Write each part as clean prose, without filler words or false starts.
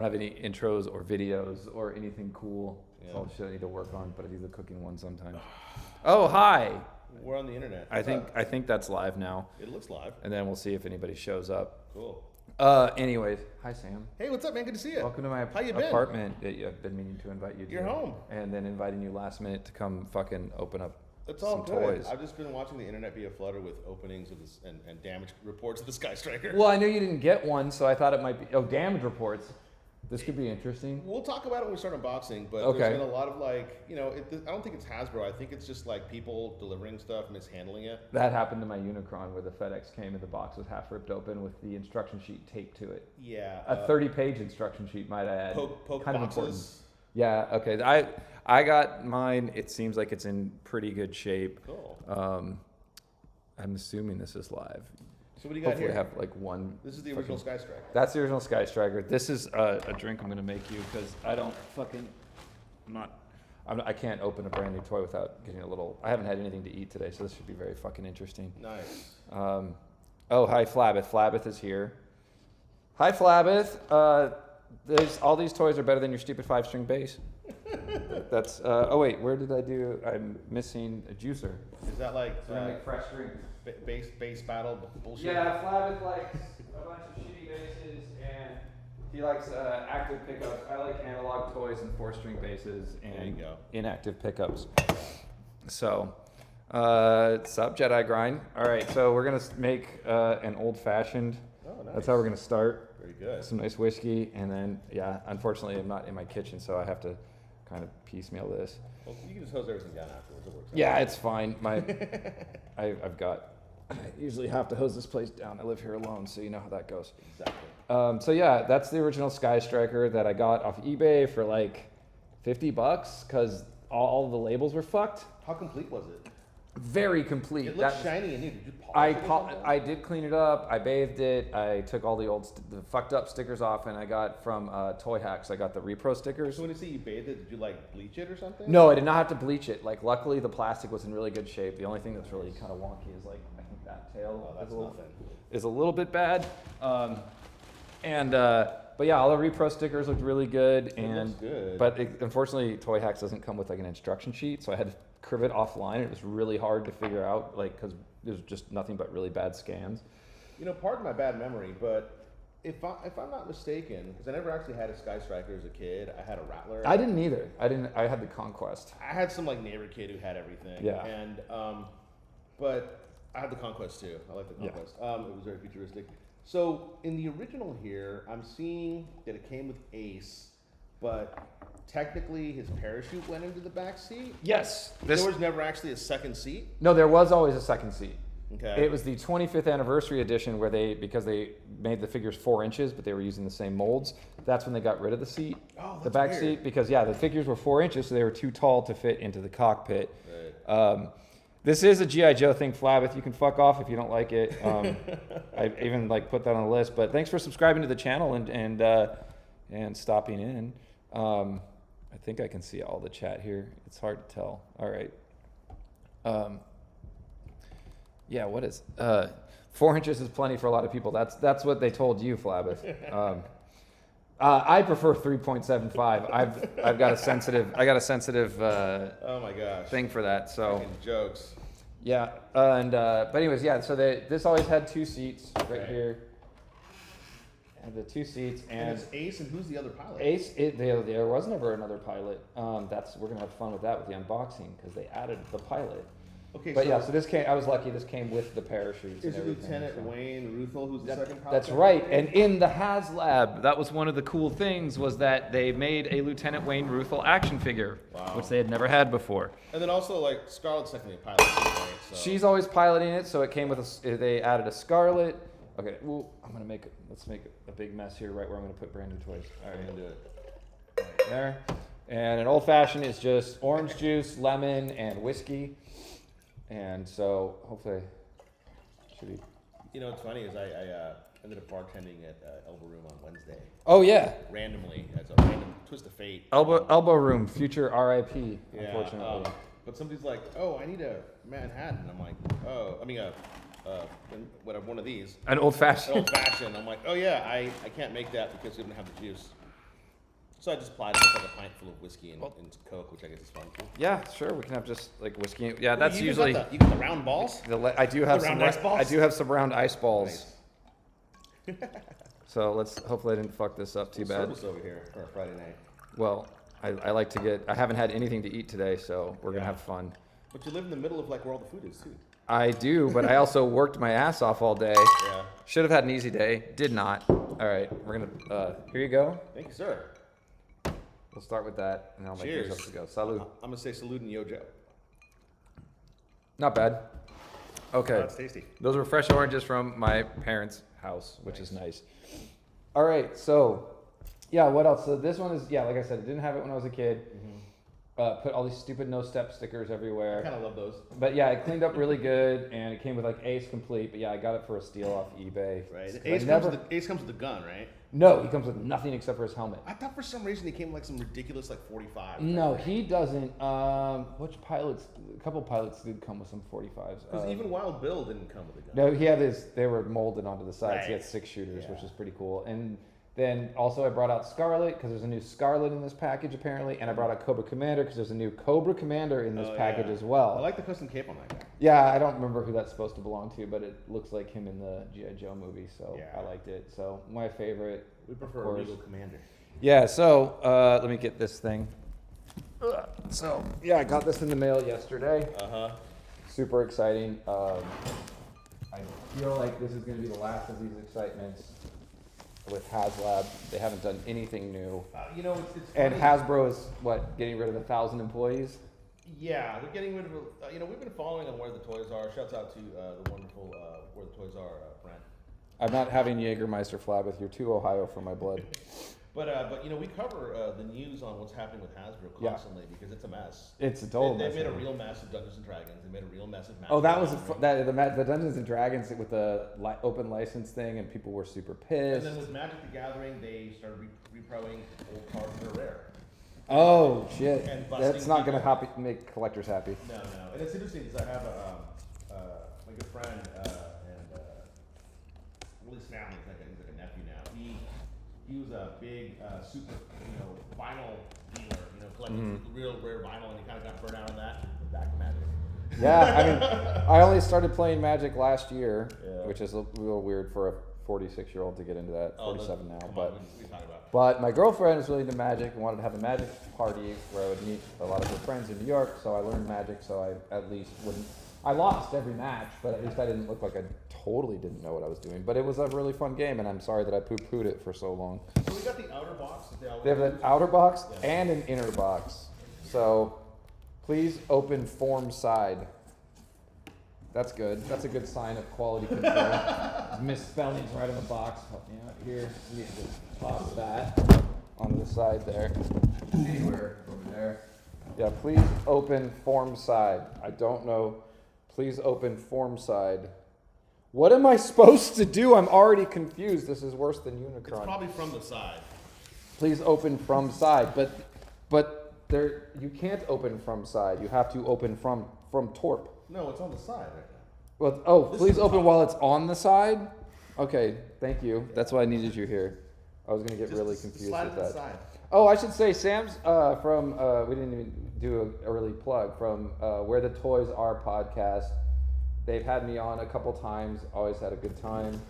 don't have any intros or videos or anything cool. It's all the shit I need to work on, but I do the cooking one sometimes. Oh, hi. We're on the internet. I think that's live now. It looks live. And then we'll see if anybody shows up. Cool. Anyways, hi Sam. Hey, what's up, man? Good to see you. Welcome to my apartment. I've been meaning to invite you to. You're home. And then inviting you last minute to come fucking open up It's all some good. toys. I've just been watching the internet be aflutter with openings of this and damage reports of the Skystriker. Well, I knew you didn't get one, so I thought it might be. Oh, damage reports. This could be interesting. We'll talk about it when we start unboxing, but there's been a lot of like, I don't think it's Hasbro. I think it's just like people delivering stuff, mishandling it. That happened to my Unicron where the FedEx came and the box was half ripped open with the instruction sheet taped to it. Yeah. A 30-page instruction sheet, might I add. Poke kind boxes. of important. Yeah, okay. I got mine. It seems like it's in pretty good shape. Cool. I'm assuming this is live. So what do you got Hopefully here? I have like one. This is the original Skystriker. That's the original Skystriker. This is a drink I'm going to make you because I don't fucking, I can't open a brand new toy without getting a little, I haven't had anything to eat today, so this should be very fucking interesting. Nice. Oh, hi Flabith. Flabith is here. Hi Flabith. All these toys are better than your stupid 5-string bass. That's, oh wait, where did I do, I'm missing a juicer. Is that like So I'm gonna make fresh drinks. base battle bullshit? Yeah, Flavith likes a bunch of shitty basses, and he likes active pickups. I like analog toys and 4-string basses and inactive pickups. So, sup, Jedi Grind. All right, so we're gonna make an old-fashioned. Oh, nice. That's how we're gonna start. Very good. Some nice whiskey, and then unfortunately, I'm not in my kitchen, so I have to kind of piecemeal this. Well, you can just hose everything down afterwards. It works out. Yeah, it's fine. I usually have to hose this place down. I live here alone, so you know how that goes. Exactly. So yeah, that's the original Skystriker that I got off eBay for like $50 because all the labels were fucked. How complete was it? Very complete. It looks shiny and new. Did you polish it or something? I did clean it up. I bathed it. I took all the fucked up stickers off, and I got from Toy Hacks. I got the repro stickers. So when you say you bathed it, did you like bleach it or something? No, I did not have to bleach it. Like luckily, the plastic was in really good shape. The only thing that's really kind of wonky is like I think that tail is a little bit bad. But yeah, all the repro stickers looked really good. Looks good. But unfortunately, Toy Hacks doesn't come with like an instruction sheet, so I had to crib it offline. It was really hard to figure out, like, because there's just nothing but really bad scans. Pardon my bad memory, but if I'm not mistaken, because I never actually had a Skystriker as a kid, I had a Rattler. I didn't either. I had the Conquest. I had some like neighbor kid who had everything. Yeah. And but I had the Conquest too. I like the Conquest. Yeah. It was very futuristic. So in the original here, I'm seeing that it came with Ace, but technically his parachute went into the back seat. Yes. There was never actually a second seat. No, there was always a second seat. Okay. It was the 25th anniversary edition where because they made the figures 4 inches, but they were using the same molds. That's when they got rid of the seat, the back seat, because the figures were 4 inches, so they were too tall to fit into the cockpit. Right. This is a G.I. Joe thing, Flabith. You can fuck off if you don't like it. I even put that on the list. But thanks for subscribing to the channel and stopping in. I think I can see all the chat here. It's hard to tell. All right. Yeah, what is 4 inches is plenty for a lot of people. That's what they told you, Flabith. I prefer 3.75. I've got a sensitive Oh my gosh. thing for that. So Fucking jokes. yeah, but anyways, yeah. So this always had 2 seats right here. Had the 2 seats And it's Ace, and who's the other pilot? Ace. There was never another pilot. We're gonna have fun with that with the unboxing because they added the pilot. Okay, But so this came. I was lucky. This came with the parachutes. Is and it everything, Lieutenant so. Wayne Ruthel, who's the second pilot? That's right. And in the Haslab, that was one of the cool things was that they made a Lieutenant Wayne Ruthel action figure, which they had never had before. And then also like Scarlett's technically a pilot too, right? So. She's always piloting it, so it came with they added a Scarlet. Okay, well, let's make a big mess here, right where I'm gonna put brand new toys. All right, I'm gonna do it. Right there. And an old fashioned is just orange juice, lemon, and whiskey. And so hopefully should be. What's funny is I ended up bartending at Elbow Room on Wednesday. Oh yeah. Randomly, as a random twist of fate. Elbow Room, future RIP. Yeah, Unfortunately. but somebody's like, "Oh, I need a Manhattan." I'm like, "Oh, I mean one of these." An old fashioned. Old fashioned. I'm like, "Oh yeah, I can't make that because we don't have the juice." So I just applied it with like a pint full of whiskey and Coke, which I guess is fun too. Yeah, sure. We can have just like whiskey. Yeah, that's You usually. got the round balls. I do have The some round ice balls? I do have some round ice balls. Nice. So hopefully I didn't fuck this up too bad. Service over here for a Friday night. Well, I like to get. I haven't had anything to eat today, so we're gonna have fun. But you live in the middle of like where all the food is too. I do, but I also worked my ass off all day. Yeah. Should have had an easy day. Did not. All right, we're gonna. Here you go. Thank you, sir. We'll start with that, and I'll make Cheers. yours up to go. Salud. I'm gonna say salud and yojo. Not bad. Okay. Oh, that's tasty. Those were fresh oranges from my parents' house, which is nice. All right, so yeah, what else? So this one is like I said, I didn't have it when I was a kid. Put all these stupid no step stickers everywhere. I kind of love those. But yeah, it cleaned up really good, and it came with like Ace Complete. But yeah, I got it for a steal off eBay. Right. Ace comes with the gun, right? No, he comes with nothing except for his helmet. I thought for some reason he came with like some ridiculous like 45. No, he doesn't. Which pilots? A couple pilots did come with some 45s. Because even Wild Bill didn't come with a gun. No, he had his. They were molded onto the sides. Right. He had 6 shooters, which is pretty cool. And then also I brought out Scarlet because there's a new Scarlet in this package apparently, and I brought out Cobra Commander because there's a new Cobra Commander in this package as well. I like the custom cape on that guy. Yeah, I don't remember who that's supposed to belong to, but it looks like him in the G.I. Joe movie, so I liked it. So my favorite. We prefer a Regal Commander. Yeah, so let me get this thing. So yeah, I got this in the mail yesterday. Super exciting. I feel like this is going to be the last of these excitements with Haslab. They haven't done anything new. You know, it's and funny. Hasbro is getting rid of 1,000 employees. Yeah, they're getting rid of. We've been following on Where the Toys Are. Shouts out to the wonderful Where the Toys Are Brent. I'm not having Jägermeister flab with. You're too Ohio for my blood. But we cover the news on what's happening with Hasbro constantly because it's a mess. It's a total They mess. made a real mess of Dungeons and Dragons. They made a real mess of Magic. Oh, that was the Dungeons and Dragons with the open license thing, and people were super pissed. And then with Magic the Gathering, they started reproing old cards that are rare. Oh shit! And busting That's not people. gonna make collectors happy. No, and it's interesting because I have my good friend and Willie Snowden, he's like a nephew now. He was a big super vinyl dealer, collecting real rare vinyl, and he kind of got burnt out on that. Back to Magic. Yeah, I mean, I only started playing Magic last year, Yeah. which is a little weird for a 46-year-old to get into that. 47 now, Come but. on, what are you talking about? But my girlfriend is really into Magic and wanted to have a Magic party where I would meet a lot of her friends in New York. So I learned Magic, so I at least wouldn't. I lost every match, but at least I didn't look like I totally didn't know what I was doing. But it was a really fun game, and I'm sorry that I poo-pooed it for so long. So we got the outer box. They have an outer box and an inner box. So please open form side. That's good. That's a good sign of quality control. There's misspellings right on the box. Help me out here. You need to toss that on the side there. Anywhere over there. Yeah, please open form side. I don't know. Please open form side. What am I supposed to do? I'm already confused. This is worse than Unicron. It's probably from the side. Please open from side. But there you can't open from side. You have to open from torp. No, it's on the side right now. Well, This please is open top. while it's on the side. Okay, thank you. That's why I needed you here. I was gonna get really confused slide with it to the that. side. Oh, I should say Sam's from we didn't even do a early plug from Where the Toys Are podcast. They've had me on a couple times. Always had a good time.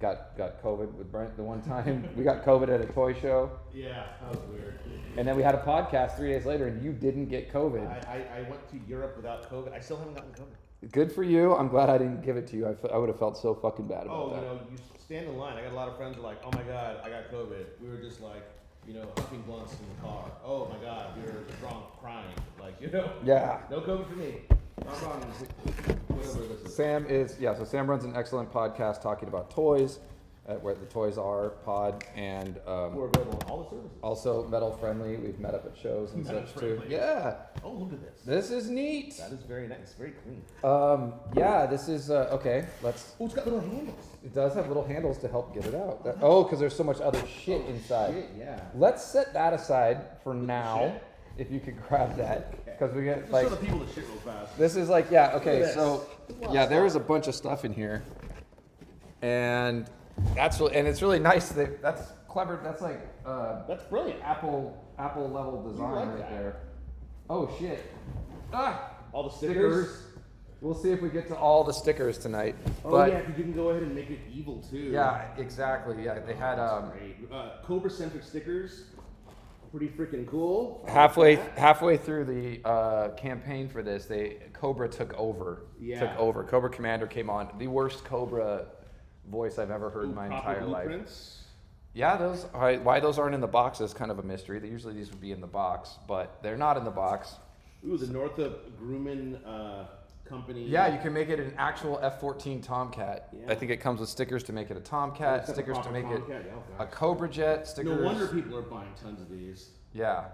Got COVID with Brent the one time. We got COVID at a toy show. Yeah, that was weird. And then we had a podcast 3 days later, and you didn't get COVID. I went to Europe without COVID. I still haven't gotten COVID. Good for you. I'm glad I didn't give it to you. I would have felt so fucking bad about that. You stand in line. I got a lot of friends who are like, oh my God, I got COVID. We were just like, huffing blunts in the car. Oh my God, we were drunk, crying. Like, Yeah. no COVID for me. I'm on whatever this is. So Sam runs an excellent podcast talking about toys at Where the Toys Are pod, and We're available on all the services. also metal friendly. We've met up at shows and Metal such too. friendly. Yeah. Oh, look at this. This is neat. That is very nice. It's very clean. Yeah, this is okay. Let's. Oh, it's got little handles. It does have little handles to help get it out. Because there's so much other shit inside. Shit, yeah. Let's set that aside for now. shit? If you could grab that, because we get Just like. show the people the shit real fast. This is like, yeah, okay, Look at so, this. yeah, there is a bunch of stuff in here. And it's really nice. That's clever. That's like That's brilliant. Apple level design like right that. there. Oh shit! Ah, All the stickers. We'll see if we get to all the stickers tonight. Oh but yeah, because you can go ahead and make it evil too. yeah, exactly. Yeah, they had Great. Cobra-centric stickers. Pretty freaking cool. halfway through the campaign for this, Cobra took over. Yeah. Took over. Cobra Commander came on. The worst Cobra voice I've ever heard in my proper entire life. blueprints. Yeah, why those aren't in the box is kind of a mystery. Usually these would be in the box, but they're not in the box. Ooh, the Northrop Grumman company. Yeah, you can make it an actual F-14 Tomcat. Yeah. I think it comes with stickers to make it a Tomcat, Except stickers proper to make Tomcat. it Oh, a gosh. Cobra jet, stickers. No wonder people are buying tons of these. Yeah.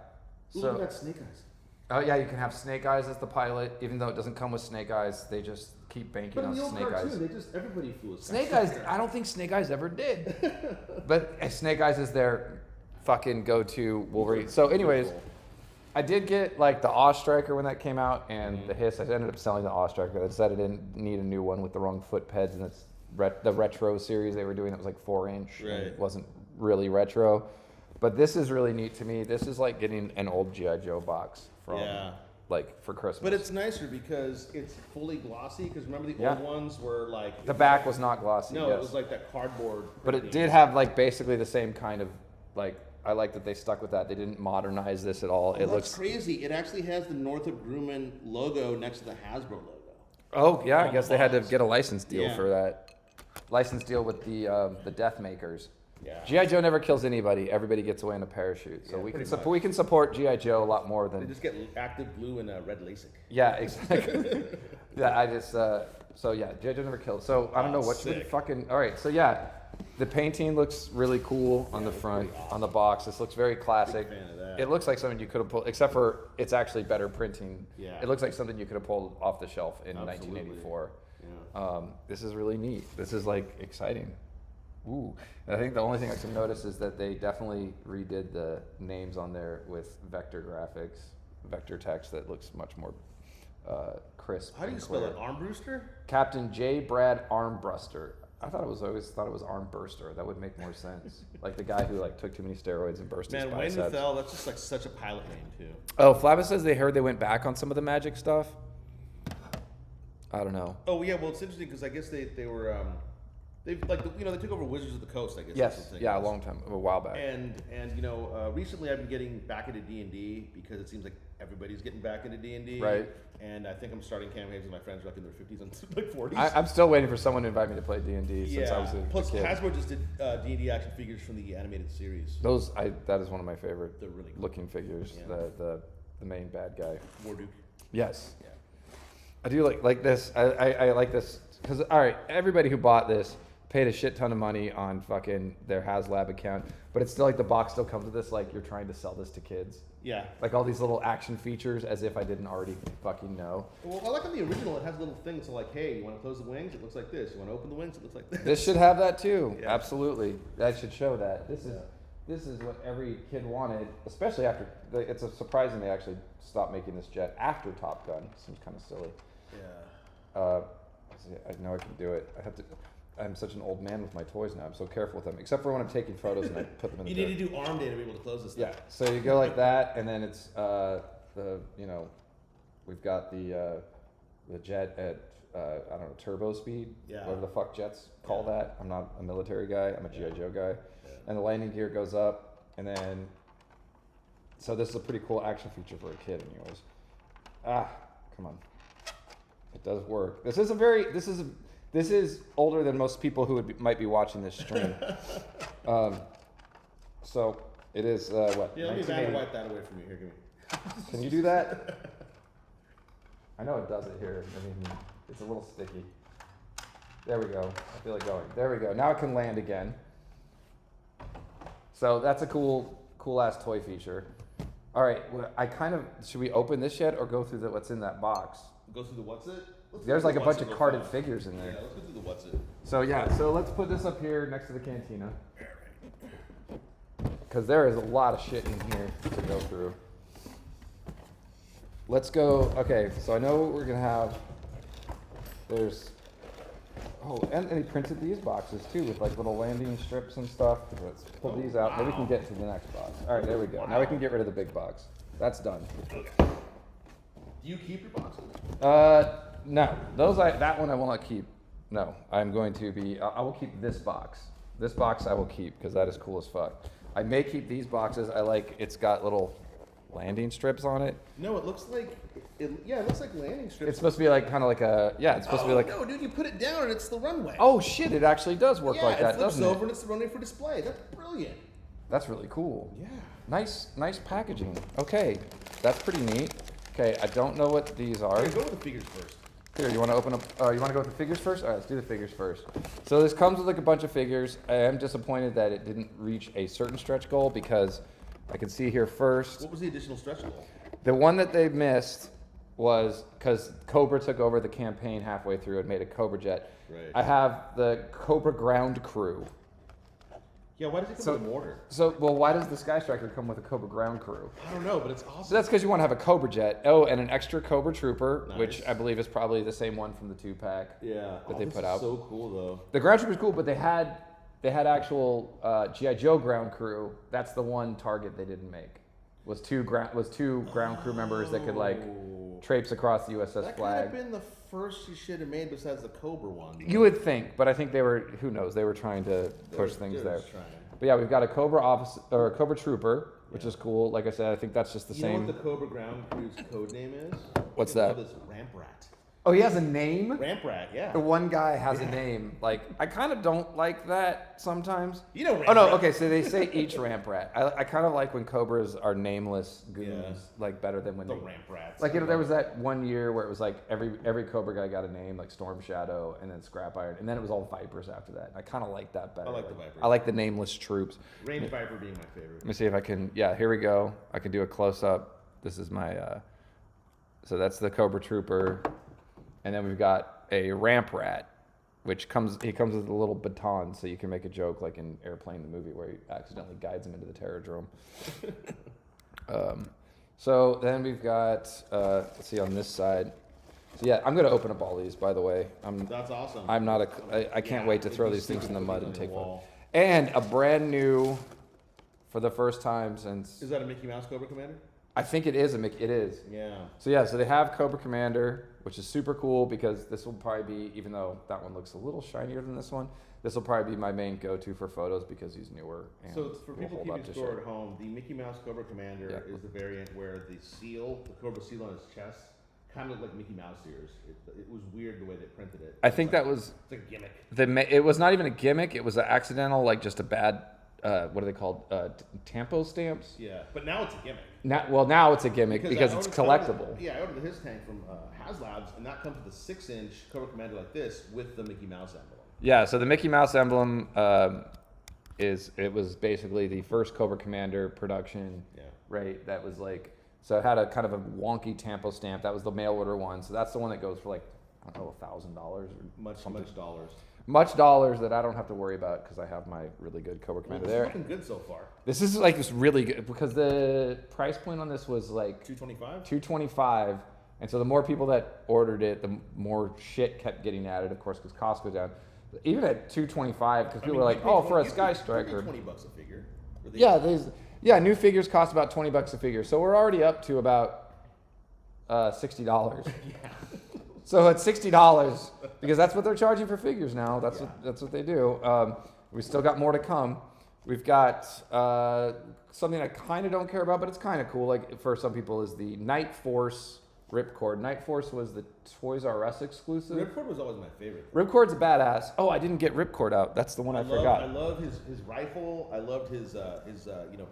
Ooh, look at that Snake Eyes. Oh yeah, you can have Snake Eyes as the pilot, even though it doesn't come with Snake Eyes. They just keep banking But in on the old Snake cartoon, Eyes. everybody flew a Snake Eyes, I don't think Snake Eyes ever did. But Snake Eyes is their fucking go-to Wolverine. So anyways, I did get like the Striker when that came out, and the Hiss. I ended up selling the Striker. I decided I didn't need a new one with the wrong foot peds, and it's the retro series they were doing. It was like 4-inch. Right. And it wasn't really retro. But this is really neat to me. This is like getting an old G.I. Joe box from like for Christmas. But it's nicer because it's fully glossy. Because remember the old ones were like the back was not glossy. No, yes. it was like that cardboard. But it did have like basically the same kind of like. I like that they stuck with that. They didn't modernize this at all. Oh, it looks crazy. It actually has the Northrop Grumman logo next to the Hasbro logo. Oh yeah, I guess they had to box. get a license deal Yeah. for that. License deal with the Death Makers. Yeah. G.I. Joe never kills anybody. Everybody gets away in a parachute. So Yeah, we can pretty much. we can support G.I. Joe a lot more They than. just get active blue and red LASIK. Yeah, exactly. Yeah, I just so yeah, G.I. Joe never killed. So I don't know what sick. fucking. All right, so yeah. The painting looks really cool on the front, on the box. This looks very classic. Big fan of that. It looks like something you could have pulled, except for it's actually better printing. Yeah. It looks like something you could have pulled off the shelf in Absolutely. 1984. Yeah. This is really neat. This is like exciting. Ooh. And I think the only thing I can notice is that they definitely redid the names on there with vector graphics, vector text that looks much more crisp. How do you and spell clear. it? Armbruster? Captain J. Brad Armbruster. I always thought it was Armburster. That would make more sense. Like the guy who like took too many steroids and burst his Man, Wayne biceps. Ruthell, that's just like such a pilot name too. Oh, Flavis says they heard they went back on some of the magic stuff. I don't know. Oh yeah, well it's interesting because I guess they were they've like they took over Wizards of the Coast. I guess. Yes, that's the thing yeah, a is. long time, a while back. And recently I've been getting back into D&D because it seems like everybody's getting back into D&D. Right. And I think I'm starting campaigns with my friends who are like in their 50s and like 40s. I'm still waiting for someone to invite me to play D&D since I was a Plus, kid. Hasbro just did D&D action figures from the animated series. That is one of my favorite They're really cool. looking figures. Yeah. The main bad guy. Warduke. Yes. Yeah. I do like this. I like this because all right, everybody who bought this paid a shit ton of money on fucking their Haslab account, but it's still like the box still comes with this like you're trying to sell this to kids. Yeah. Like all these little action features as if I didn't already fucking know. Well, I like on the original, it has little things so like, hey, you want to close the wings? It looks like this. You want to open the wings? It looks like this. This should have that too. Yeah. Absolutely. That should show that. This is what every kid wanted, especially after it's surprising they actually stopped making this jet after Top Gun. Seems kind of silly. Yeah. I know I can do it. I'm such an old man with my toys now. I'm so careful with them, except for when I'm taking photos and I put them in You the need to do arm day to be able to close this thing. Yeah. So you go like that, and then it's we've got the jet at I don't know, turbo speed, Yeah. whatever the fuck jets call that. I'm not a military guy. I'm a G.I. Joe guy. Yeah. And the landing gear goes up, and then so this is a pretty cool action feature for a kid, anyways. Come on. It does work. This is older than most people who might be watching this stream. So it is what? Yeah, let me 1980. wipe that away from you. Here, give me. Can you do that? I know it does it here. I mean, it's a little sticky. There we go. I feel like going. There we go. Now it can land again. So that's a cool ass toy feature. All right, should we open this yet or go through what's in that box? Go through the what's it? Let's There's go like a through bunch what's of it real carded fast. figures in there. Yeah, let's go through the what's it. So let's put this up here next to the cantina. Because there is a lot of shit in here to go through. Let's go, okay, so I know what we're gonna have. There's Oh, and he printed these boxes too with like little landing strips and stuff. Let's pull these out. Then we can get to the next box. All right, there we go. Now we can get rid of the big box. That's done. Okay. Do you keep your boxes? No. That one I will not keep. No, I'm going to be. I will keep this box. This box I will keep because that is cool as fuck. I may keep these boxes. I like. It's got little landing strips on it. No, it looks like. It looks like landing strips. It's supposed to be like kind of like a. Yeah, it's supposed to be like. No, dude, you put it down and it's the runway. Oh shit! It actually does work like that, doesn't it? It flips over and it's the runway for display. That's brilliant. That's really cool. Yeah. Nice packaging. Okay, that's pretty neat. Okay, I don't know what these are. Okay, go with the figures first. Here, you want to open up? You want to go with the figures first? All right, let's do the figures first. So this comes with like a bunch of figures. I am disappointed that it didn't reach a certain stretch goal because I can see here first. What was the additional stretch goal? The one that they missed was because Cobra took over the campaign halfway through and made a Cobra jet. Right. I have the Cobra ground crew. Yeah, why does it come with a mortar? Well, why does the Skystriker come with a Cobra ground crew? I don't know, but it's awesome. So that's because you want to have a Cobra jet. Oh, and an extra Cobra Trooper, Nice. which I believe is probably the same one from the 2-pack. Yeah. That they put out. So cool though. The ground Trooper is cool, but they had actual G.I. Joe ground crew. That's the one target they didn't make. Was two ground crew members that could like traipse across the USS That flag. could have been the first you should have made besides the Cobra one. You would think, but I think they were. Who knows? They were trying to push things there. But yeah, we've got a Cobra officer or a Cobra Trooper, which is cool. Like I said, I think that's just the same. You know what the Cobra ground crew's code name is? What's that? It's Ramp Rat. Oh, he has a name? Ramp Rat, yeah. The one guy has a name. Like, I kind of don't like that sometimes. You know Ramp Oh, no, Rat. okay, so they say each Ramp Rat. I kind of like when Cobras are nameless goons, Yeah. like, better than when The they... Ramp Rats. Like, you know, there was that one year where it was like every Cobra guy got a name, like Storm Shadow and then Scrap Iron, and then it was all Vipers after that. I kind of like that better. I like the Vipers. I like the nameless troops. Range Viper being my favorite. Let me see if I can... Yeah, here we go. I can do a close-up. This is my... So that's the Cobra Trooper. And then we've got a Ramp Rat, which he comes with a little baton, so you can make a joke like in Airplane, the movie, where he accidentally guides him into the Terrordrome. So then we've got, let's see on this side. So yeah, I'm gonna open up all these, by the way. That's awesome. I'm not I can't wait to throw these things in the mud and take photos. And a brand new, for the first time since. Is that a Mickey Mouse Cobra Commander? I think it is it is. Yeah. So yeah, so they have Cobra Commander, which is super cool because this will probably be, even though that one looks a little shinier than this one, this will probably be my main go-to for photos because he's newer. And So for people will hold up keeping to score shit. at home, the Mickey Mouse Cobra Commander is the variant where the Cobra seal on his chest, kind of looked like Mickey Mouse ears. It was weird the way they printed it. I think that was It's like a gimmick. it was not even a gimmick. It was an accidental, like just a bad. What are they called? Tampo stamps. Yeah, but now it's a gimmick. Now it's a gimmick because it's I collectible. I ordered his tank from Haslabs, and that comes with a 6-inch Cobra Commander like this with the Mickey Mouse emblem. Yeah, so the Mickey Mouse emblem it was basically the first Cobra Commander production. Yeah. Right. That was like, so it had a kind of a wonky Tampo stamp. That was the mail order one. So that's the one that goes for like, I don't know, $1,000 or Much dollars. Much dollars that I don't have to worry about because I have my really good Cobra Commander It's there. looking good so far. This is like this really good because the price point on this was like $225. $225, and so the more people that ordered it, the more shit kept getting added. Of course, because cost goes down. Even at $225, because people were like, "Oh, for a Skystriker." $20 a figure. Yeah, new figures cost about $20 a figure, so we're already up to about $60. Yeah. So at $60, because that's what they're charging for figures now. That's what they do. We still got more to come. We've got something I kind of don't care about, but it's kind of cool. Like for some people, is the Night Force Ripcord. Night Force was the Toys R Us exclusive. Ripcord was always my favorite. Ripcord's a badass. Oh, I didn't get Ripcord out. That's the one I forgot. I love his rifle. I loved his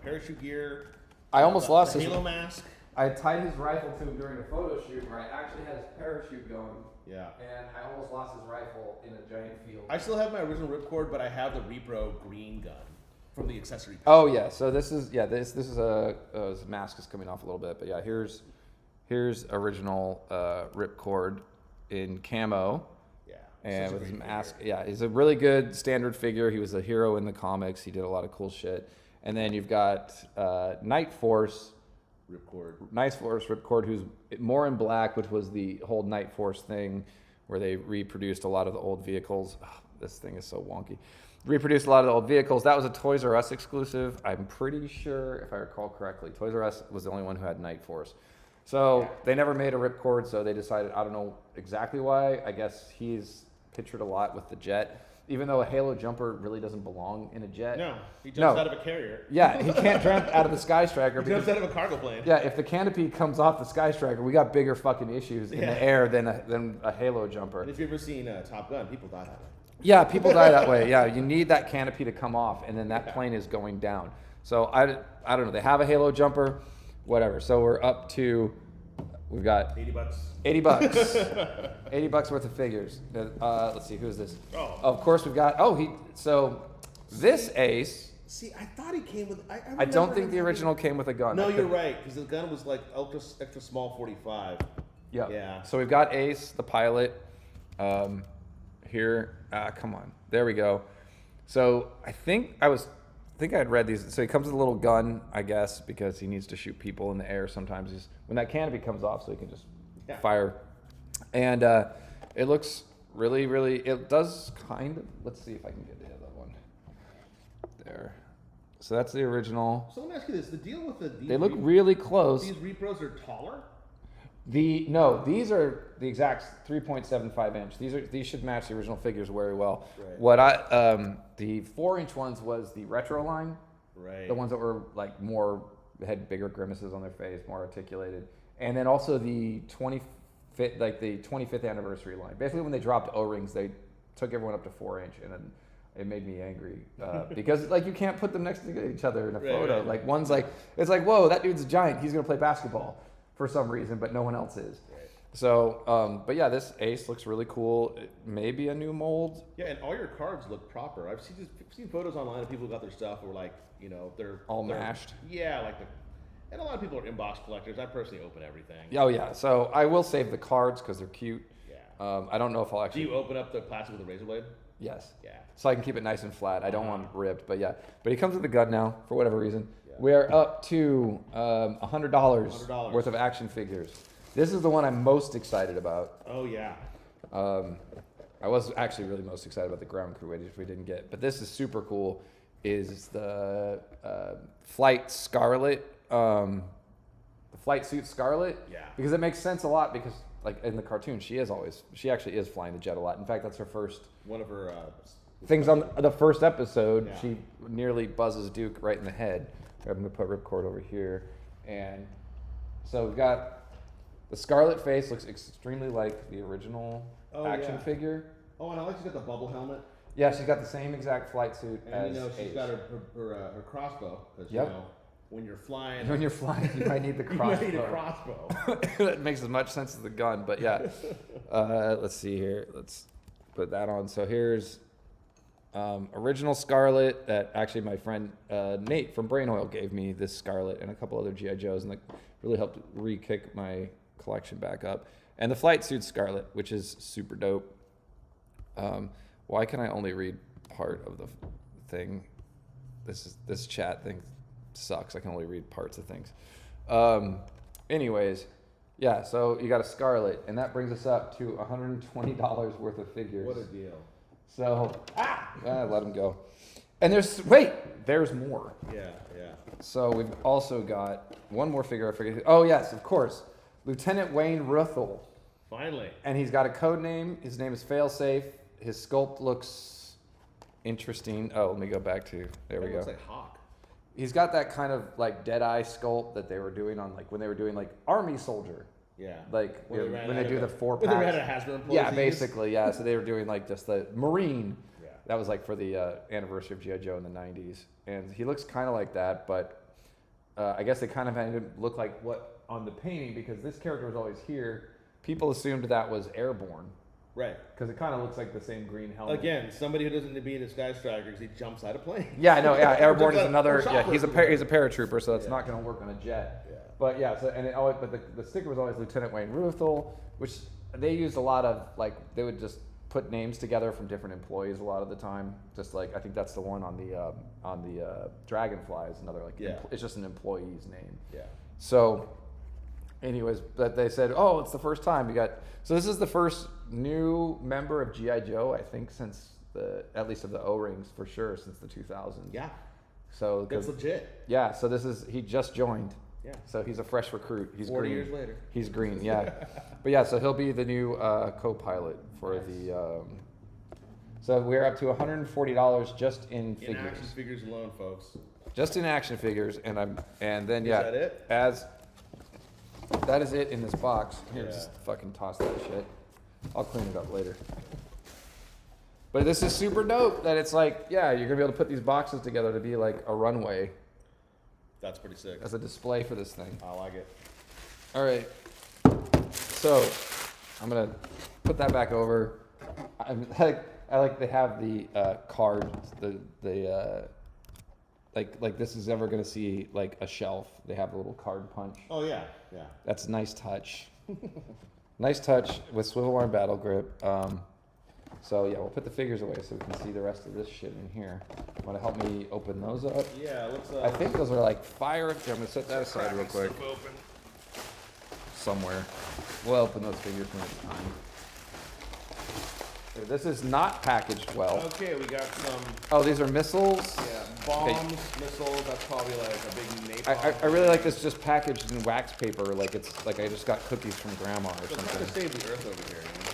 parachute gear. I almost lost the his Halo mask. I tied his rifle to him during a photo shoot where I actually had his parachute going. Yeah. And I almost lost his rifle in a giant field. I still have my original Ripcord, but I have the Repro green gun from the accessory pack. Oh yeah, so this is his mask is coming off a little bit, but yeah, here's original Ripcord in camo. Yeah. And with his mask, yeah, he's a really good standard figure. He was a hero in the comics. He did a lot of cool shit. And then you've got Night Force Ripcord, who's more in black, which was the whole Night Force thing, where they reproduced a lot of the old vehicles. Oh, this thing is so wonky. Reproduced a lot of the old vehicles. That was a Toys R Us exclusive. I'm pretty sure, if I recall correctly, Toys R Us was the only one who had Night Force. So they never made a ripcord, so they decided, I don't know exactly why. I guess he's pictured a lot with the jet. Even though a Halo jumper really doesn't belong in a jet. No, he jumps out of a carrier. Yeah, he can't jump out of the Skystriker. He jumps out of a cargo plane. Yeah, if the canopy comes off the Skystriker, we got bigger fucking issues in the air than a Halo jumper. And if you've ever seen Top Gun, people die that way. Yeah, people die that way. Yeah, you need that canopy to come off, and then that plane is going down. So I don't know. They have a Halo jumper, whatever. So we're up to, we've got $80. $80. $80 worth of figures. Let's see, who's this? Oh. Of course we've got, so this Ace. See, I thought he came with, I don't think the original came with a gun. No, you're right, because the gun was like extra small 45. Yeah. So we've got Ace, the pilot, here. Come on. There we go. So I think I had read these. So he comes with a little gun, I guess, because he needs to shoot people in the air sometimes. When that canopy comes off, so he can just fire. And it looks really, really, it does kind of, let's see if I can get the other one. There. So that's the original. So let me ask you this, the deal with they look really close. These repros are taller? No, these are the exact 3.75 inch. These should match the original figures very well. Right. The 4-inch ones was the retro line. Right. The ones that were like more, had bigger grimaces on their face, more articulated. And then also the 25th anniversary line. Basically when they dropped O-rings, they took everyone up to 4-inch, and then it made me angry because like you can't put them next to each other in a photo. Right. Like one's like, it's like, whoa, that dude's a giant. He's gonna play basketball for some reason, but no one else is. Right. So, but yeah, this Ace looks really cool. It may be a new mold. Yeah, and all your cards look proper. I've seen photos online of people who got their stuff who were like, they're Mashed. Yeah, and a lot of people are inbox collectors. I personally open everything. Oh yeah, so I will save the cards because they're cute. Yeah. I don't know if I'll actually. Do you open up the plastic with a razor blade? Yes. Yeah. So I can keep it nice and flat. I don't want it ripped, but yeah. But he comes with a gun now for whatever reason. Yeah. We are up to $100 worth of action figures. This is the one I'm most excited about. Oh yeah. I was actually really most excited about the ground crew, which we didn't get. But this is super cool. Is the Flight Scarlet, the flight suit Scarlet? Yeah. Because it makes sense a lot because like in the cartoon, she actually is flying the jet a lot. In fact, that's her first. One of her things on the first episode. Yeah. She nearly buzzes Duke right in the head. I'm gonna put ripcord over here, and so we've got the Scarlet face. Looks extremely like the original action figure. Oh, and I like she's got the bubble helmet. Yeah, she's got the same exact flight suit And as she's Ace. got her crossbow because when you're flying, you might need the crossbow. You might need a crossbow. That makes as much sense as the gun, but yeah. Let's see here. Let's put that on. So here's original Scarlet that actually my friend Nate from Brain Oil gave me this Scarlet and a couple other G.I. Joes, and that really helped re-kick my collection back up. And the flight suit Scarlet, which is super dope. Why can I only read part of the thing? This chat thing sucks. I can only read parts of things. Anyways, yeah, so you got a Scarlet, and that brings us up to $120 worth of figures. What a deal. So, let him go. And there's more. Yeah. So we've also got one more figure I forget. Oh, yes, of course. Lieutenant Wayne Ruthel. Finally. And he's got a code name. His name is Failsafe. His sculpt looks interesting. Oh, let me go back to, there we go. Looks like Hawk. He's got that kind of like Deadeye sculpt that they were doing on like when they were doing like Army Soldier. Yeah. Like when they do the 4-pack. When they ran out of Hasbro employees. Yeah, basically, yeah. So they were doing like just the Marine. Yeah. That was like for the anniversary of G.I. Joe in the 90s. And he looks kind of like that, but I guess they kind of made him look like what on the painting, because this character was always here. People assumed that was Airborne. Right. Because it kind of looks like the same green helmet. Again, somebody who doesn't need to be in a Skystriker because he jumps out of plane. Yeah, I know. Yeah, Airborne is another. Or Yeah, he's a paratrooper, so it's Yeah. not going to work on a jet. Yeah. But yeah, so and it always, but the sticker was always Lieutenant Wayne Ruthel, which they used a lot of, like they would just put names together from different employees a lot of the time. Just like I think that's the one on the Dragonfly is another like Yeah. it's just an employee's name. Yeah. So anyways, but they said, oh, it's the first time you got. So this is the first new member of G.I. Joe, I think, since at least of the O-rings for sure, since the 2000s. Yeah. So that's legit. Yeah. So he just joined. Yeah. So he's a fresh recruit. He's 40 green. years later. He's green. Yeah. But yeah, so he'll be the new co-pilot for the. So we're up to $140 just in figures. In action figures alone, folks. Just in action figures, and then Is that it? That is it in this box. Here, Yeah. just fucking toss that shit. I'll clean it up later. But this is super dope that it's like, yeah, you're gonna be able to put these boxes together to be like a runway. That's pretty sick. As a display for this thing. I like it. All right. So I'm gonna put that back over. I like they have the card, like this is ever gonna see like a shelf. They have a little card punch. Oh yeah, yeah. That's a nice touch. Nice touch with swivel arm battle grip. So yeah, we'll put the figures away so we can see the rest of this shit in here. Want to help me open those up? Yeah, let's. I think those are like fire. Here, I'm gonna set that aside real quick. Open. Somewhere. We'll open those figures when it's time. This is not packaged well. Okay, we got some. Oh, these are missiles. Yeah, bombs, missiles. That's probably like a big napalm. I really like this just packaged in wax paper, like it's like I just got cookies from grandma or They're trying to something. save the earth over here. You know?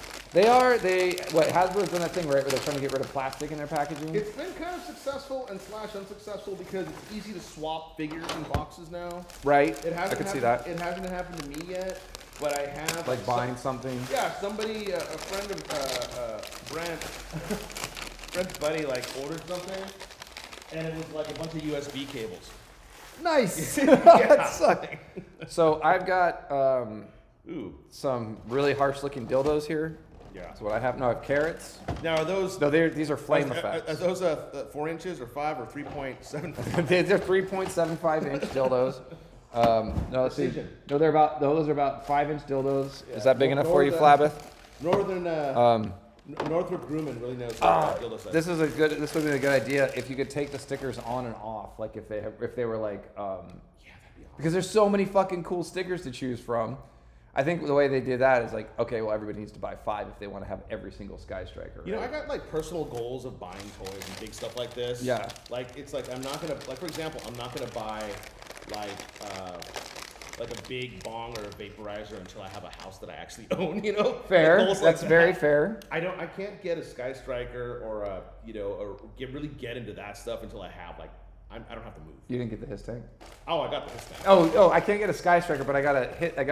What Hasbro's done that thing right where they're trying to get rid of plastic in their packaging. It's been kind of successful and / unsuccessful because it's easy to swap figures in boxes now. Right. It hasn't I could see happened- that. It hasn't happened to me yet, but I have. Like buying something. Yeah, somebody, a friend of Brent's buddy, like ordered something, and it was like a bunch of USB cables. Nice. Yeah. So I've got Ooh. some really harsh looking dildos here. Yeah. That's what I have. No, I have carrots. Now are those? No, these are flame effects. Are those 4 inches or 5 or 3.7? They're 3.75 inch dildos. No, let's see. Precision. No, those are about 5-inch dildos. Yeah. Is that big enough for you, Flabeth? Northrop Grumman really knows about dildo size. This would be a good idea if you could take the stickers on and off, like if they were like, Yeah, that'd be awesome. because there's so many fucking cool stickers to choose from. I think the way they did that is like, okay, well, everybody needs to buy 5 if they want to have every single Skystriker. Right? You know, I got like personal goals of buying toys and big stuff like this. Yeah. Like it's like I'm not gonna like for example, I'm not gonna buy like a big bong or a vaporizer until I have a house that I actually own. You know. Fair. Goals That's like very that. fair. I can't get a Skystriker or a really get into that stuff until I have like I don't have to move. You didn't get the his tank. Oh, I got the his tank. Oh, I can't get a Skystriker, but I got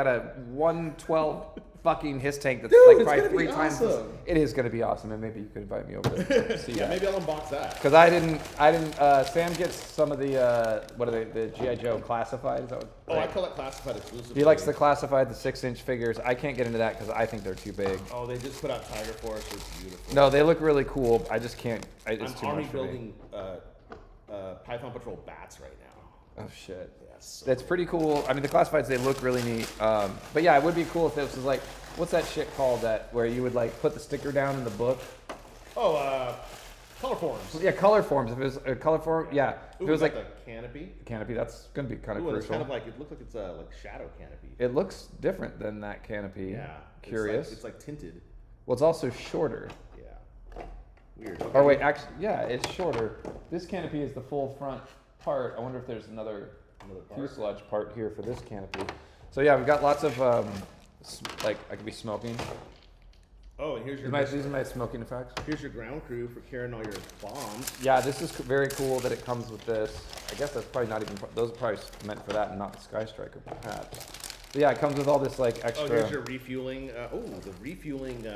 a 112 fucking his tank that's Dude, like it's probably gonna be 3 times. awesome. It is gonna be awesome, and maybe you could invite me over to see Yeah, that. maybe I'll unbox that. Because I didn't. Sam gets some of the what are they? The G.I. Joe classified. Is that what, Oh, I call it classified exclusively. He likes the classified, the 6-inch figures. I can't get into that because I think they're too big. Oh, they just put out Tiger Force. It's beautiful. No, they look really cool. I just can't. It's I'm too army much for me. building Python Patrol bats right now. Oh shit. Yes. That's pretty cool. I mean, the classifieds, they look really neat. But yeah, it would be cool if this was like, what's that shit called that where you would like put the sticker down in the book? Oh, color forms. Yeah, color forms. If it was a color form, yeah. Ooh, If it was we like got the canopy. canopy, that's gonna be kind of Ooh, and it's crucial. kind of like it looks like it's like shadow canopy. It looks different than that canopy. Yeah. Curious. It's like tinted. Well, it's also shorter. Yeah. Weird. Or wait, actually, yeah, it's shorter. This canopy is the full front part. I wonder if there's another fuselage part here for this canopy. So yeah, we've got lots of like I could be smoking. Oh, and here's your These are my smoking effects. here's your ground crew for carrying all your bombs. Yeah, this is very cool that it comes with this. I guess that's probably not even, those are probably meant for that and not the Skystriker perhaps. But yeah, it comes with all this like extra. Oh, here's your refueling. The refueling.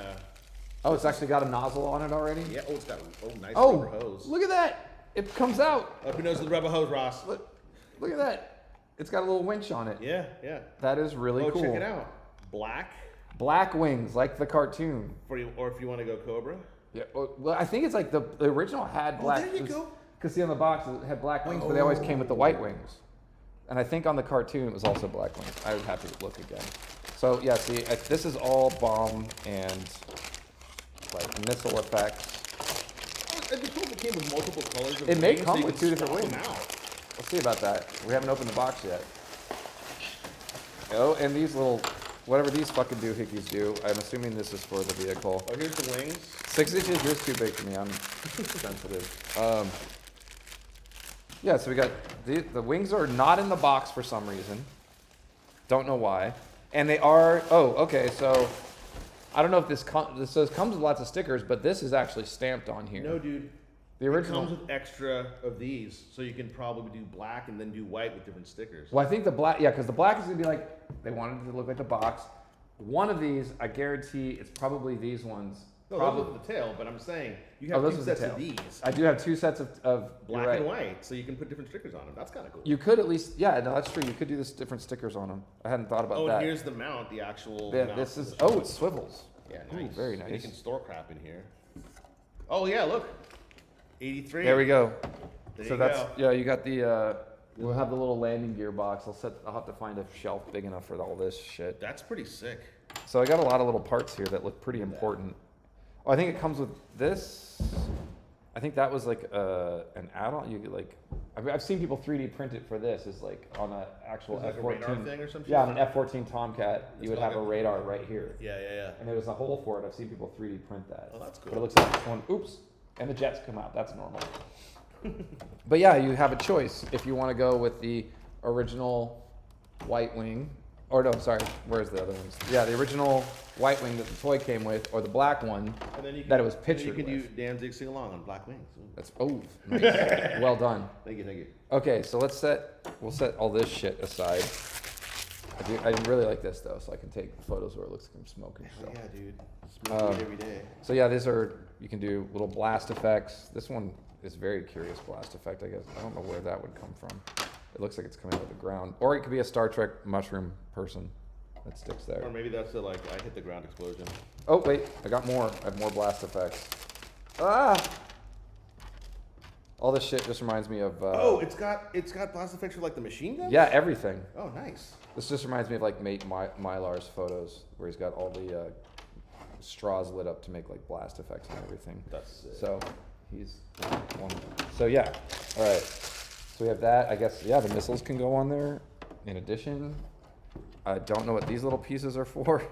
Oh, it's actually got a nozzle on it already? Yeah. Oh, it's got nice Oh, rubber hose. look at that. It comes out. Up your nose with the rubber hose, Ross. Look at that. It's got a little winch on it. Yeah, yeah. That is really cool. Check it out. Black. Black wings, like the cartoon. For you, or if you want to go Cobra. Yeah. Well, I think it's like the original had black. there you go. Because see on the box it had black wings, but they always came with the white wings. And I think on the cartoon it was also black wings. I would have to look again. So yeah, see, this is all bomb and like missile effects. It'd be cool if it came with multiple colors. Of It may wings, come so you with can 2 different swap them wings. out. Let's see about that. We haven't opened the box yet. Oh, and these little, whatever these fucking doohickeys do, I'm assuming this is for the vehicle. Oh, here's the wings. 6 inches is too big for me. I'm sensitive. Yeah, so we got the wings are not in the box for some reason. Don't know why. And they are. Oh, okay. So I don't know if this says comes with lots of stickers, but this is actually stamped on here. No, dude. The original It comes with extra of these, so you can probably do black and then do white with different stickers. Well, I think the black, yeah, because the black is gonna be like they wanted it to look like the box. One of these, I guarantee, it's probably these ones. No, probably those are the tail, but I'm saying you have those two are the sets of tail. these. I do have 2 sets of you're Black right. and white, so you can put different stickers on them. That's kind of cool. You could at least, yeah, no, that's true. You could do this different stickers on them. I hadn't thought about Oh, that. and here's the mount, the actual Yeah, mount. this is, oh, it swivels. Yeah, Ooh, nice. very And you nice. can store crap in here. Oh, yeah, look. 83. There we go. There So you that's go. yeah. You got the. We'll have the little landing gear box. I'll have to find a shelf big enough for all this shit. That's pretty sick. So I got a lot of little parts here that look pretty important. Oh, I think it comes with this. I think that was like an add-on. You could like. I've seen people 3D print it for this. Is like on an actual Is it like a F-14 radar thing or some shit? Yeah, on an F-14 Tomcat, you would got have a like a- radar right here, Yeah, yeah, yeah. and there was a hole for it. I've seen people 3D print that. Oh, that's cool. But it looks like this one. Oops. And the jets come out. That's normal. But yeah, you have a choice if you want to go with the original white wing, or no, sorry, where's the other ones? Yeah, the original white wing that the toy came with, or the black one And then you can, that it was and then pictured you can with. do Danzig Sing Along on Black Wings. That's nice. Well done. Thank you, thank you. Okay, so we'll set all this shit aside. I really like this though, so I can take photos where it looks like I'm smoking. Hell So. yeah, dude. Smoke weed every day. So yeah, these are, you can do little blast effects. This one is very curious blast effect, I guess. I don't know where that would come from. It looks like it's coming out of the ground. Or it could be a Star Trek mushroom person that sticks there. Or maybe that's like I hit the ground explosion. Oh, wait, I got more. I have more blast effects. Ah! All this shit just reminds me of... Oh, it's got blast effects for like the machine gun? yeah, everything. Oh, nice. This just reminds me of like Mate Mylar's photos, where he's got all the straws lit up to make like blast effects and everything. That's sick. So he's one. So yeah, all right. So we have that. I guess yeah, the missiles can go on there. In addition, I don't know what these little pieces are for.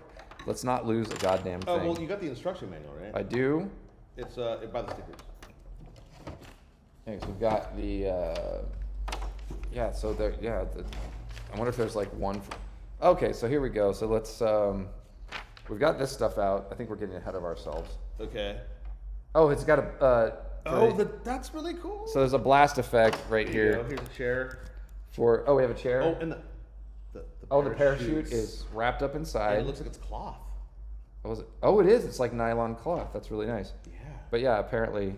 Let's not lose a goddamn thing. Oh, well, you got the instruction manual, right? I do. It's by the stickers. Okay, so we've got the yeah. So there, yeah. I wonder if there's like one. Okay, so here we go. So let's. We've got this stuff out. I think we're getting ahead of ourselves. Okay. Oh, it's got a. That's really cool. So there's a blast effect right Here you here go. Here's a chair. for. Oh, we have a chair. Oh, and the the parachute parachutes. is wrapped up And inside. it looks like it's cloth. What was it? Oh, it is. It's like nylon cloth. That's really nice. Yeah. But yeah, apparently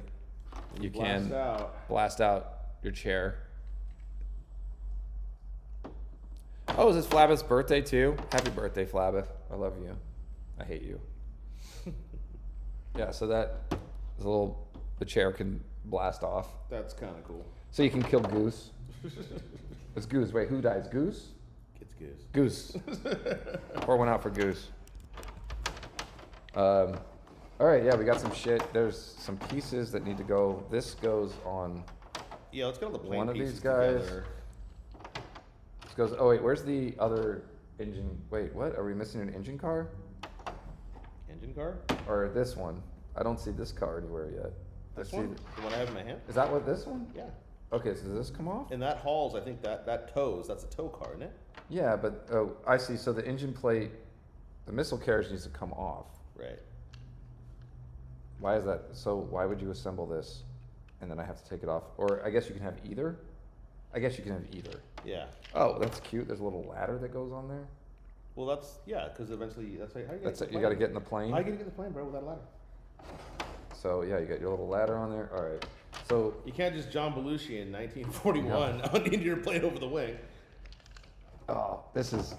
you can out. blast out your chair. Oh, is this Flabbith's birthday too? Happy birthday, Flabbith. I love you. I hate you. Yeah, so that is a little, the chair can blast off. That's kind of cool. So you can kill Goose. It's Goose. Wait, who dies? Goose? It's goose. Goose. Pour one out for Goose. All right, yeah, we got some shit. There's some pieces that need to go. This goes on Yeah, let's get all the plain one of pieces these guys. together. This goes. Oh wait, where's the other engine? Wait, what? Are we missing an engine car? Engine car? Or this one? I don't see this car anywhere yet. This I see one? The one I have in my hand? Is that what this one? Yeah. Okay, so does this come off? And that hauls, I think that tows. That's a tow car, isn't it? Yeah, but oh, I see. So the engine plate, the missile carriage needs to come off. Right. Why is that? So why would you assemble this, and then I have to take it off? Or I guess you can have either. I guess you can have either. Yeah. Oh, that's cute. There's a little ladder that goes on there. Well, that's, yeah, because eventually, that's like, how you That's get it. You got to get in the plane. How you gonna get in the plane, bro, without a ladder? So yeah, you got your little ladder on there. All right. So You can't just John Belushi in 1941 on the Indian plane over the wing. oh, this is.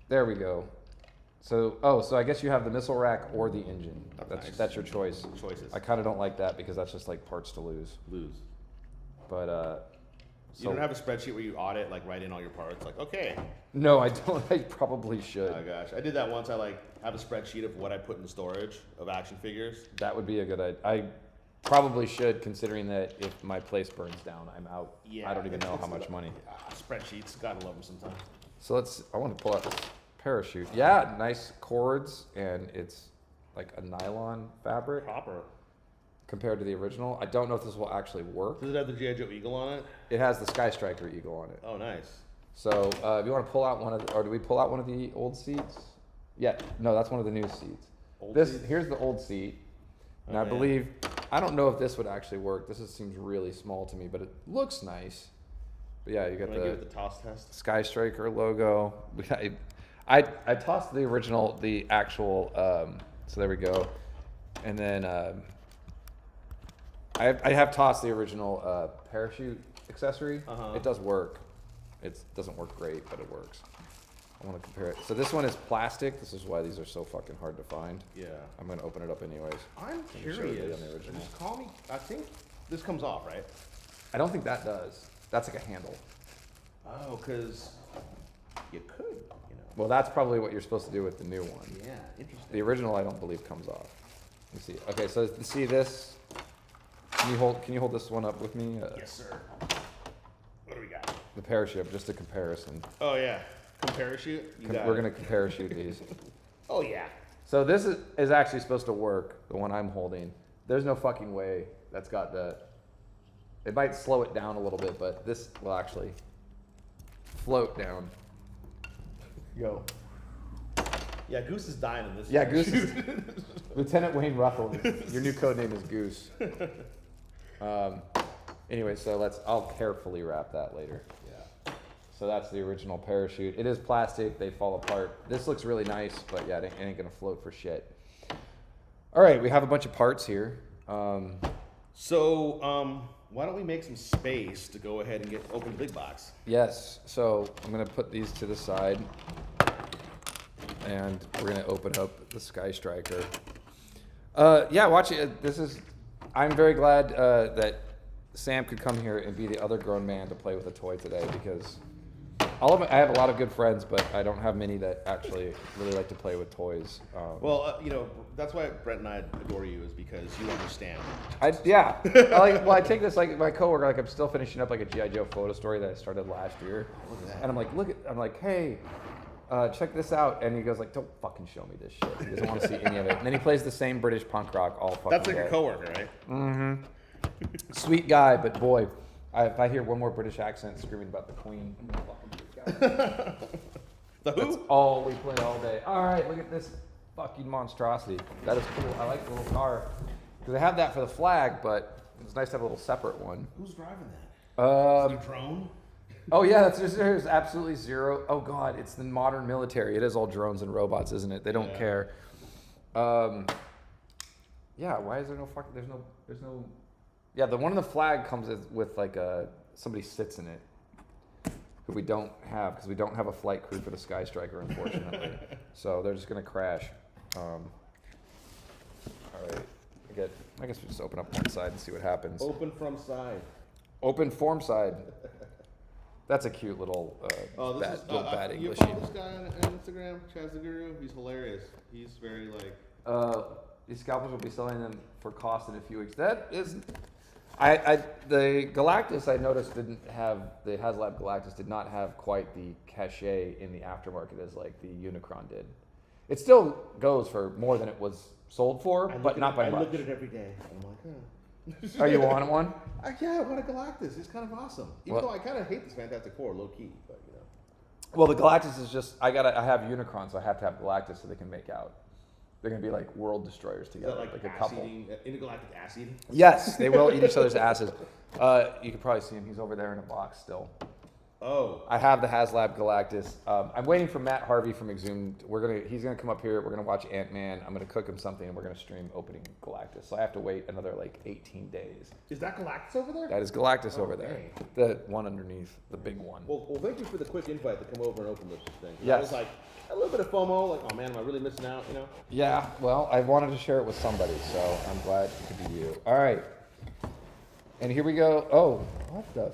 There we go. So so I guess you have the missile rack or the engine. Nice. That's your choice. Choices. I kind of don't like that because that's just like parts to lose. Lose. But You don't have a spreadsheet where you audit, like write in all your parts, like, okay. No, I don't. I probably should. Oh gosh, I did that once. I like have a spreadsheet of what I put in storage of action figures. That would be a good idea. I probably should, considering that if my place burns down, I'm out. Yeah, I don't even know it's how much money. Spreadsheets, gotta love them sometimes. So I want to pull out this parachute. Yeah, nice cords, and it's like a nylon fabric. Proper. Compared to the original. I don't know if this will actually work. Does it have the G.I. Joe eagle on it? It has the Skystriker eagle on it. Oh, nice. So if you want to pull out or do we pull out one of the old seats? Yeah, no, that's one of the new seats. Here's the old seat. And I believe, I don't know if this would actually work. This seems really small to me, but it looks nice. But yeah, you got give it the toss test? Skystriker logo. I tossed the original, the actual, so there we go. And then I have tossed the original parachute accessory. It does work. It doesn't work great, but it works. I want to compare it. So this one is plastic. This is why these are so fucking hard to find. Yeah. I'm going to open it up anyways. I'm curious. Just call me. I think this comes off, right? I don't think that does. That's like a handle. Oh, because you could, you know. Well, that's probably what you're supposed to do with the new one. Yeah, interesting. The original, I don't believe, comes off. Let me see. Okay, so you see this? Can you hold this one up with me? Yes, sir. What do we got? The parachute, just a comparison. Oh yeah, parachute. We're gonna parachute these. Oh yeah. So this is actually supposed to work. The one I'm holding. There's no fucking way that's got the. It might slow it down a little bit, but this will actually float down. Go. Yeah, Goose is dying in this. Yeah, Goose is. Lieutenant Wayne Ruffle. Your new code name is Goose. Anyway, so I'll carefully wrap that later. Yeah. So that's the original parachute. It is plastic. They fall apart. This looks really nice, but yeah, it ain't gonna float for shit. All right, we have a bunch of parts here. So why don't we make some space to go ahead and open the big box? Yes. So I'm gonna put these to the side, and we're gonna open up the Skystriker. Yeah, watch it. I'm very glad that Sam could come here and be the other grown man to play with a toy today, because I have a lot of good friends, but I don't have many that actually really like to play with toys. Well, that's why Brent and I adore you, is because you understand. I take this like my coworker. Like I'm still finishing up like a G.I. Joe photo story that I started last year, and I'm like, hey. Check this out, and he goes like, "Don't fucking show me this shit." He doesn't want to see any of it. And then he plays the same British punk rock all fucking That's like day. your coworker, right? Mm-hmm. Sweet guy, but boy, if I hear one more British accent screaming about the Queen, I'm gonna fucking freak out. The who? That's all we play all day. All right, look at this fucking monstrosity. That is cool. I like the little car because I have that for the flag, but it's nice to have a little separate one. Who's driving that? Is it a drone? Oh yeah, there's absolutely zero. Oh god, it's the modern military. It is all drones and robots, isn't it? They don't care. Yeah, why is there no fucking? There's no. Yeah, the one in the flag comes with like somebody sits in it, who we don't have because we don't have a flight crew for the Skystriker, unfortunately. So they're just gonna crash. All right, I guess we just open up one side and see what happens. Open from side. Open form side. That's a cute little bad You English. follow this guy on Instagram, Chaz the Guru? He's hilarious. He's very like. These scalpers will be selling them for cost in a few weeks. That is, the Galactus I noticed didn't have, the Haslab Galactus did not have quite the cachet in the aftermarket as like the Unicron did. It still goes for more than it was sold for, but not by much. I look at it every day. I'm like, oh. Oh, you want one? Yeah, I want a Galactus. It's kind of awesome. Even though I kind of hate this Fantastic Four, low key, but Well, the Galactus is just, I have Unicron, so I have to have Galactus so they can make out. They're gonna be like world destroyers together, is that like a couple. Intergalactic ass eating? Yes, they will eat each other's asses. You can probably see him. He's over there in a box still. Oh. I have the Haslab Galactus. I'm waiting for Matt Harvey from Exhumed. He's gonna come up here. We're gonna watch Ant-Man. I'm gonna cook him something, and we're gonna stream opening Galactus. So I have to wait another like 18 days. Is that Galactus over there? That is Galactus over there. The one underneath, the big one. Well, thank you for the quick invite to come over and open this thing. Yes. I was like a little bit of FOMO, like, oh man, am I really missing out? Yeah. Well, I wanted to share it with somebody, so I'm glad it could be you. All right. And here we go. Oh, what the?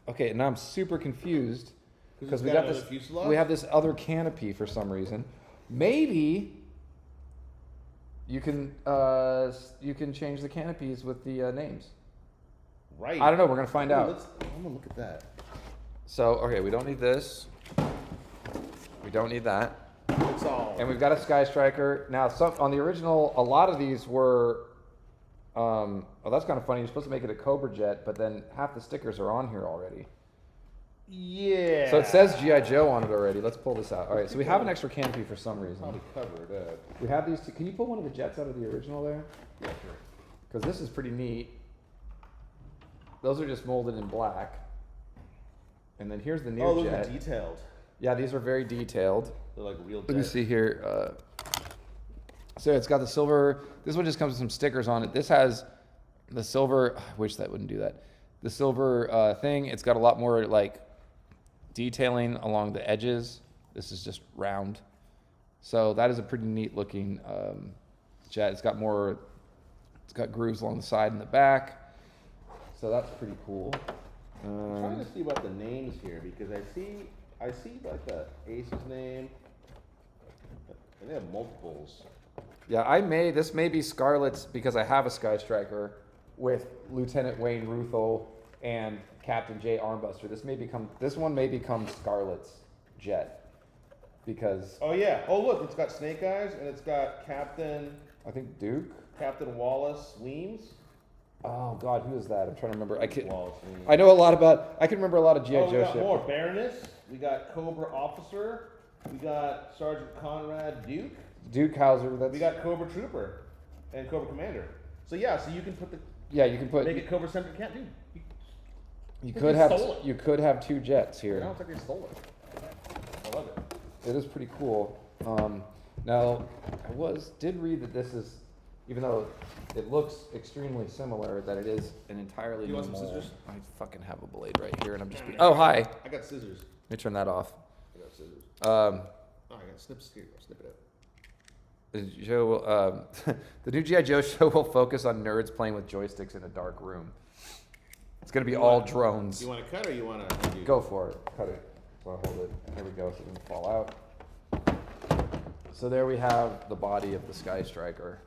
Okay, now I'm super confused. Because we got this, we have this other canopy for some reason. Maybe you can change the canopies with the names. Right. I don't know. We're gonna find out. I'm gonna look at that. So okay, we don't need this. We don't need that. It's all. And we've got a Skystriker. Now, on the original, a lot of these were, oh, that's kind of funny. You're supposed to make it a Cobra jet, but then half the stickers are on here already. Yeah. So it says G.I. Joe on it already. Let's pull this out. All right, so we have an extra canopy for some reason. Probably cover it up. We have these two. Can you pull one of the jets out of the original there? Yeah, sure. Because this is pretty neat. Those are just molded in black. And then here's the new those jet. are detailed. Yeah, these are very detailed. They're like real jet. Let me see here. So it's got the silver. This one just comes with some stickers on it. This has the silver. I wish that wouldn't do that. The silver thing. It's got a lot more like detailing along the edges. This is just round. So that is a pretty neat looking jet. It's got grooves along the side and the back. So that's pretty cool. I'm trying to see about the names here because I see like the Ace's name. And they have multiples. Yeah, this may be Scarlet's because I have a Skystriker with Lieutenant Wayne Ruthel and Captain J Armbuster. This one may become Scarlet's jet because. Oh yeah. Oh look, it's got Snake Eyes and it's got Captain Wallace Weems. Oh God, who is that? I'm trying to remember. I can remember a lot of G.I. Joe we got shit. more. Baroness. We got Cobra Officer. We got Sergeant Conrad Duke Hauser. We got Cobra Trooper and Cobra Commander. So yeah, so you can put make it Cobra Center. Can't do. You could have two jets here. I don't think they stole it. I love it. It is pretty cool. Now, I did read that this is, even though it looks extremely similar, that it is an entirely new mold. You want some scissors? I fucking have a blade right here, and I'm just. Oh, hi. I got scissors. Let me turn that off. I got scissors. I got snips here. I'll snip it out. The new G.I. Joe show will focus on nerds playing with joysticks in a dark room. It's going to be all drones. You want to cut or you want to? Go for it. Cut it. So I'll hold it. There we go, so it doesn't fall out. So there we have the body of the Skystriker.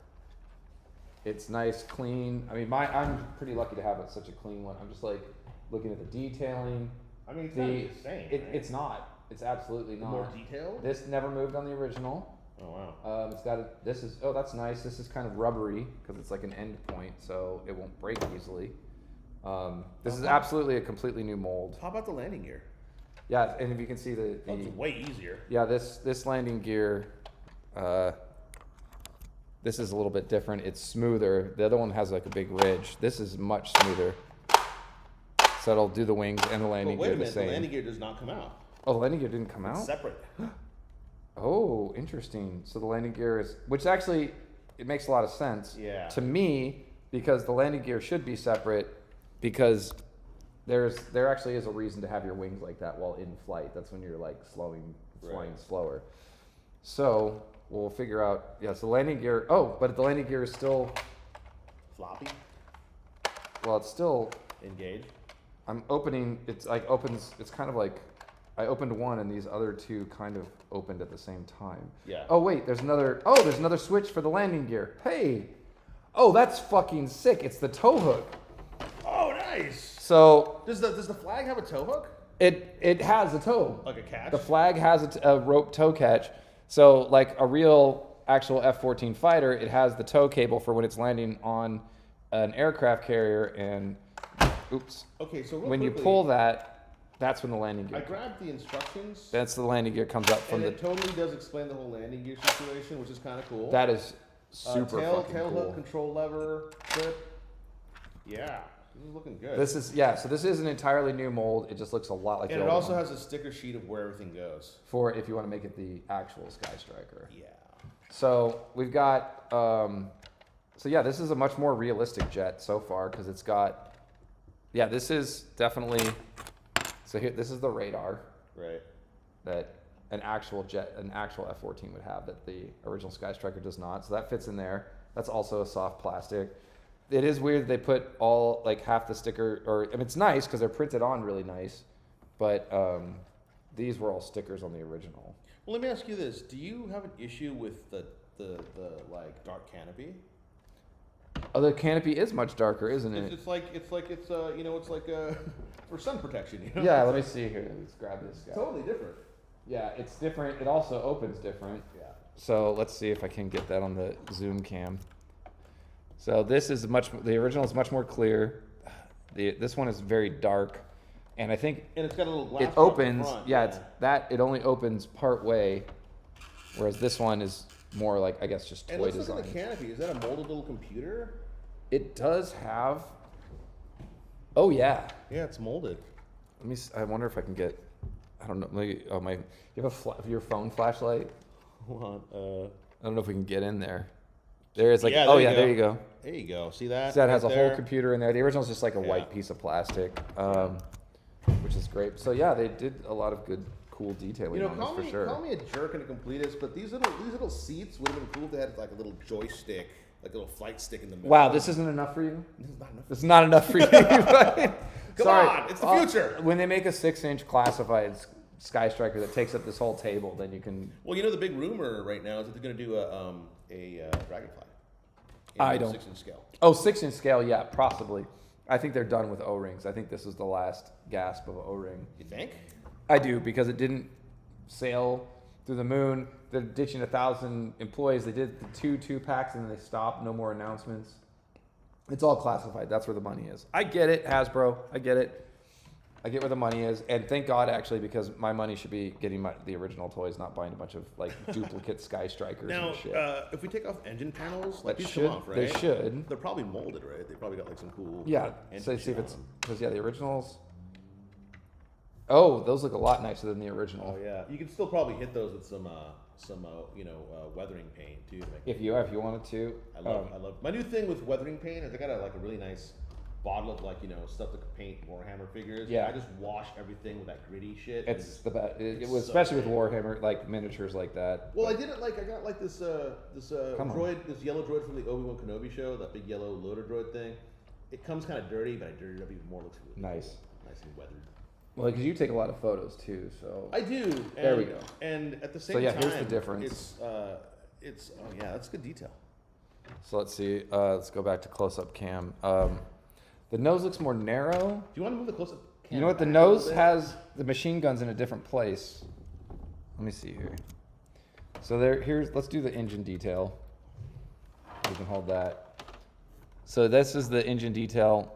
It's nice, clean. I mean, I'm pretty lucky to have such a clean one. I'm just like looking at the detailing. I mean, it's not the same. It's not. It's absolutely not. More detailed? This never moved on the original. Oh wow. It's got that's nice. This is kind of rubbery because it's like an end point, so it won't break easily. This is absolutely a completely new mold. How about the landing gear? Yeah, and if you can see it's way easier. Yeah, this landing gear, this is a little bit different. It's smoother. The other one has like a big ridge. This is much smoother. So it'll do the wings and the landing gear the same. The landing gear does not come out. Oh, the landing gear didn't come out? It's separate. Oh, interesting. So the landing gear is, which actually, it makes a lot of sense to me because the landing gear should be separate because there actually is a reason to have your wings like that while in flight. That's when you're like flying slower. So we'll figure out, so the landing gear, but the landing gear is still floppy. Well, it's still engaged. I'm opening, it's kind of like, I opened one and these other two kind of opened at the same time. Yeah. Oh wait, there's another switch for the landing gear. Hey, oh that's fucking sick. It's the tow hook. Oh nice. So does the flag have a tow hook? It has a tow. Like a catch. The flag has a rope tow catch. So like a real actual F-14 fighter, it has the tow cable for when it's landing on an aircraft carrier and oops. Okay, so when you pull that. That's when the landing gear. I grabbed the instructions. That's the landing gear comes up from it totally does explain the whole landing gear situation, which is kind of cool. That is super tail cool. Hook, control lever, clip. Yeah, this is looking good. So this is an entirely new mold. It just looks a lot like the old one. And it also has a sticker sheet of where everything goes. For if you want to make it the actual Skystriker. Yeah. So we've got, this is a much more realistic jet so far because it's got, this is definitely. So here, this is the radar, right? That an actual F-14 would have that the original Skystriker does not. So that fits in there. That's also a soft plastic. It is weird that they put all like half the sticker, it's nice because they're printed on really nice, but these were all stickers on the original. Well, let me ask you this: do you have an issue with the like dark canopy? Oh, the canopy is much darker, isn't it? It's like for sun protection. You know? Yeah, let me see here. Let's grab this guy. Totally different. Yeah, it's different. It also opens different. Yeah. So let's see if I can get that on the zoom cam. So this is the original is much more clear. This one is very dark. And I think it's got a little glass it opens, front, it only opens part way, whereas this one is more like, I guess, just toy let's design. Look at the canopy. Is that a molded little computer? It does have, oh yeah. Yeah, it's molded. I wonder if I can get, I don't know, maybe, you have your phone flashlight? Hold on, I don't know if we can get in there. There is like, there you go. There you go. See that? So that has right a there? whole computer in there. The original is just like a white piece of plastic, which is great. So yeah, they did a lot of good, cool detailing on this for sure. Call me a jerk and a completist, but these little seats would have been cool if they had like a little joystick, like a little flight stick in the middle. Wow, this isn't enough for you? This is not enough. This is not enough for you. Come on, it's the future. When they make a 6-inch classified Skystriker that takes up this whole table, then you can. Well, the big rumor right now is that they're going to do a Dragonfly. I don't. 6-inch scale. Oh, 6-inch scale, yeah, possibly. I think they're done with O-rings. I think this is the last gasp of O-ring. You think? I do, because it didn't sail through the moon. They're ditching 1,000 employees. They did the 2 packs and then they stopped. No more announcements. It's all classified. That's where the money is. I get it, Hasbro. I get it. I get where the money is, and thank God actually, because my money should be getting the original toys, not buying a bunch of like duplicate Skystrikers and shit. Now, if we take off engine panels, like That these should- come off, right? they should. They're probably molded, right? They probably got like some cool. Yeah, engine so see if shit it's on them. because the originals. Oh, those look a lot nicer than the original. Oh yeah, you can still probably hit those with some weathering paint too. To make If you wanted to. I love. My new thing with weathering paint is I got a really nice bottle of stuff to paint Warhammer figures. Yeah. I just wash everything with that gritty shit. It's the best. It it's was so especially with good. Warhammer, like miniatures like that. Well, I did it I got this Come on. droid, this yellow droid from the Obi-Wan Kenobi show, that big yellow loader droid thing. It comes kind of dirty, but I dirtied it up even more. Looks really Nice. cool. Nice and weathered. Well, because you take a lot of photos too, so. I do. There we go. And at the same time, here's the difference. It's oh yeah, that's good detail. So let's see. Let's go back to close-up cam. The nose looks more narrow. Do you want to move the close-up? You know what? The nose has the machine guns in a different place. Let me see here. So let's do the engine detail. You can hold that. So this is the engine detail.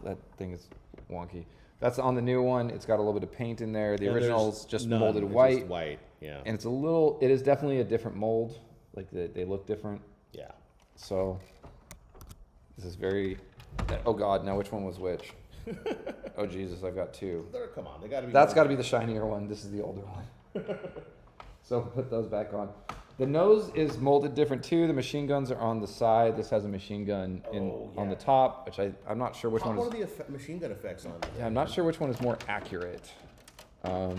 That thing is wonky. That's on the new one. It's got a little bit of paint in there. The original's just molded It's white. just white, yeah. And it is definitely a different mold. Like they look different. Yeah. So this is very, oh God, now which one was which? Oh Jesus, I've got 2. Come on, they got to be. That's got to be the shinier one. This is the older one. So put those back on. The nose is molded different too. The machine guns are on the side. This has a machine gun on the top, which I'm not sure which one is. What are the machine gun effects on it? Yeah, I'm not sure which one is more accurate. Because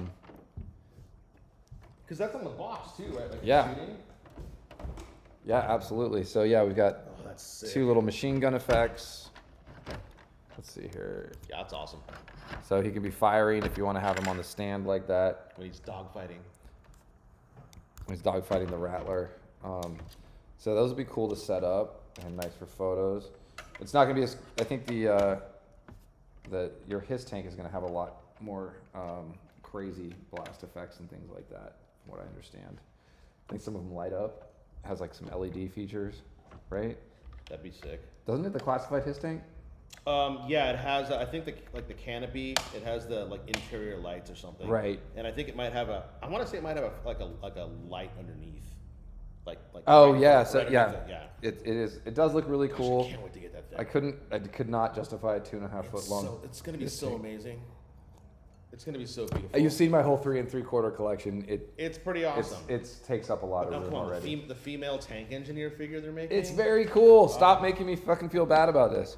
that's on the box too, right? Like Yeah. shooting? Yeah, absolutely. So yeah, we've got Oh, that's sick. 2 little machine gun effects. Let's see here. Yeah, that's awesome. So he can be firing if you want to have him on the stand like that. When he's dogfighting. He's dogfighting the Rattler. So those would be cool to set up and nice for photos. It's not going to be as, I think your his tank is going to have a lot more crazy blast effects and things like that, from what I understand. I think some of them light up. Has like some LED features, right? That'd be sick. Doesn't it, the classified his tank? Yeah, it has. I think the canopy. It has the interior lights or something. Right. And I think it might have I want to say it might have a light underneath. Oh right yeah, right so underneath yeah, it, it is. It does look really cool. I can't wait to get that thing. I could not justify a 2.5 foot long. It's gonna be so amazing. It's gonna be so beautiful. You've seen my whole 3 3/4 collection. It's pretty awesome. It takes up a lot of Now, room come on, already. the female tank engineer figure they're making. It's very cool. Stop making me fucking feel bad about this.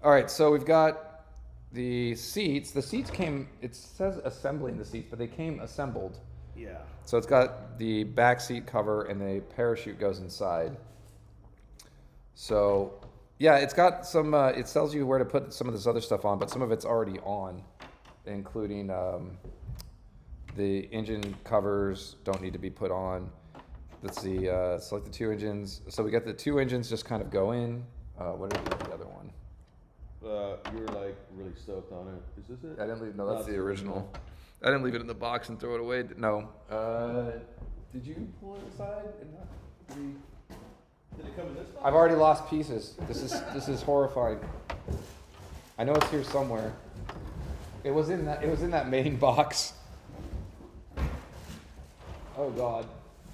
All right, so we've got the seats. The seats came. It says assembling the seats, but they came assembled. Yeah. So it's got the back seat cover and the parachute goes inside. So yeah, it's got some. It tells you where to put some of this other stuff on, but some of it's already on, including the engine covers don't need to be put on. Let's see. Select the 2 engines. So we got the 2 engines just kind of go in. What is the other one? You're really stoked on it. Is this it? I didn't leave. No, that's the original. I didn't leave it in the box and throw it away. No. Did you pull it aside and not Did it come in this box? I've already lost pieces. This is horrifying. I know it's here somewhere. It was in that main box. Oh God.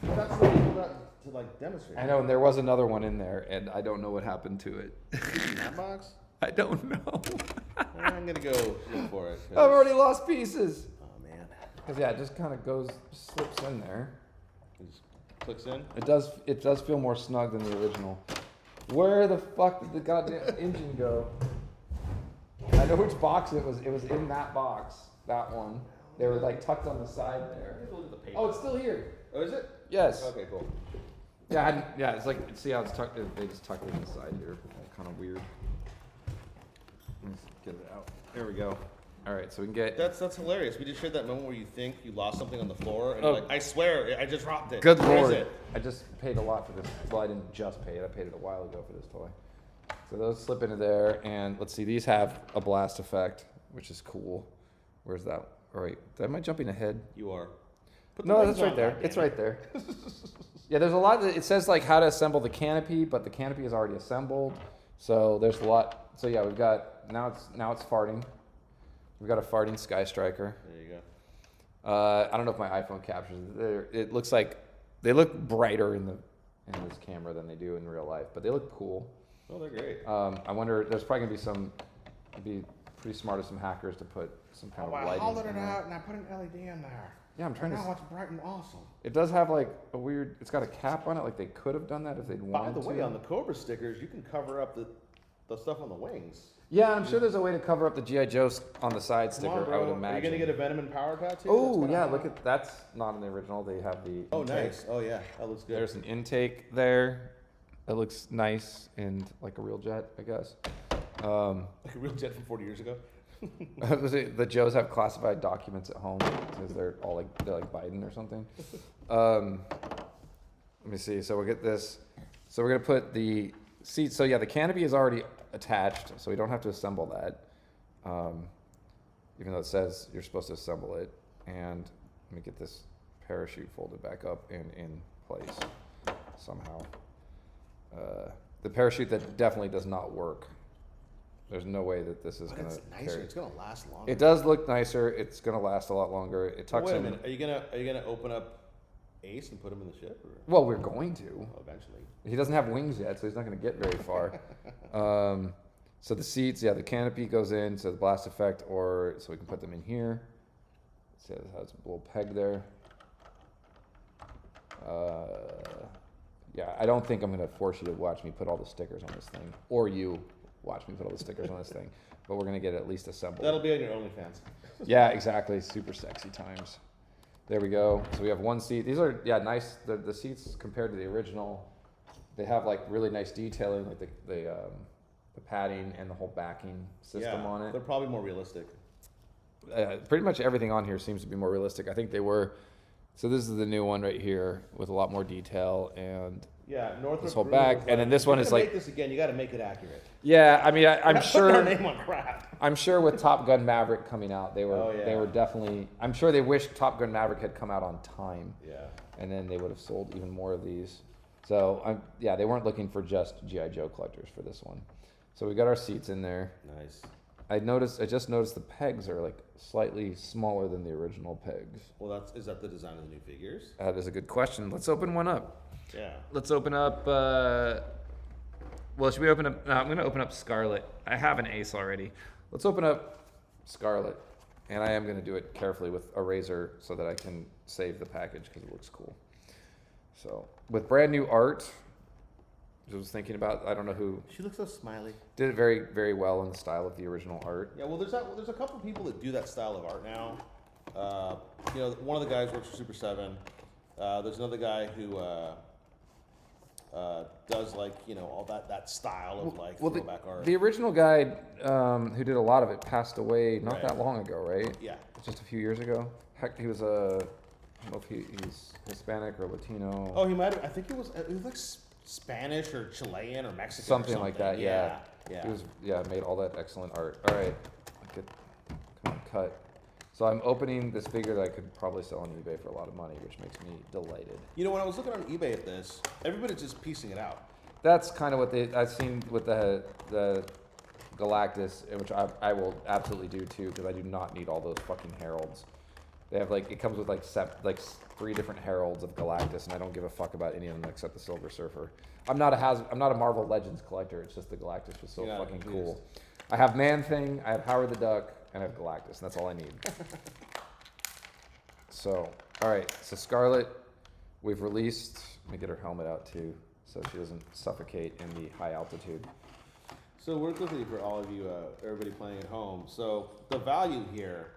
That's the people that to like demonstrate. I know, and there was another one in there, and I don't know what happened to it. In that box? I don't know. I'm gonna go look for it. I've already lost pieces. Oh man. Cause yeah, it just kind of slips in there. It just clicks in. It does feel more snug than the original. Where the fuck did the goddamn engine go? I know which box it was. It was in that box. That one. They were like tucked on the side there. Look at the paper. Oh, it's still here. Oh, is it? Yes. Okay, cool. Yeah, it's like, see how it's tucked. They just tucked it inside here. Kind of weird. Let's get it out. There we go. All right, so we can get. That's hilarious. We just shared that moment where you think you lost something on the floor, and Oh. you're like, I swear, I just dropped it. Good Where is lord. it? I just paid a lot for this. Well, I didn't just pay it. I paid it a while ago for this toy. So those slip into there, and let's see. These have a blast effect, which is cool. Where's that? All right. Am I jumping ahead? You are. Put the No, wings that's right on, there. goddammit. It's right there. Yeah, there's a lot. It says like how to assemble the canopy, but the canopy is already assembled. So there's a lot. So yeah, we've got now it's farting. We've got a farting Skystriker. There you go. I don't know if my iPhone captures it. It looks like they look brighter in this camera than they do in real life, but they look cool. Oh, they're great. I wonder. There's probably gonna be it'd be pretty smart of some hackers to put some kind of I lighting. hollowed in it there. out and I put an LED in there. Yeah, I'm trying and to. now it's bright and awesome. It does have like a weird. It's got a cap on it. Like they could have done that if they'd By wanted the way, to. on the Cobra stickers, you can cover up the stuff on the wings. Yeah, I'm sure there's a way to cover up the G.I. Joe's on the side Come sticker. on, bro. I would imagine. Are you gonna get a Venom and Power tattoo? Oh That's yeah, kinda look hot. at that's not in the original. They have the. Oh, intake. nice. Oh yeah, that looks good. There's an intake there. It looks nice and like a real jet, I guess. Like a real jet from 40 years ago. The Joes have classified documents at home because they're like Biden or something. Let me see. So we'll get this. So we're gonna put the seat. So yeah, the canopy is already attached, so we don't have to assemble that. Even though it says you're supposed to assemble it. And let me get this parachute folded back up and in place somehow. The parachute that definitely does not work. There's no way that this is But gonna. it's nicer. carry. It's gonna last longer. It does look nicer. It's gonna last a lot longer. It tucks Wait a in. minute. Are you gonna open up Ace and put him in the ship? Or? Well, we're going to. Oh, eventually. He doesn't have wings yet, so he's not gonna get very far. So the seats, yeah, the canopy goes in, so the blast effect, or so we can put them in here. See, it has a little peg there. Yeah, I don't think I'm gonna force you to watch me put all the stickers on this thing, or you watch me put all the stickers on this thing. But we're gonna get it at least assembled. That'll be on your OnlyFans. Yeah, exactly. Super sexy times. There we go. So we have one seat. These are nice. The seats compared to the original, they have like really nice detailing, like the padding and the whole backing system on it. They're probably more realistic. Pretty much everything on here seems to be more realistic. I think they were. So this is the new one right here with a lot more detail and Yeah, Northrop. this whole Grumman back, was and then this one "If is you're gonna like. make this again. You got to make it accurate. Yeah, I mean, I'm We're not putting our sure. name on crap. I'm sure with Top Gun Maverick coming out, they were Oh, yeah. they were definitely. I'm sure they wished Top Gun Maverick had come out on time. Yeah. And then they would have sold even more of these. So yeah, they weren't looking for just G.I. Joe collectors for this one. So we got our seats in there. Nice. I just noticed the pegs are like slightly smaller than the original pegs. Well, is that the design of the new figures? That is a good question. Let's open one up. Yeah. Let's open up. Well, should we open up? No, I'm going to open up Scarlet. I have an Ace already. Let's open up Scarlet. And I am going to do it carefully with a razor so that I can save the package because it looks cool. So, with brand new art, I was thinking about, I don't know who She looks so smiley. did it very, very well in the style of the original art. Yeah. Well, there's a couple people that do that style of art now. One of the guys works for Super 7. There's another guy who does all that style of throwback art. The original guy who did a lot of it passed away not Right. that long ago, right? Yeah. Just a few years ago. Heck, he was I don't know if he's Hispanic or Latino. Oh, he might have. I think it was like Spanish or Chilean or Mexican. Something or like that, yeah. Yeah. He was made all that excellent art. All right, come on, cut. So I'm opening this figure that I could probably sell on eBay for a lot of money, which makes me delighted. You know, when I was looking on eBay at this, everybody's just piecing it out. That's kind of what I've seen with the Galactus, which I will absolutely do too, because I do not need all those fucking heralds. They have like, it comes with like 3 different heralds of Galactus, and I don't give a fuck about any of them except the Silver Surfer. I'm not a Marvel Legends collector. It's just the Galactus was so fucking cool. I have Man-Thing, I have Howard the Duck, and I have Galactus, and that's all I need. So, all right. So Scarlet, we've released. Let me get her helmet out too, so she doesn't suffocate in the high altitude. So real quickly for all of you, everybody playing at home. So the value here,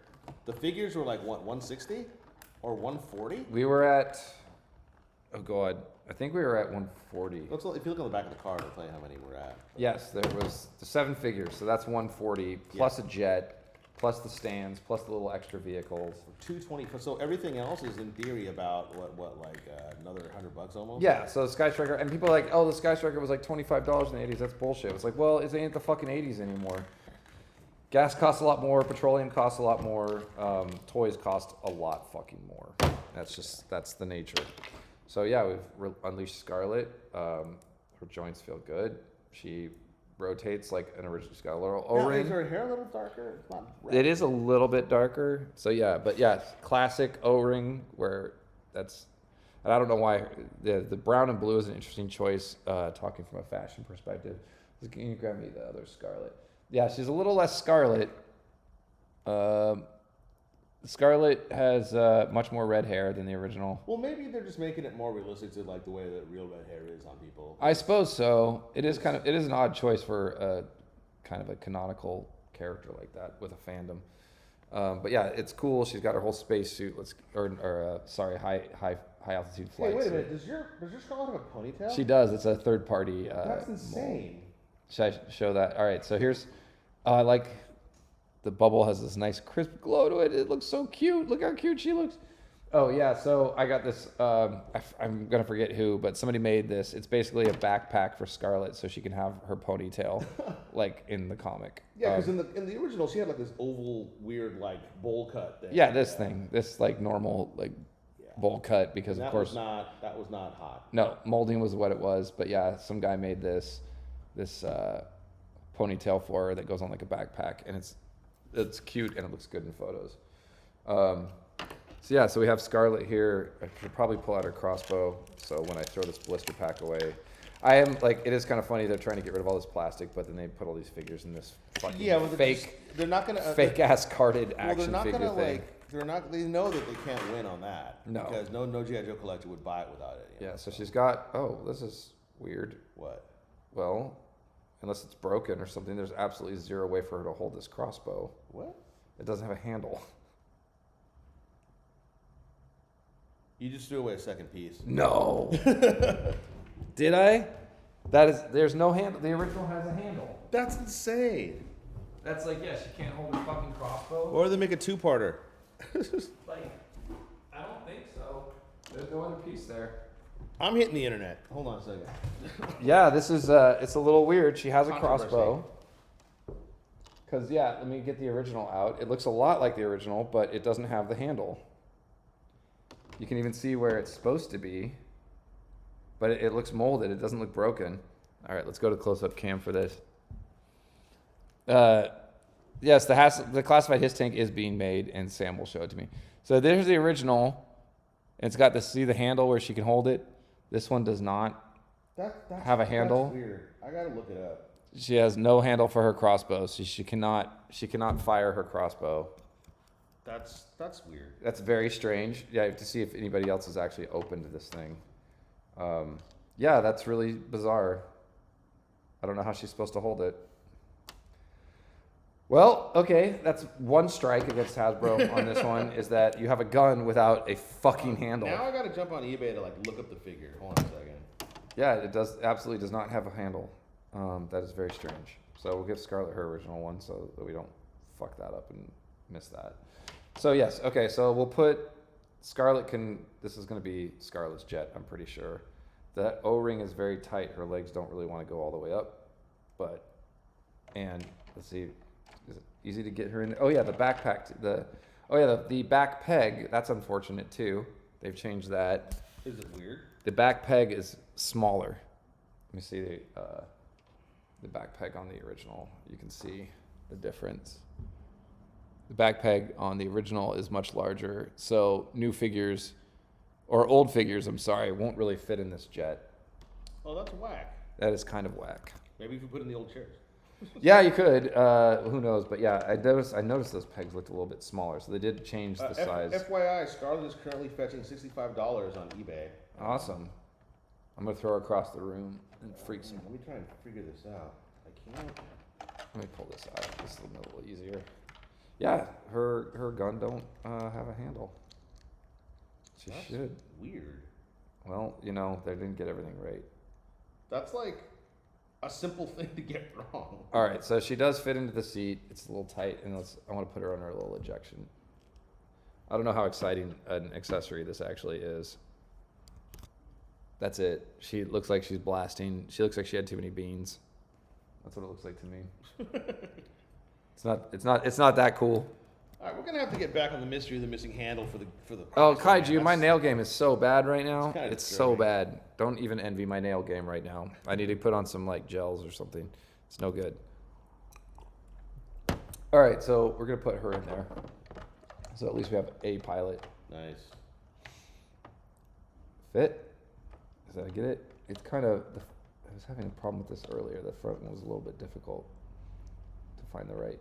the figures were like what, 160 or 140? We were at, oh god, I think we were at 140. If you look on the back of the card, it'll tell you how many we're at. Yes, there was the 7 figures, so that's 140 plus a jet, plus the stands, plus the little extra vehicles. 220. So everything else is in theory about what like another $100 almost. Yeah, so Skystriker, and people are like, oh, the Skystriker was like $25 in the 80s. That's bullshit. It's like, well, it ain't the fucking 80s anymore. Gas costs a lot more. Petroleum costs a lot more. Toys cost a lot fucking more. That's the nature. So yeah, we've unleashed Scarlet. Her joints feel good. She rotates like an original. She's got a little O-ring. Now, is her hair a little darker? It's not red. It is a little bit darker. So yeah, but yeah, classic O-ring where that's, and I don't know why the brown and blue is an interesting choice. Talking from a fashion perspective, can you grab me the other Scarlet? Yeah, she's a little less Scarlet. Scarlet has much more red hair than the original. Well, maybe they're just making it more realistic to like the way that real red hair is on people. I suppose so. It is an odd choice for a kind of a canonical character like that with a fandom. But yeah, it's cool. She's got her whole space suit. High altitude flight. Hey, wait a suit. minute. Does your Scarlet have a ponytail? She does. It's a third party. That's insane. Mold. Should I show that? All right. So here's, I like. The bubble has this nice crisp glow to it. It looks so cute. Look how cute she looks. Oh yeah, so I got this, I'm gonna forget who, but somebody made this. It's basically a backpack for Scarlet so she can have her ponytail like in the comic. Yeah, because in the original she had like this oval weird like bowl cut thing. Yeah, this like normal like bowl cut because of course that was not hot. No, molding was what it was, but yeah, some guy made this ponytail for her that goes on like a backpack, and it's cute and it looks good in photos. So we have Scarlet here. I should probably pull out her crossbow. So when I throw this blister pack away, I am like, it is kind of funny. They're trying to get rid of all this plastic, but then they put all these figures in this fucking they're not gonna fake ass carded action figure thing. They know that they can't win on that. No. Because no G.I. Joe collector would buy it without it. Yeah, so she's got, oh, this is weird. What? Well, unless it's broken or something, there's absolutely zero way for her to hold this crossbow. What? It doesn't have a handle. You just threw away a second piece. No. Did I? There's no handle. The original has a handle. That's insane. That's like, yeah, she can't hold her fucking crossbow. Or they make a two-parter. Like, I don't think so. There's no other piece there. I'm hitting the internet. Hold on a second. Yeah, this is, it's a little weird. She has a crossbow. Because, yeah, let me get the original out. It looks a lot like the original, but it doesn't have the handle. You can even see where it's supposed to be. But it looks molded. It doesn't look broken. All right, let's go to close-up cam for this. Yes, the classified his tank is being made, and Sam will show it to me. So there's the original. It's got see the handle where she can hold it. This one does not have a handle. That's weird. I gotta look it up. She has no handle for her crossbow, so she cannot fire her crossbow. That's weird. That's very strange. Yeah, I have to see if anybody else has actually opened this thing. Yeah, that's really bizarre. I don't know how she's supposed to hold it. Well, okay, that's one strike against Hasbro on this one, is that you have a gun without a fucking handle. Now I gotta jump on eBay to like look up the figure. Hold on a second. Yeah, it absolutely does not have a handle. That is very strange. So we'll give Scarlet her original one so that we don't fuck that up and miss that. So yes, okay, so we'll put Scarlet this is gonna be Scarlet's jet, I'm pretty sure. The O-ring is very tight. Her legs don't really want to go all the way up, and let's see, is it easy to get her in? Oh yeah, the backpack, Oh yeah, the back peg, that's unfortunate too. They've changed that. Is it weird? The back peg is smaller. Let me see the back peg on the original. You can see the difference. The back peg on the original is much larger, so new figures, or old figures, I'm sorry, won't really fit in this jet. Oh, that's whack. That is kind of whack. Maybe if you put in the old chairs. Yeah, you could. Who knows? But yeah, I noticed those pegs looked a little bit smaller, so they did change the size. FYI, Scarlett is currently fetching $65 on eBay. Awesome. I'm gonna throw her across the room and freak some. Let me try and figure this out. I can't. Let me pull this out. This is a little easier. Yeah, her gun don't have a handle. She That's should. Weird. Well, you know, they didn't get everything right. That's like a simple thing to get wrong. All right, so she does fit into the seat. It's a little tight, and I want to put her on her little ejection. I don't know how exciting an accessory this actually is. That's it. She looks like she's blasting. She looks like she had too many beans. That's what it looks like to me. It's not that cool. All right, we're gonna have to get back on the mystery of the missing handle for the. Oh, Kaiju, my nail game is so bad right now. It's so bad. Don't even envy my nail game right now. I need to put on some like gels or something. It's no good. All right, so we're gonna put her in there. So at least we have a pilot. Nice. Fit? Did I get it? It's kind of. I was having a problem with this earlier. The front one was a little bit difficult to find the right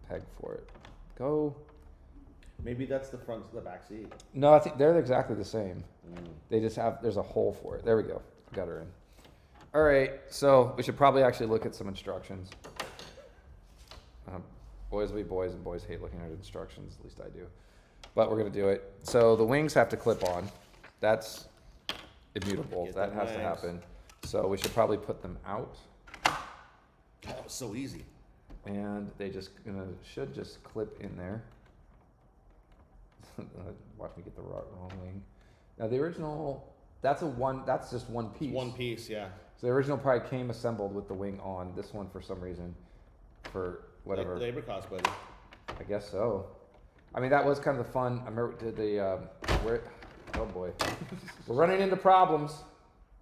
peg for it. Go. Maybe that's the back seat. No, I think they're exactly the same. They just there's a hole for it. There we go. Got her in. All right, so we should probably actually look at some instructions. Boys will be boys, and boys hate looking at instructions. At least I do. But we're gonna do it. So the wings have to clip on. That's immutable. Get That them has to wings. happen. So we should probably put them out. That was so easy. And they should just clip in there. Watch me get the wrong wing. Now the original, that's just one piece. One piece, yeah. So the original probably came assembled with the wing on. This one, for some reason, for whatever. Labor cost, buddy. I guess so. I mean, that was kind of the fun. I remember oh boy, we're running into problems.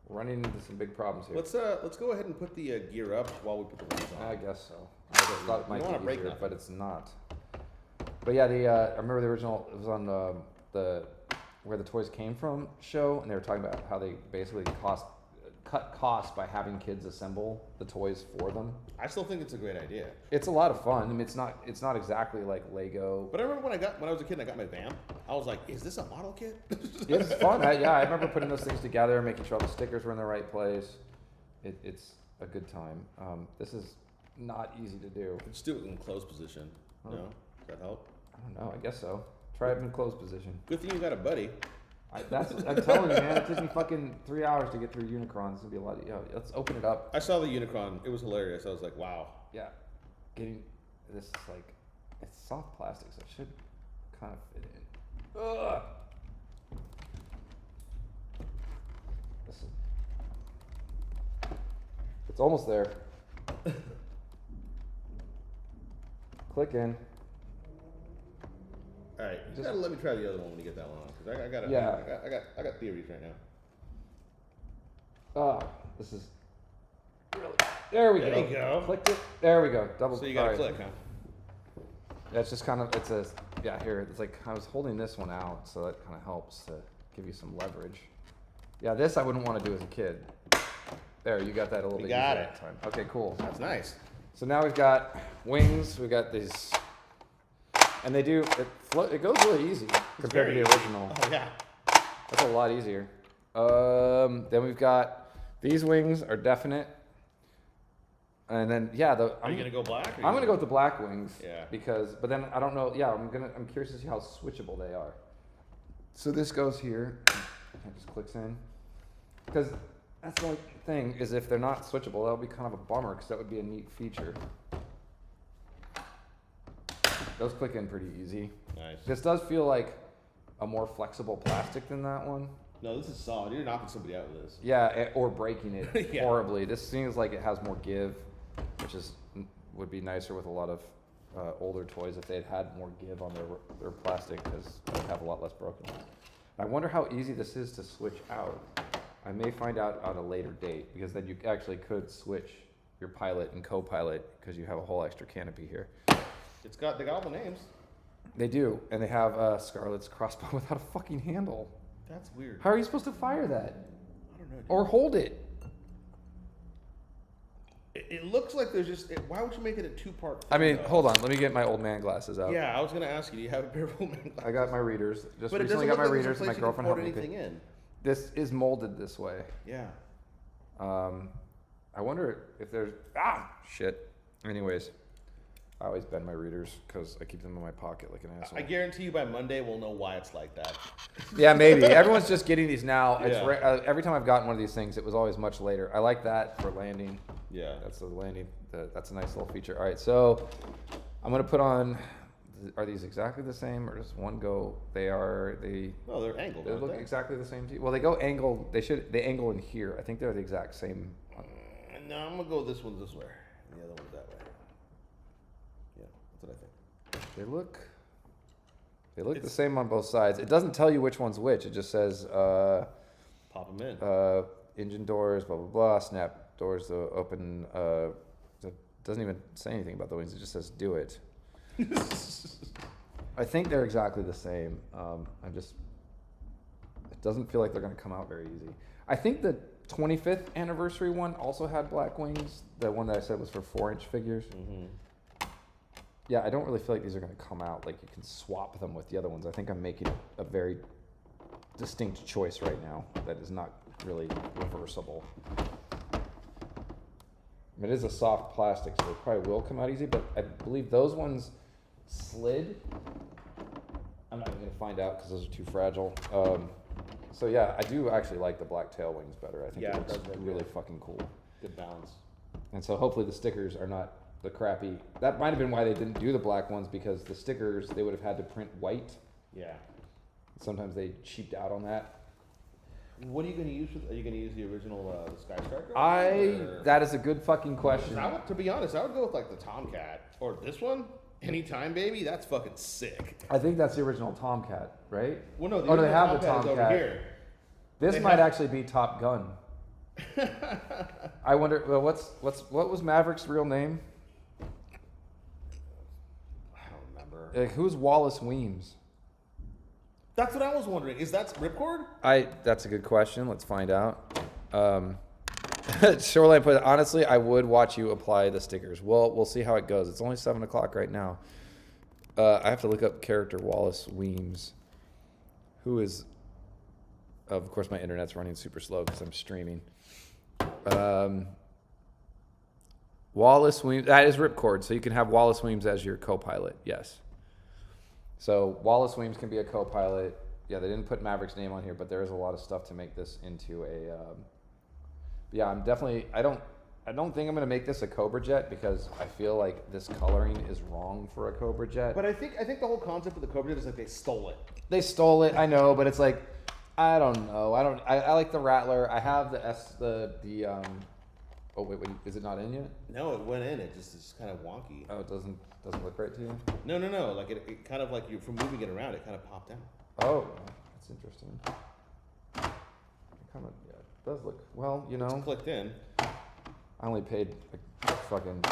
We're running into some big problems here. Let's go ahead and put the gear up while we put the wings on. I guess so. I just thought it might don't be break easier, nothing. but it's not. But yeah, I remember the original. It was on the where the toys came from show, and they were talking about how they basically cut costs by having kids assemble the toys for them. I still think it's a great idea. It's a lot of fun. I mean, it's not exactly like Lego. But I remember when I was a kid and I got my vamp, I was like, is this a model kit? It's fun. I remember putting those things together, making sure all the stickers were in the right place. It's a good time. This is not easy to do. Just do it in closed position. No? Does that help? I don't know. I guess so. Try it in closed position. Good thing you got a buddy. I'm telling you, man. It took me fucking 3 hours to get through Unicron. It's gonna be a lot. Let's open it up. I saw the Unicron. It was hilarious. I was like, wow. Yeah, getting this is like it's soft plastic, so it should kind of fit in. Ugh. It's almost there. Click in. All right, you gotta let me try the other one when you get that one on, because I got theories right now. This is really. There we go. There you go. Clicked it. There we go. Double. So you gotta all right. click, huh? Yeah, it's just kind of here. It's like I was holding this one out, so that kind of helps to give you some leverage. Yeah, this I wouldn't want to do as a kid. There, you got that a little bit easier that time. Okay, cool. That's nice. So now we've got wings. We got these, and it goes really easy compared to the original. Oh yeah. That's a lot easier. Then we've got these wings are definite, and then Are you gonna go black? I'm gonna go with the black wings. Yeah. But then I don't know. Yeah, I'm curious to see how switchable they are. So this goes here. It just clicks in. Because that's the only thing is if they're not switchable, that'll be kind of a bummer because that would be a neat feature. Those click in pretty easy. Nice. This does feel like a more flexible plastic than that one. No, this is solid. You're knocking somebody out with this. Yeah, or breaking it Yeah. horribly. This seems like it has more give, which would be nicer with a lot of older toys if they'd had more give on their plastic, because they'd have a lot less broken ones. I wonder how easy this is to switch out. I may find out at a later date, because then you actually could switch your pilot and co-pilot, because you have a whole extra canopy here. They got all the names. They do, and they have Scarlet's crossbow without a fucking handle. That's weird. How are you supposed to fire that? I don't know. Dude. Or hold it? It looks like there's just. Why would you make it a two-part? I mean, hold on. Let me get my old man glasses out. Yeah, I was gonna ask you. Do you have a pair of old man glasses? I got my readers. Just but recently got my like readers. My girlfriend helped me anything pick. in. This is molded this way. Yeah. I wonder if there's shit. Anyways, I always bend my readers because I keep them in my pocket like an asshole. I guarantee you by Monday we'll know why it's like that. Yeah, maybe. Everyone's just getting these now. Yeah. It's every time I've gotten one of these things, it was always much later. I like that for landing. Yeah. That's the landing. That's a nice little feature. All right, so I'm gonna put on. Are these exactly the same, or does one go? No, they're angled. They look exactly the same to you. Well, they go angled. They angle in here. I think they're the exact same. No, I'm gonna go this one's this way, and the other one's that way. Yeah, that's what I think. They look the same on both sides. It doesn't tell you which one's which. It just says Pop them in. Engine doors, blah blah blah. Snap doors to open. It doesn't even say anything about the wings. It just says do it. I think they're exactly the same. It doesn't feel like they're going to come out very easy. I think the 25th anniversary one also had black wings. The one that I said was for 4-inch figures. Mm-hmm. Yeah, I don't really feel like these are going to come out. Like you can swap them with the other ones. I think I'm making a very distinct choice right now that is not really reversible. It is a soft plastic, so it probably will come out easy, but I believe those ones slid. I'm not even going to find out because those are too fragile. So yeah, I do actually like the black tail wings better. I think it looks really fucking cool. Good balance. And so hopefully the stickers are not the crappy. That might have been why they didn't do the black ones, because the stickers, they would have had to print white. Yeah. Sometimes they cheaped out on that. What are you going to use? Are you going to use the original Skystriker? That is a good fucking question. To be honest, I would go with like the Tomcat or this one. Anytime, baby. That's fucking sick. I think that's the original Tomcat, right? Well, no. They have the Tomcat is over here. This might actually be Top Gun. I wonder. Well, what was Maverick's real name? I don't remember. Like, who's Wallace Weems? That's what I was wondering. Is that Ripcord? That's a good question. Let's find out. Shoreline put, honestly, I would watch you apply the stickers. Well, we'll see how it goes. It's only 7 o'clock right now. I have to look up character Wallace Weems, who is, of course, my internet's running super slow because I'm streaming. Wallace Weems, that is Ripcord, so you can have Wallace Weems as your co-pilot, yes. So Wallace Weems can be a co-pilot. Yeah, they didn't put Maverick's name on here, but there is a lot of stuff to make this into a. Yeah, I'm definitely. I don't think I'm gonna make this a Cobra Jet, because I feel like this coloring is wrong for a Cobra Jet. But I think the whole concept of the Cobra Jet is like they stole it. They stole it, I know, but it's like, I don't know. I like the Rattler. I have the Oh wait, is it not in yet? No, it went in. It's kind of wonky. Oh, it doesn't look right to you? No. Like it kind of like you from moving it around, it kind of popped out. Oh, that's interesting. It does look, well, you know. It's clicked in. I only paid like fucking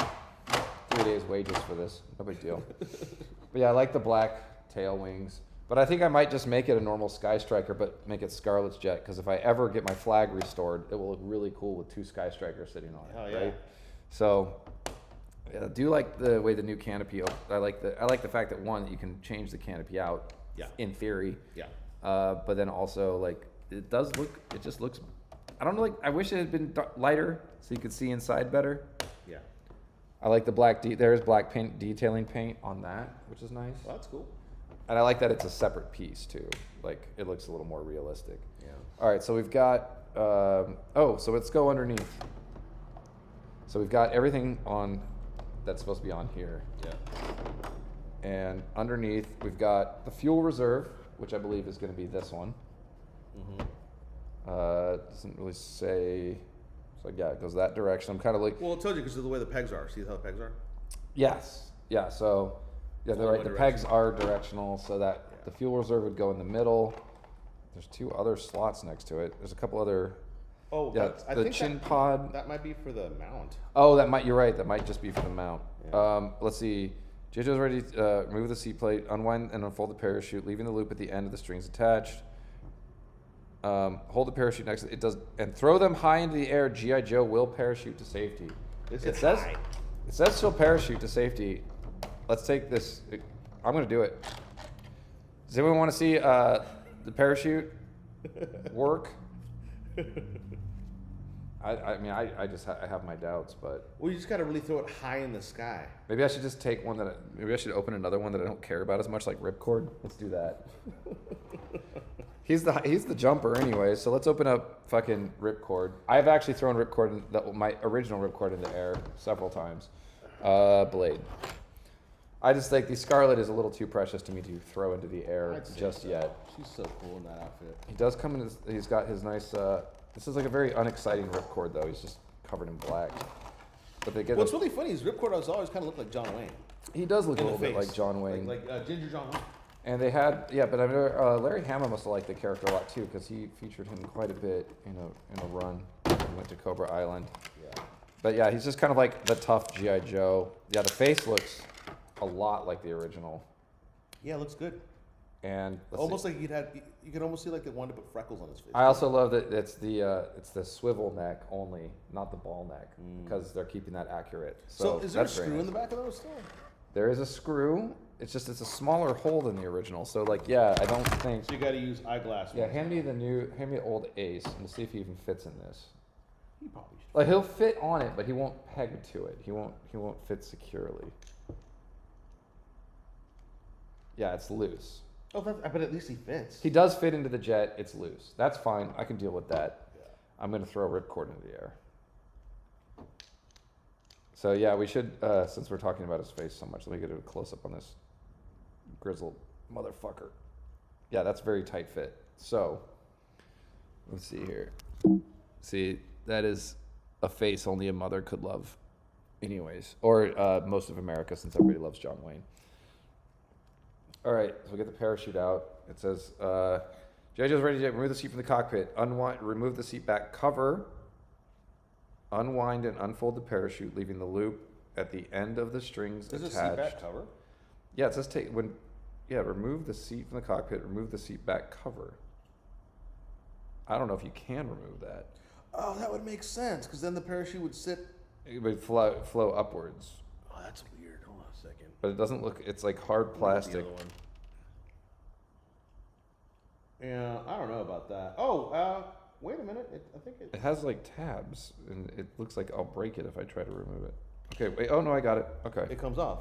3 days wages for this. No big deal. But yeah, I like the black tail wings. But I think I might just make it a normal Skystriker, but make it Scarlet's Jet, because if I ever get my flag restored, it will look really cool with 2 Skystrikers sitting on it. Hell yeah. Right? So, yeah, I do like the way the new canopy. I like the fact that, one, that you can change the canopy out. Yeah. In theory. Yeah. But then also, like, it just looks. I don't know. Like, I wish it had been lighter so you could see inside better. Yeah. I like the black. There's black paint detailing paint on that, which is nice. Well, that's cool. And I like that it's a separate piece too. Like, it looks a little more realistic. Yeah. All right, so we've got. So let's go underneath. So we've got everything on that's supposed to be on here. Yeah. And underneath we've got the fuel reserve, which I believe is going to be this one. Mm-hmm. Doesn't really say. So yeah, it goes that direction. I'm kind of like. Well, it told you because of the way the pegs are. See how the pegs are? Yes. Yeah, so yeah, they're right. The pegs are directional, so that the fuel reserve would go in the middle. There's 2 other slots next to it. There's a couple other. Oh, yeah, I the think chin pod. That might be for the mount. Oh, that might. You're right. That might just be for the mount. Yeah. Let's see. JoJo's ready to remove the seat plate, unwind and unfold the parachute, leaving the loop at the end of the strings attached. Hold the parachute next to it does, and throw them high into the air. G.I. Joe will parachute to safety. It says she'll parachute to safety. Let's take this. I'm gonna do it. Does anyone want to see the parachute work? I mean, I just I have my doubts, but. Well, you just gotta really throw it high in the sky. Maybe I should just take one maybe I should open another one that I don't care about as much, like Ripcord. Let's do that. He's the jumper anyway, so let's open up fucking Ripcord. I've actually thrown Ripcord, my original Ripcord, in the air several times. Blade. I just think the Scarlet is a little too precious to me to throw into the air just yet. She's so cool in that outfit. He does come in. He's got his nice. This is like a very unexciting Ripcord though. He's just covered in black. But they get. What's really funny is Ripcord always kind of looked like John Wayne. He does look a little bit like John Wayne. Like Ginger John Wayne. And they had, yeah, but I mean, Larry Hama must have liked the character a lot too, because he featured him quite a bit in a run. And went to Cobra Island. Yeah. But yeah, he's just kind of like the tough G.I. Joe. Yeah, the face looks a lot like the original. Yeah, it looks good. And almost like you could almost see like they wanted to put freckles on his face. I also love that it's the swivel neck only, not the ball neck, because they're keeping that accurate. So is there a screw in the back of those still? There is a screw. It's just it's a smaller hole than the original. So like yeah, I don't think. So you got to use eyeglass. Yeah, hand me the old Ace and we'll see if he even fits in this. He probably should. Like he'll fit on it, but he won't peg to it. He won't fit securely. Yeah, it's loose. Oh, but at least he fits. He does fit into the jet. It's loose. That's fine. I can deal with that. Yeah. I'm gonna throw a ripcord into the air. So yeah, we should. Since we're talking about his face so much, let me get a close up on this grizzled motherfucker. Yeah, that's very tight fit. So let's see here. See, that is a face only a mother could love, anyways, or most of America, since everybody loves John Wayne. All right, so we get the parachute out. It says, G.I. Joe's ready to remove the seat from the cockpit. Remove the seat back cover. Unwind and unfold the parachute, leaving the loop at the end of the strings attached. Does the seat back cover? Yeah, it says remove the seat from the cockpit. Remove the seat back cover. I don't know if you can remove that. Oh, that would make sense, because then the parachute would sit. It would flow upwards. Oh, that's weird. Hold on a second. But it doesn't look. It's like hard plastic. Yeah, I don't know about that. Oh, wait a minute. I think it has like tabs, and it looks like I'll break it if I try to remove it. Okay, wait. Oh no, I got it. Okay. It comes off.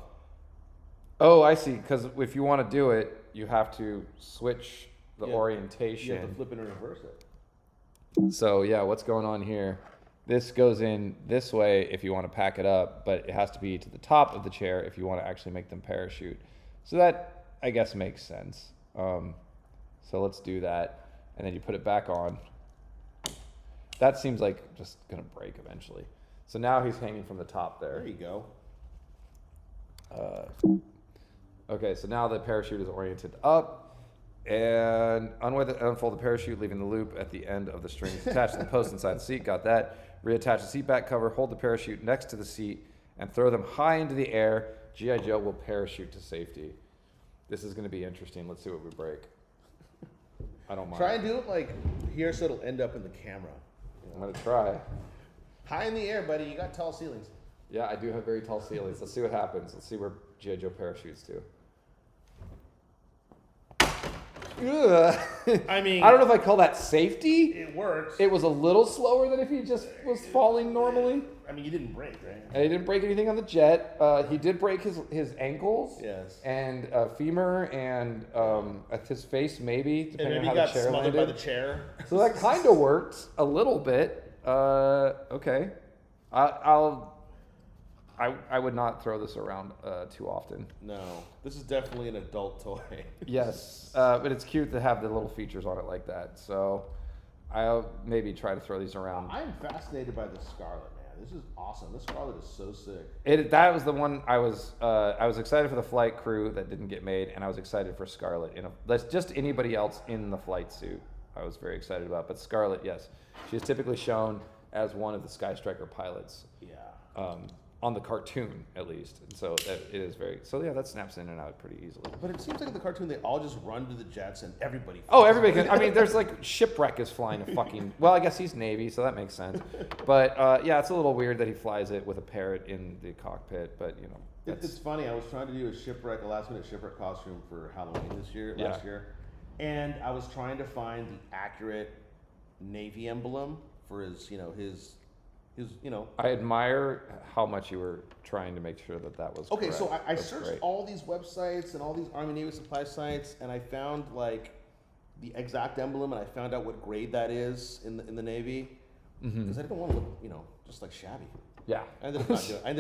Oh, I see. Because if you want to do it, you have to switch the orientation. You have to flip it and reverse it. So yeah, what's going on here? This goes in this way if you want to pack it up, but it has to be to the top of the chair if you want to actually make them parachute. So that, I guess, makes sense. So let's do that. And then you put it back on. That seems like just going to break eventually. So now he's hanging from the top there. There you go. Okay, so now the parachute is oriented up. And unfold the parachute, leaving the loop at the end of the strings attached to the post inside the seat. Got that. Reattach the seat back cover, hold the parachute next to the seat, and throw them high into the air. G.I. Joe will parachute to safety. This is going to be interesting. Let's see what we break. I don't mind. Try and do it like here so it'll end up in the camera. I'm going to try. High in the air, buddy. You got tall ceilings. Yeah, I do have very tall ceilings. Let's see what happens. Let's see where G.I. Joe parachutes to. I mean, I don't know if I call that safety. It works. It was a little slower than if he just was falling normally. I mean, you didn't break, right? And he didn't break anything on the jet. He did break his ankles. Yes. And femur and at his face maybe, depending and maybe on how the chair got smothered landed. by the chair. So that kind of worked a little bit. Okay. I would not throw this around too often. No, this is definitely an adult toy. Yes, but it's cute to have the little features on it like that. So I'll maybe try to throw these around. I'm fascinated by the Scarlet, man. this is awesome. This Scarlet is so sick. That was the one I was excited for the flight crew that didn't get made, and I was excited for Scarlet. That's just anybody else in the flight suit I was very excited about. But Scarlet, yes, she is typically shown as one of the Skystriker pilots. Yeah. On the cartoon, at least. And so it is very... So, yeah, that snaps in and out pretty easily. But it seems like in the cartoon, they all just run to the jets and everybody... Oh, everybody can... I mean, there's like... Shipwreck is flying a fucking... Well, I guess he's Navy, so that makes sense. But, yeah, it's a little weird that he flies it with a parrot in the cockpit, but, you know... It's funny. I was trying to do a last-minute shipwreck costume for Halloween last year. And I was trying to find the accurate Navy emblem for his I admire how much you were trying to make sure that was okay. correct. So I That's searched great. all these websites and all these Army Navy supply sites, and I found like the exact emblem, and I found out what grade that is in the Navy, because I didn't want to look, just like shabby. Yeah. I ended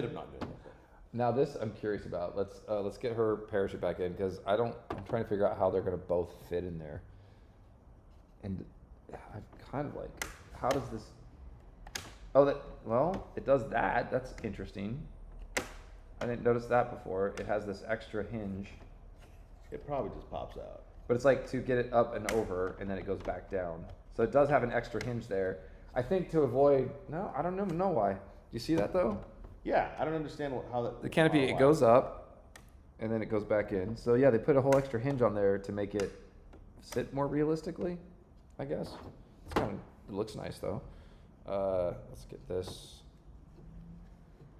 up not doing it. Now this I'm curious about. Let's get her parachute back in, because I'm trying to figure out how they're going to both fit in there. And I'm kind of like, how does this... Oh, it does that. That's interesting. I didn't notice that before. It has this extra hinge. It probably just pops out. But it's like to get it up and over, and then it goes back down. So it does have an extra hinge there. I think to avoid... No, I don't know why. Do you see that, though? Yeah, I don't understand how that... The canopy, it goes up, and then it goes back in. So, yeah, they put a whole extra hinge on there to make it sit more realistically, I guess. It looks nice, though. Let's get this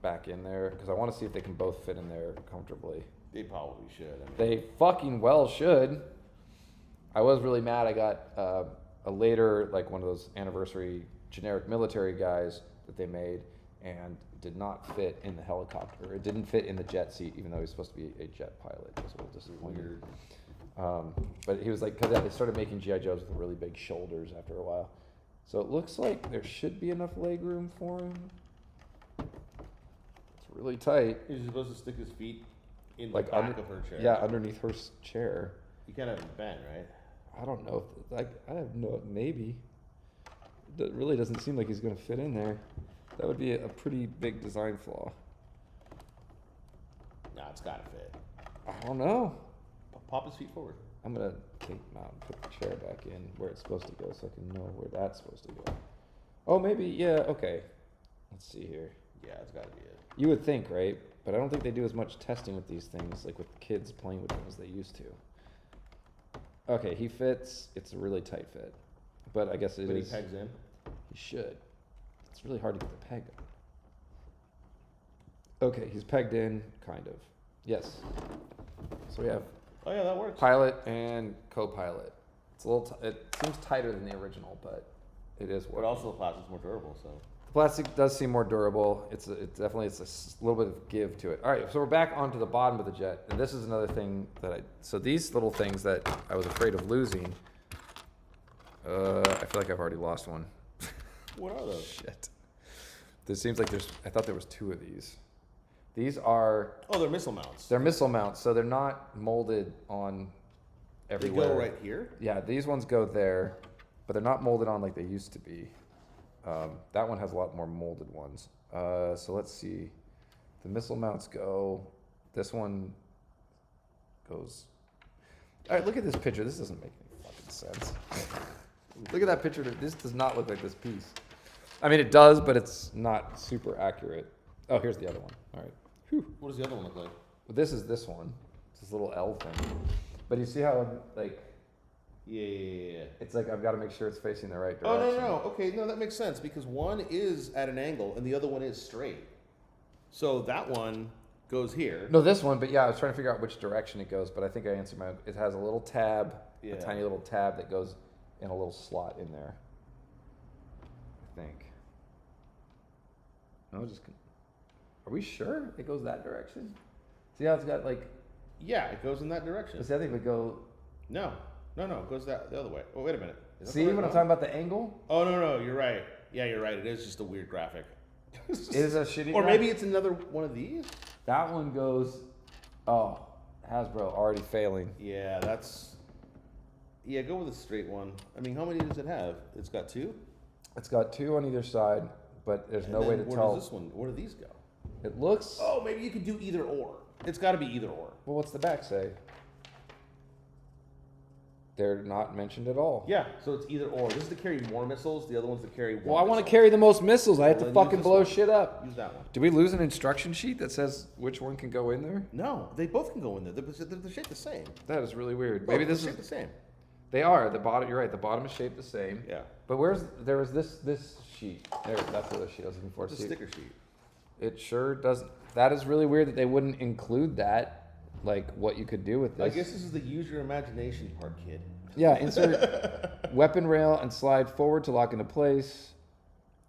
back in there, because I want to see if they can both fit in there comfortably. They probably should. They fucking well should. I was really mad. I got a later, like one of those anniversary generic military guys that they made, and did not fit in the helicopter. It didn't fit in the jet seat, even though he's supposed to be a jet pilot. It was a little disappointing. But he was like, because they started making G.I. Joes with really big shoulders after a while. So it looks like there should be enough leg room for him. It's really tight. He's supposed to stick his feet in Like the back of her chair. Yeah, underneath her chair. You can't have him bent, right? I don't know. I have no... Maybe. It really doesn't seem like he's going to fit in there. That would be a pretty big design flaw. Nah, it's got to fit. I don't know. Pop his feet forward. I'm going to take him out and put the chair back in where it's supposed to go so I can know where that's supposed to go. Oh, maybe, yeah, okay. Let's see here. Yeah, it's got to be it. You would think, right? But I don't think they do as much testing with these things, like with kids playing with them, as they used to. Okay, he fits. It's a really tight fit. But I guess it is... He pegs in? He should. It's really hard to get the peg on. Okay, he's pegged in, kind of. Yes. So we have... Oh yeah, that works. Pilot and co-pilot. It's a little. It seems tighter than the original, but it is working. But also the plastic's more durable, so. The plastic does seem more durable. It's definitely a little bit of give to it. All right, so we're back onto the bottom of the jet, and this is another thing that so these little things that I was afraid of losing. I feel like I've already lost one. What are those? Shit. There seems like I thought there was two of these. These are... Oh, they're missile mounts. They're missile mounts, so they're not molded on everywhere. They go right here? Yeah, these ones go there, but they're not molded on like they used to be. That one has a lot more molded ones. So let's see. The missile mounts go... This one goes... All right, look at this picture. This doesn't make any fucking sense. Look at that picture. This does not look like this piece. I mean, it does, but it's not super accurate. Oh, here's the other one. All right. Whew. What does the other one look like? Well, this is this one. It's this little L thing. But you see how, like... Yeah. It's like I've got to make sure it's facing the right Oh, direction. no. Okay, no, that makes sense because one is at an angle and the other one is straight. So that one goes here. No, this one, but yeah, I was trying to figure out which direction it goes, but I think I answered my... It has a little tab, a tiny little tab that goes in a little slot in there. I think. No, just... Are we sure it goes that direction? See how it's got like... Yeah, it goes in that direction. See, I think it would go... No, it goes the other way. Oh, wait a minute. See what I'm talking about, the angle? Oh, no, you're right. Yeah, you're right. It is just a weird graphic. It is a shitty Or graphic. maybe it's another one of these? That one goes... Oh, Hasbro already failing. Yeah, that's... Yeah, go with a straight one. I mean, how many does it have? It's got two? It's got two on either side. but there's And no way to then tell. Where does this one? Where do these go? It looks. Oh, maybe you could do either or. It's got to be either or. Well, what's the back say? They're not mentioned at all. Yeah, so it's either or. This is to carry more missiles. The other one's to carry one. Well, I want to missile. carry the most missiles. I have to Then use fucking this blow one. shit up. Use that one. Do we lose an instruction sheet that says which one can go in there? No, they both can go in there. They're shaped the same. That is really weird. Both Maybe this are is. shaped the same. They are the bottom. You're right. The bottom is shaped the same. Yeah. But there was this sheet. That's the other sheet I was looking for. It's a See, sticker sheet. it sure doesn't. That is really weird that they wouldn't include that, like what you could do with this. I guess this is the use your imagination part, kid. Yeah, insert weapon rail and slide forward to lock into place.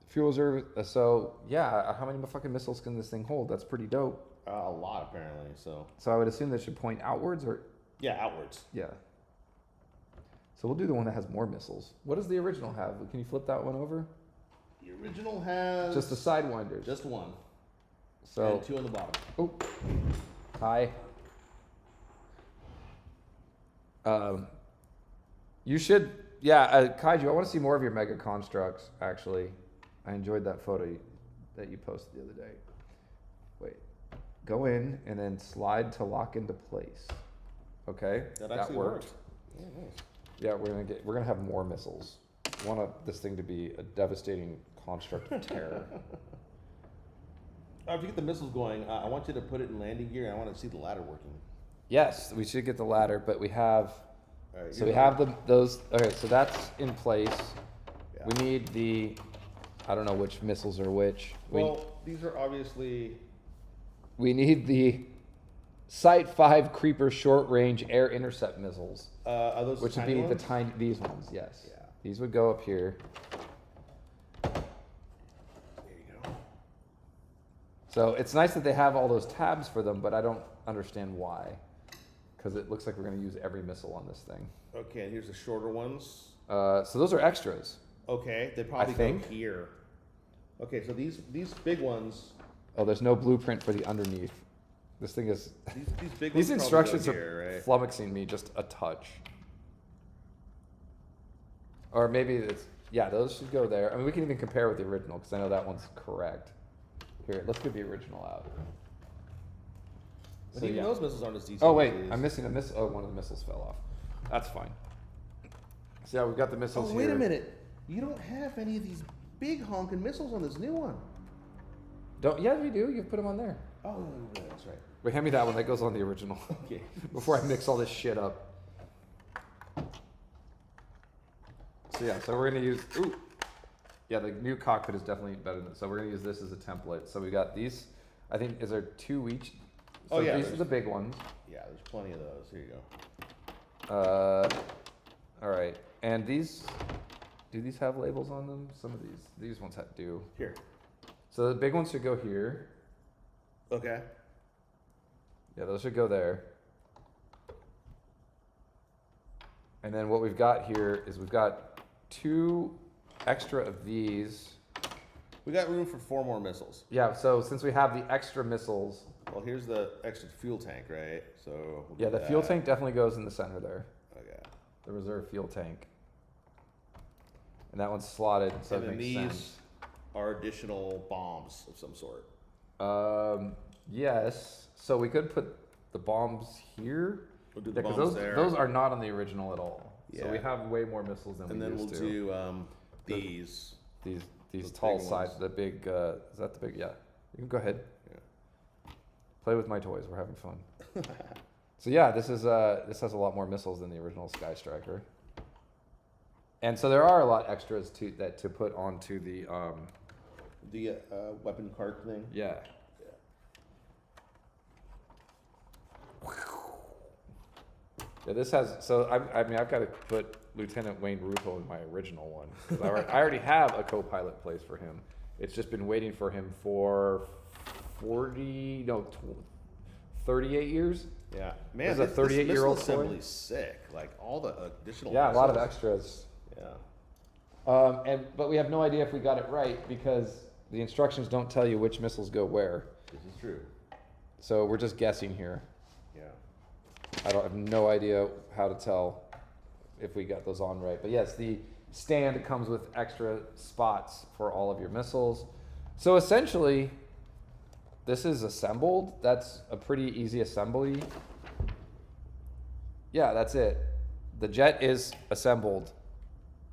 Fuel reserve. So yeah, how many fucking missiles can this thing hold? That's pretty dope. A lot apparently. So So I would assume that should point outwards, or yeah, outwards. yeah. So we'll do the one that has more missiles. What does the original have? Can you flip that one over? The original has Just the sidewinders. just one. So And two on the bottom. oh, hi. You should, yeah, Kaiju, I want to see more of your mega constructs, actually. I enjoyed that photo that you posted the other day. Wait, go in and then slide to lock into place. Okay, That actually worked. Yeah, nice. Yeah, we're gonna have more missiles. I want this thing to be a devastating construct of terror. If you get the missiles going, I want you to put it in landing gear, and I want to see the ladder working. Yes, we should get the ladder, but we have. All right, So we have those. Okay, so that's in place. Yeah. We need the. I don't know which missiles are which. Well, these are obviously. We need the Sight 5 Creeper short range air intercept missiles, Are those which would tiny be ones? the tiny. These ones, yes. Yeah. These would go up here. There you go. So it's nice that they have all those tabs for them, but I don't understand why. Because it looks like we're going to use every missile on this thing. Okay, and here's the shorter ones. So those are extras. Okay, they probably think. go here. Okay, so these big ones. Oh, there's no blueprint for the underneath. This thing is. These big These ones instructions probably go are here, right? flummoxing me just a touch. Or maybe it's. Yeah, those should go there. I mean, we can even compare with the original because I know that one's correct. Here, let's get the original out. But So, even yeah. those missiles aren't as detailed. Oh wait, as these. I'm missing a missile. Oh, one of the missiles fell off. That's fine. So yeah, we've got the missiles Oh, here. wait a minute. You don't have any of these big honking missiles on this new one. Don't? Yeah, we do. You put them on there. Oh, yeah, that's right. Wait, hand me that one. That goes on the original. Okay. Before I mix all this shit up. So yeah, so we're gonna use. Ooh. Yeah, the new cockpit is definitely better than. So we're gonna use this as a template. So we got these. I think is there 2 each. So Oh, yeah, these are there's- the big ones. Yeah, there's plenty of those. Here you go. All right, and these. Do these have labels on them? Some of these ones do. Here. So the big ones should go here. Okay. Yeah, those should go there. And then what we've got here is we've got 2 extra of these. We got room for 4 more missiles. Yeah, so since we have the extra missiles, Well, here's the extra fuel tank, right? So we'll yeah, do the fuel that. tank definitely goes in the center there. Okay. The reserve fuel tank. And that one's slotted, so And it then makes these sense. are additional bombs of some sort. Yes. So we could put the bombs here. We'll do the Yeah, 'cause bombs those there. those are not on the original at all. So we Yeah. have way more missiles than and we then we'll used to. do these. These those tall big sides, ones. the big. Is that the big? Yeah. You can go ahead. Yeah. Play with my toys. We're having fun. So yeah, this has a lot more missiles than the original Skystriker. And so there are a lot extras to put onto the The weapon cart thing. yeah. Yeah, this has so I mean I've got to put Lieutenant Wayne Rupo in my original one 'cause I already have a co-pilot place for him. It's just been waiting for him for 38 years. Yeah, man, There's a 38-year-old this toy? assembly's sick. Like all the additional. Yeah, a lot of missiles. extras. Yeah. But we have no idea if we got it right because the instructions don't tell you which missiles go where. This is true. So we're just guessing here. Yeah. I have no idea how to tell if we got those on right. But yes, the stand comes with extra spots for all of your missiles. So essentially, this is assembled. That's a pretty easy assembly. Yeah, that's it. The jet is assembled.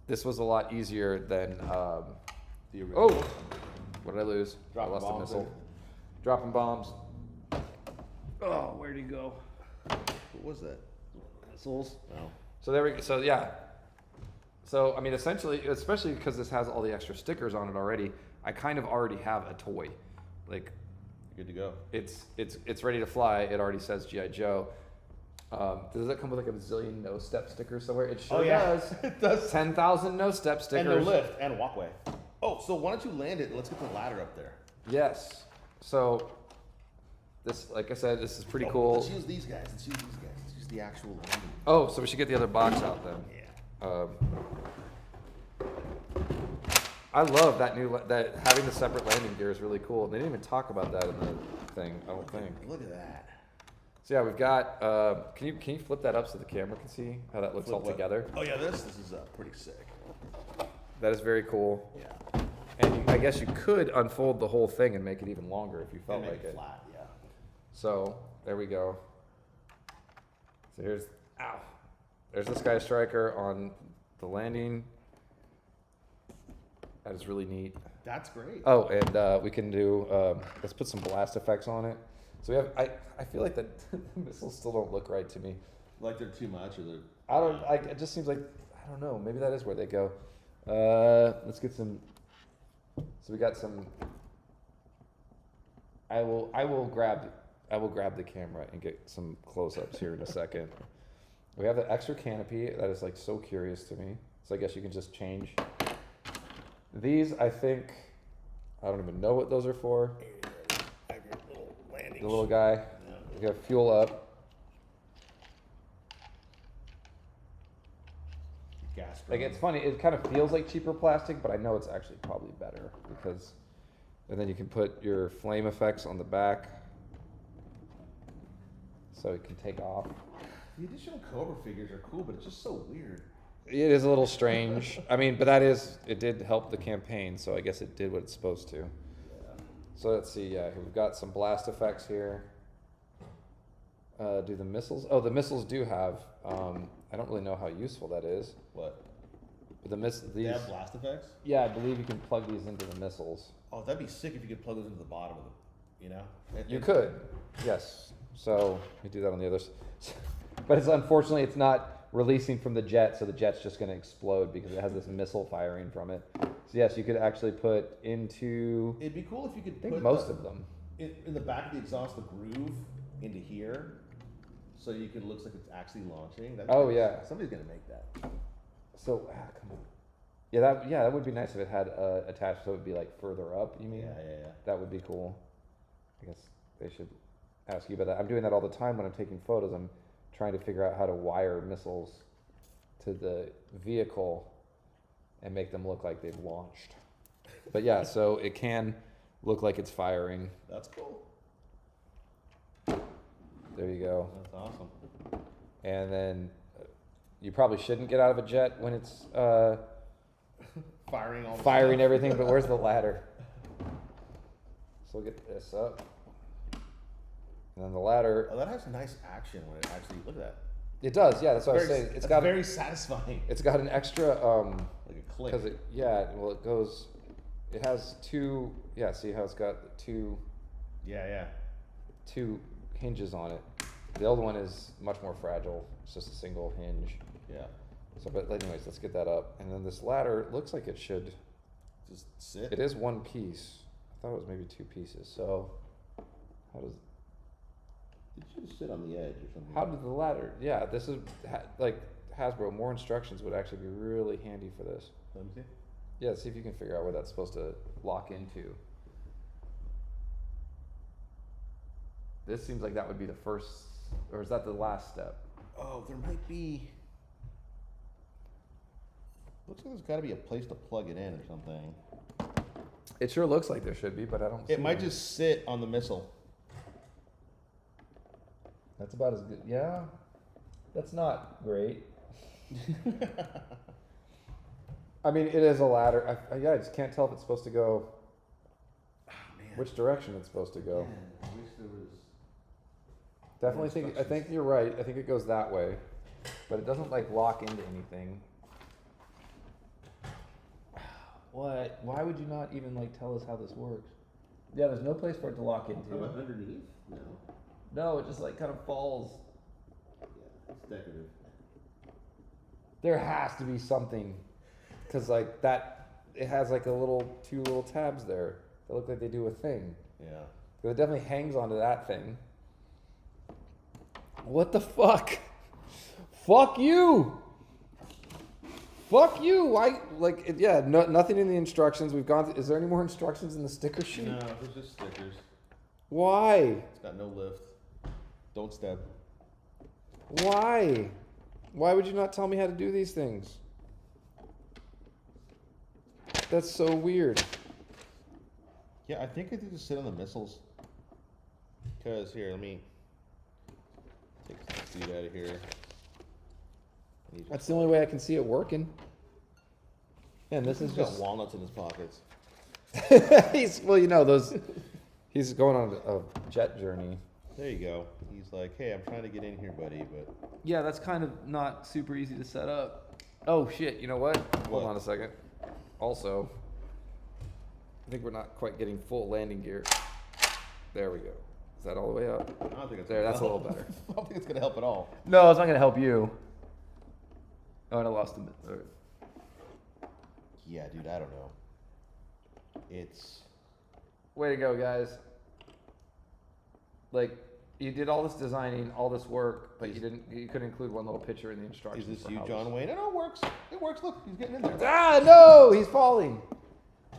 This was a lot easier than, The original. oh, what did I lose? Dropping I lost a bombs missile. there. Dropping bombs. Oh, where'd he go? What was that? Missiles. Oh. So there we go. So yeah. So I mean, essentially, especially because this has all the extra stickers on it already, I kind of already have a toy. Like, Good to go. it's ready to fly. It already says G.I. Joe. Does it come with like a bazillion no step stickers somewhere? It sure does. It does. 10,000 no step stickers. And the lift and walkway. Oh, so why don't you land it and let's get the ladder up there. Yes. So this, like I said, this is pretty cool. Let's use these guys. Let's use the actual landing. Oh, so we should get the other box out then. Yeah. I love that that having the separate landing gear is really cool. They didn't even talk about that in the thing, I don't think. Look at that. So yeah, we've got. Can you flip that up so the camera can see how that looks all together? Oh yeah, this is pretty sick. That is very cool. Yeah. And I guess you could unfold the whole thing and make it even longer if you felt And like make it. flat, yeah. So there we go. So there's the Skystriker on the landing. That is really neat. That's great. Oh, and we can do, let's put some blast effects on it. So we have, I feel like the missiles still don't look right to me. Like they're too much, or they're. It just seems like, I don't know, maybe that is where they go. Let's get some, so we got some, I will grab the camera and get some close-ups here in a second. We have the extra canopy that is like so curious to me. So I guess you can just change. These, I think, I don't even know what those are for. The little guy. We got fuel up. Gas Like, it's funny, it kind of feels like cheaper plastic, but I know it's actually probably better because, and then you can put your flame effects on the back so it can take off. The additional Cobra figures are cool, but it's just so weird. It is a little strange. I mean, but it did help the campaign, so I guess it did what it's supposed to. Yeah. So let's see, yeah, we've got some blast effects here. Do the missiles? Oh, the missiles do have, I don't really know how useful that is. What? But They have blast effects? Yeah, I believe you can plug these into the missiles. Oh, that'd be sick if you could plug those into the bottom of the, you know? You could, yes. So we do that on the other side. But unfortunately, it's not releasing from the jet, so the jet's just going to explode because it has this missile firing from it. So yes, you could actually put into, It'd be cool if you could I think put most of them. in the back of the exhaust, the groove into here, so you can looks like it's actually launching. Oh, yeah. Somebody's gonna make that. So, come on. Yeah, that would be nice if it had attached, so it would be like further up, you mean? Yeah. That would be cool. I guess they should ask you about that. I'm doing that all the time when I'm taking photos. I'm trying to figure out how to wire missiles to the vehicle and make them look like they've launched. But yeah, so it can look like it's firing. That's cool. There you go. That's awesome. And then you probably shouldn't get out of a jet when it's Firing all the firing stuff. everything, but where's the ladder? So we'll get this up. And then the ladder, Oh, that has nice action when it actually, look at that. it does, yeah, that's what I was Very- saying. that's very satisfying. It's got an extra, Like a click. because it has two, yeah, see how it's got two Yeah. hinges on it. The old one is much more fragile. It's just a single hinge. Yeah. So, but anyways, let's get that up. And then this ladder looks like it should, Just sit. it is one piece. I thought it was maybe two pieces. So how does, It should sit on the edge or something. how did the ladder, yeah, this is like Hasbro, more instructions would actually be really handy for this. Let me see. Yeah, see if you can figure out where that's supposed to lock into. This seems like that would be the first, or is that the last step? Oh, there might be. Looks like there's got to be a place to plug it in or something. It sure looks like there should be, but I don't see It might one. just sit on the missile. That's about as good. Yeah, that's not great. I mean, it is a ladder. I just can't tell if it's supposed to go which direction it's supposed to go. Man, I wish there was. Definitely think. I think you're right. I think it goes that way, but it doesn't like lock into anything. What? Why would you not even like tell us how this works? Yeah, there's no place for it to lock into. How about underneath? No. No, it just like kind of falls. Yeah, it's decorative. There has to be something, cause like that, it has like two little tabs there that look like they do a thing. Yeah. But it definitely hangs onto that thing. What the fuck? Fuck you! Fuck you! Why? Like, yeah, nothing in the instructions. We've gone. Is there any more instructions in the sticker sheet? No, there's just stickers. Why? It's got no lift. Don't step. Why? Why would you not tell me how to do these things? That's so weird. Yeah, I think I could just sit on the missiles. Cause here, let me take some seat out of here. That's the only way I can see it working. And this is He's got just walnuts in his pockets. well, you know those. He's going on a jet journey. There you go. He's like, hey, I'm trying to get in here, buddy, but Yeah, that's kind of not super easy to set up. Oh shit! You know what? Hold on a second. Also, I think we're not quite getting full landing gear. There we go. Is that all the way up? I don't think it's There, gonna that's a help. little better. I don't think it's gonna help at all. No, it's not gonna help you. Oh, and I lost him. Yeah, dude, I don't know. It's Way to go, guys. Like, you did all this designing, all this work, but you couldn't include one little picture in the instructions. is this for you, how John Wayne? No, it works. It works. Look, he's getting in there. Ah, no, he's falling.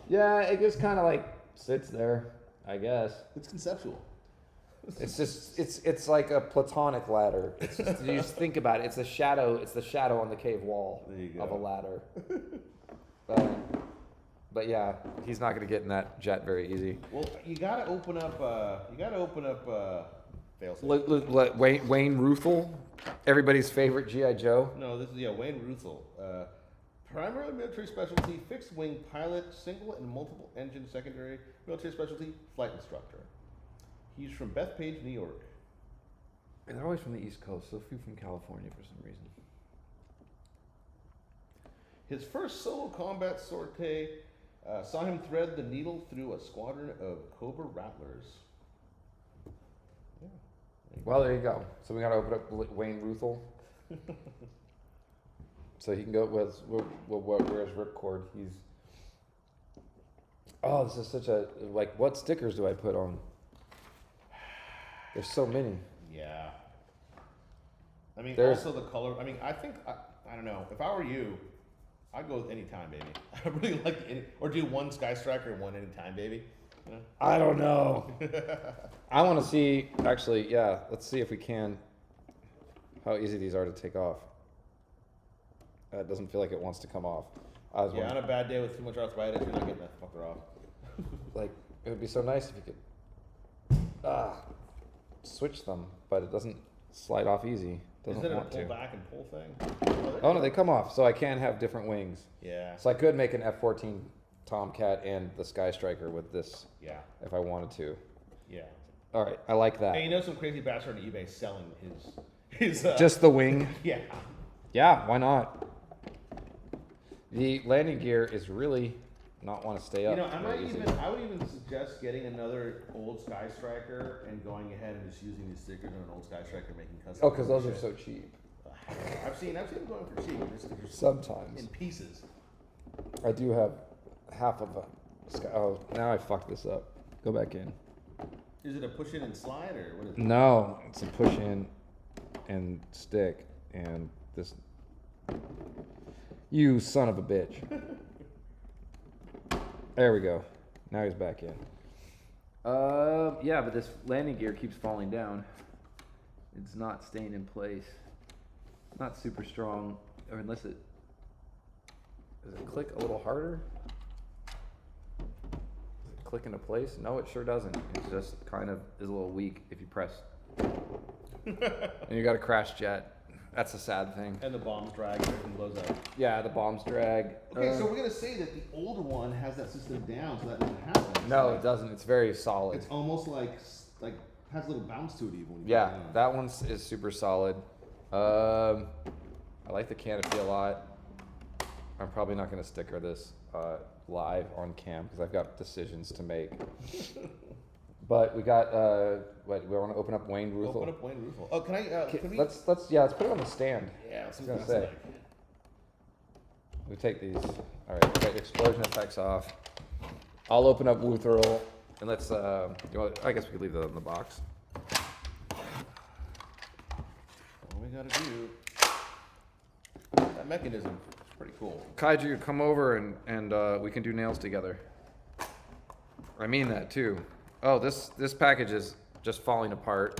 Yeah, it just kind of like sits there, I guess. It's conceptual. It's just, it's like a platonic ladder. It's just, you just think about it. It's the shadow on the cave wall There you go. of a ladder. But yeah, he's not gonna get in that jet very easy. Well, you gotta open up. Failsafe. Look, Wayne Ruthel, everybody's favorite G.I. Joe. No, this is Wayne Ruthel. Primarily military specialty, fixed wing pilot, single and multiple engine secondary military specialty, flight instructor. He's from Bethpage, New York. And they're always from the East Coast, so few from California for some reason. His first solo combat sortie saw him thread the needle through a squadron of Cobra Rattlers. Yeah. Well, there you go. So we gotta open up Wayne Ruthel. So he can go with where's Ripcord? He's. Oh, this is such a like. What stickers do I put on? There's so many. Yeah. I mean, There's- also the color. I mean, I think I don't know. If I were you, I'd go with Anytime Baby. I really like or do one Skystriker and one Anytime Baby. You know? I don't know. I want to see. Actually, yeah. Let's see if we can. How easy these are to take off. It doesn't feel like it wants to come off. I was Yeah, wondering, on a bad day with too much arthritis, you're not getting that fucker off. like, it would be so nice if you could switch them, but it doesn't slide off easy. Doesn't Is it a want pull to. back and pull thing? Oh no, they come off, so I can have different wings. Yeah. So I could make an F-14 Tomcat and the Skystriker with this Yeah. if I wanted to. Yeah. All right, I like that. Hey, you know some crazy bastard on eBay selling his Just the wing. yeah. Yeah, why not? The landing gear is really not want to stay up. You know, I very easy. would even suggest getting another old Skystriker and going ahead and just using these stickers on an old Skystriker, making custom. Oh, because those are shit. so cheap. I've seen them going for cheap. They're Sometimes. in pieces. I do have half of a sky. Oh, now I fucked this up. Go back in. Is it a push in and slide or what is it? No, it's a push in and stick and this. You son of a bitch. There we go. Now he's back in. Yeah, but this landing gear keeps falling down. It's not staying in place. Not super strong, or unless it does it click a little harder. Does it click into place? No, it sure doesn't. It just kind of is a little weak if you press. And you got a crash jet. That's a sad thing. And the bombs drag, everything blows up. Yeah, the bombs drag. Okay, so we're gonna say that the older one has that system down, so that doesn't happen. No, it doesn't. It's very solid. It's almost like has a little bounce to it even. When you Yeah, put it on. that one is super solid. I like the canopy a lot. I'm probably not gonna sticker this live on cam because I've got decisions to make. But we got what? We want to open up Wayne Ruthel. Open up Wayne Ruthel. Oh, can I? Can we? Let's put it on the stand. Yeah, I was gonna say. We take these. All right, we got explosion effects off. I'll open up Ruthel and let's. I guess we could leave that in the box. All we gotta do. That mechanism is pretty cool. Kaiju, come over and we can do nails together. I mean that too. Oh, this package is just falling apart.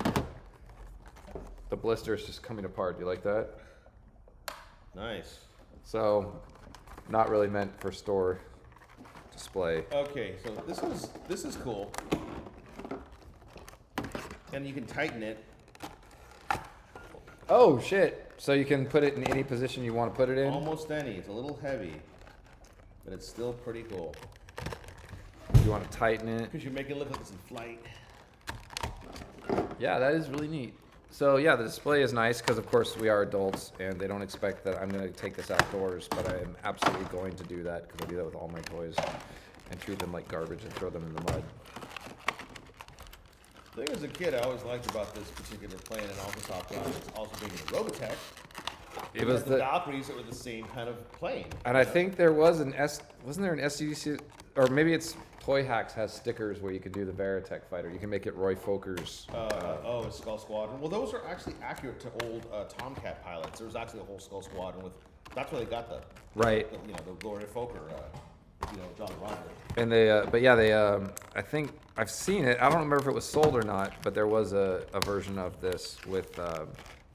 The blister is just coming apart. Do you like that? Nice. So, not really meant for store display. Okay, so this is cool. And you can tighten it. Oh shit! So you can put it in any position you want to put it in? Almost any. It's a little heavy, but it's still pretty cool. You want to tighten it? Because you make it look like it's in flight. Yeah, that is really neat. So yeah, the display is nice because of course we are adults and they don't expect that I'm going to take this outdoors, but I am absolutely going to do that because I do that with all my toys and treat them like garbage and throw them in the mud. The thing as a kid I always liked about this particular plane and also Top Gun is also being in Robotech. It was the Valkyries that were the same kind of plane. And I think there was wasn't there an SCDC, or maybe it's Toy Hacks has stickers where you can do the Veritech fighter. You can make it Roy Foker's. A Skull Squadron. Well, those are actually accurate to old Tomcat pilots. There was actually a whole Skull Squadron with. That's where they got the the Roy Foker, John Roger. And they, but yeah, they. I think I've seen it. I don't remember if it was sold or not, but there was a version of this with the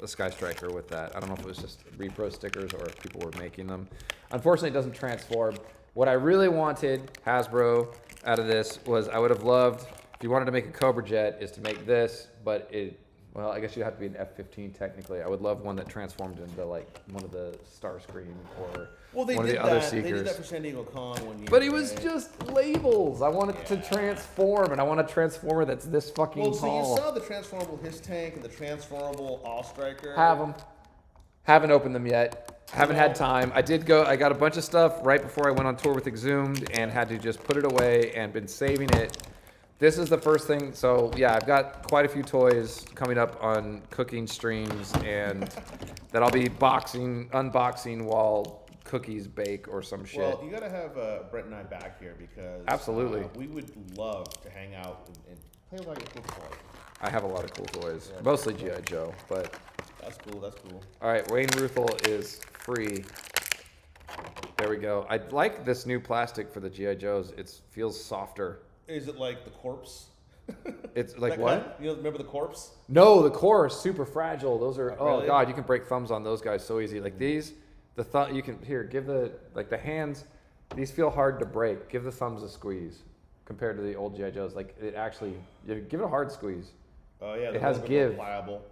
Skystriker with that. I don't know if it was just repro stickers or if people were making them. Unfortunately, it doesn't transform. What I really wanted, Hasbro, out of this was I would have loved, if you wanted to make a Cobra Jet, is to make this, but well, I guess you'd have to be an F-15 technically. I would love one that transformed into like one of the Starscream or one of the other Seekers. They did that for San Diego Con one year. But it was just labels. I wanted to transform, and I want a Transformer that's this fucking tall. Well, so you saw the transformable His Tank and the transformable All Striker. Have them. Haven't opened them yet. Haven't had time. I got a bunch of stuff right before I went on tour with Exhumed and had to just put it away and been saving it. This is the first thing. So yeah, I've got quite a few toys coming up on cooking streams and that I'll be unboxing while cookies bake or some shit. Well, you gotta have Brett and I back here because absolutely we would love to hang out and play with all your cool toys. I have a lot of cool toys, mostly G.I. Joe, but that's cool. That's cool. All right, Wayne Ruthel is free. There we go. I like this new plastic for the G.I. Joes. It feels softer. Is it like the corpse? It's like what? You know, remember the corpse? No, the core is super fragile. Those are really? God, you can break thumbs on those guys so easy. Like these, the thumb you can give the hands. These feel hard to break. Give the thumbs a squeeze compared to the old G.I. Joes. Like it actually, give it a hard squeeze. Oh yeah, it has give. Pliable.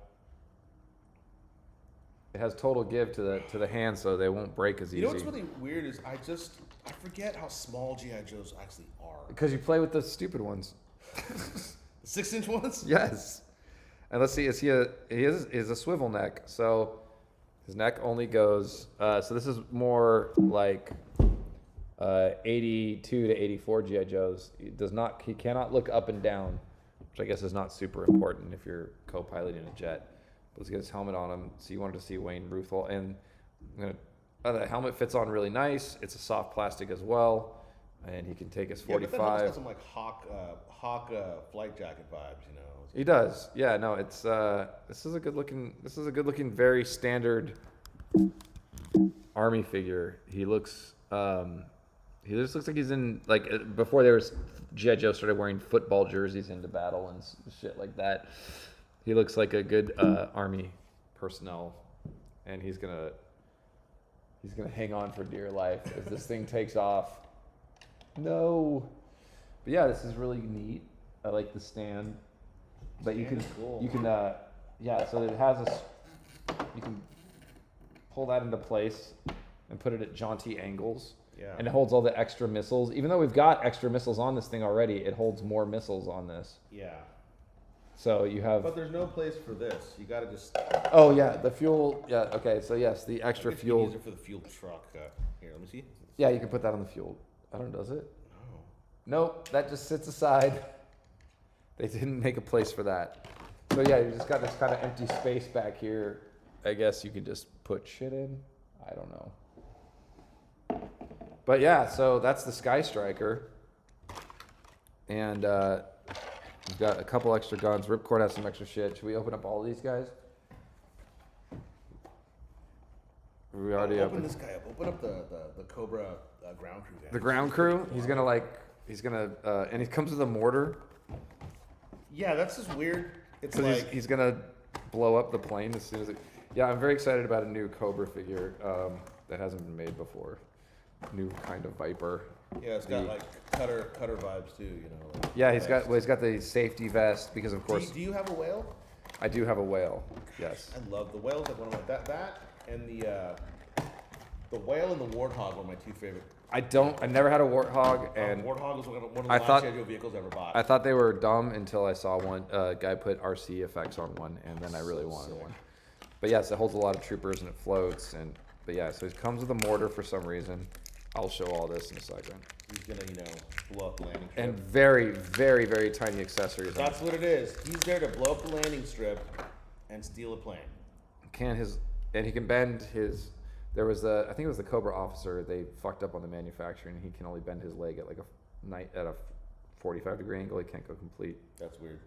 It has total give to the hand, so they won't break as easy. You know what's really weird is I forget how small G.I. Joes actually are. Because you play with the stupid ones. 6-inch ones? Yes. And let's see, he is a swivel neck, so his neck only goes. So this is more like 82 to 84 G.I. Joes. He cannot look up and down, which I guess is not super important if you're co-piloting a jet. Let's get his helmet on him. So you wanted to see Wayne Ruthel, and the helmet fits on really nice. It's a soft plastic as well, and he can take his 45. Yeah, but that got some like Hawk flight jacket vibes, you know. He does. Yeah. No. It's this is a good looking, very standard Army figure. He looks. He just looks like he's in before there was G.I. Joe started wearing football jerseys into battle and shit like that. He looks like a good Army personnel, and he's gonna hang on for dear life as this thing takes off. No, but yeah, this is really neat. I like the stand, but you can. So it has you can pull that into place and put it at jaunty angles. Yeah. And it holds all the extra missiles. Even though we've got extra missiles on this thing already, it holds more missiles on this. Yeah. So you have... But there's no place for this. You gotta just... Oh, yeah, the fuel... Yeah, okay, so yes, the extra fuel... Easier for the fuel truck. Here, let me see. Yeah, you can put that on the fuel. I don't know, does it? No. Nope, that just sits aside. They didn't make a place for that. So yeah, you just got this kind of empty space back here. I guess you could just put shit in. I don't know. But yeah, so that's the Skystriker. And we've got a couple extra guns. Ripcord has some extra shit. Should we open up all these guys? We already open this guy up. Open up the Cobra ground crew guy. The ground crew? He's gonna and he comes with a mortar. Yeah, that's just weird. It's So like... he's gonna blow up the plane as soon as it... Yeah, I'm very excited about a new Cobra figure that hasn't been made before. New kind of Viper. Yeah, it's got like cutter vibes too, you know. Like Yeah, he's got the safety vest because of course... Do you have a whale? I do have a whale, yes. I love the whales. Like one of my... That and the whale and the warthog were my two favorite. I never had a Warthog, and Warthog was one of the I last thought- G.I. vehicles I ever bought. I thought they were dumb until I saw one guy put RC effects on one, and then I really So wanted sick. one. But yes, it holds a lot of troopers and it floats, but yeah, so it comes with a mortar for some reason. I'll show all this in a second. He's gonna, blow up the landing strip. And very, very, very tiny accessories. That's what it is. He's there to blow up the landing strip and steal a plane. And he can bend his... There was I think it was the Cobra officer. They fucked up on the manufacturing. He can only bend his leg at at a 45-degree angle. He can't go complete. That's weird.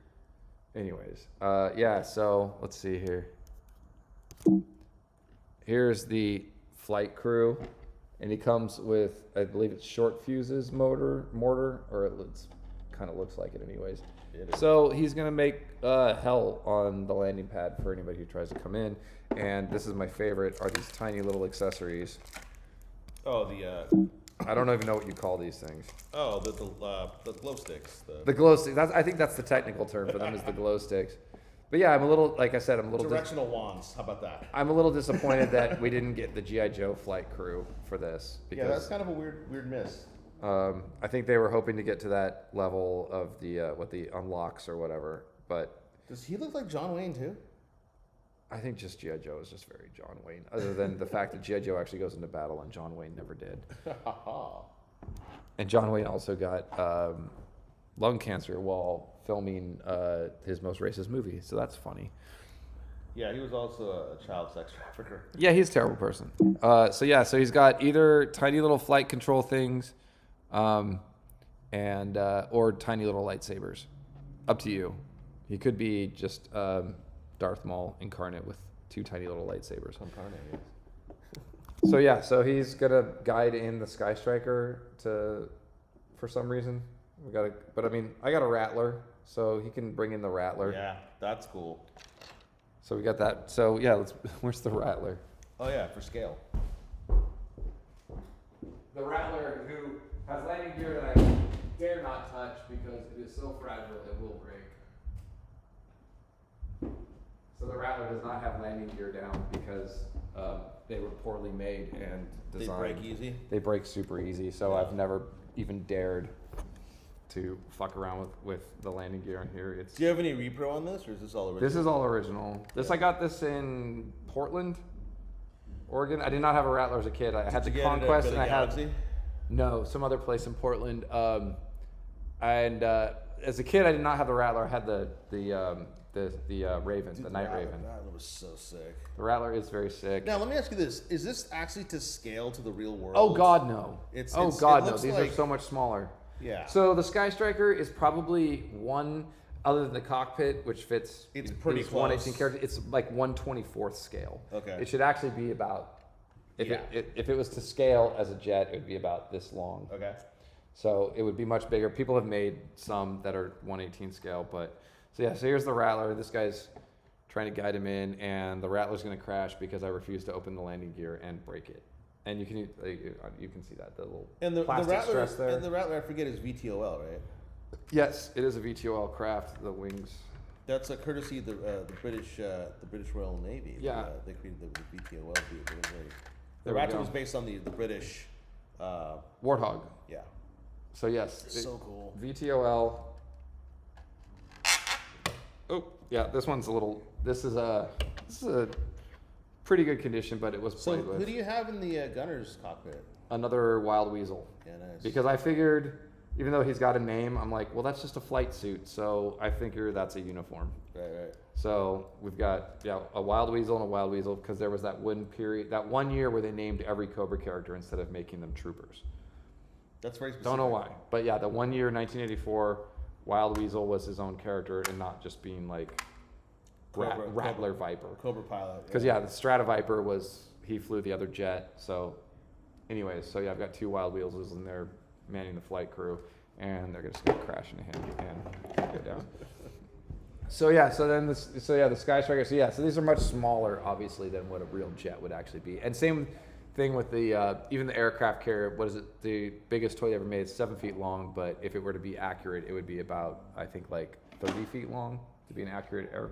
Anyways, yeah. So let's see here. Here's the flight crew, and he comes with, I believe it's short fuses mortar, or it kind of looks like it anyways. So he's gonna make hell on the landing pad for anybody who tries to come in. And this is my favorite, are these tiny little accessories. Oh, I don't even know what you call these things. Oh, the glow sticks. The glow sticks. I think that's the technical term for them, is the glow sticks. But yeah, I'm a little, like I said, Directional wands. How about that? I'm a little disappointed that we didn't get the G.I. Joe flight crew for this. Yeah, that's kind of a weird miss. I think they were hoping to get to that level of the unlocks or whatever. But Does he look like John Wayne too? I think just G.I. Joe is just very John Wayne, other than the fact that G.I. Joe actually goes into battle and John Wayne never did. And John Wayne also got lung cancer while filming his most racist movie, so that's funny. Yeah, he was also a child sex trafficker. Yeah, he's a terrible person. So he's got either tiny little flight control things, or tiny little lightsabers. Up to you. He could be just Darth Maul incarnate with two tiny little lightsabers. So yeah, so he's gonna guide in the Skystriker for some reason. I got a Rattler, so he can bring in the Rattler. Yeah, that's cool. So we got that. So yeah, where's the Rattler? Oh yeah, for scale. The Rattler, who has landing gear that I dare not touch because it is so fragile it will break. So the Rattler does not have landing gear down because they were poorly made and designed. They break easy? They break super easy, so Yeah. I've never even dared to fuck around with the landing gear on here. Do you have any repro on this, or is this all original? This is all original. I got this in Portland, Oregon. I did not have a Rattler as a kid. I had the Conquest, and I had some other place in Portland. As a kid, I did not have the Rattler. I had the Raven, the Night Raven. The Rattler was so sick. The Rattler is very sick. Now let me ask you this: is this actually to scale to the real world? Oh God, no! It no! looks These like- are so much smaller. Yeah. So the Skystriker is probably other than the cockpit, which fits. It's pretty these close. 1/18 character. It's like 1/24th scale. Okay. It should actually be about. If it was to scale as a jet, it would be about this long. Okay. So it would be much bigger. People have made some that are 1/18 scale, so here's the Rattler. This guy's trying to guide him in, and the Rattler's going to crash because I refuse to open the landing gear and break it. And you can see that the little plastic stress there. And the Rattler, I forget, is VTOL, right? Yes, it is a VTOL craft. The wings That's a courtesy of the British Royal Navy. Yeah. They created the VTOL vehicle. The There we Raptor go. was based on the British. Warthog. Yeah. So yes, So cool. VTOL. Oh yeah, this one's a little. This is a pretty good condition, but it was So played with. who do you have in the gunner's cockpit? Another Wild Weasel. Yeah, nice. Because I figured, even though he's got a name, I'm like, well, that's just a flight suit. So I figure that's a uniform. Right. So we've got a Wild Weasel and a Wild Weasel because there was that one year where they named every Cobra character instead of making them troopers. That's very specific. Don't know why, but yeah, the 1 year 1984 Wild Weasel was his own character and not just being like Rattler Viper. Cobra pilot. Because the Stratoviper he flew the other jet. So, anyways, so yeah, I've got 2 Wild Weasels and they're manning the flight crew, and they're just gonna crash into him and go down. So the Skystriker. So these are much smaller, obviously, than what a real jet would actually be. And same thing with the even the aircraft carrier. What is it? The biggest toy ever made is 7 feet long, but if it were to be accurate, it would be about, I think, like 30 feet long to be an accurate air.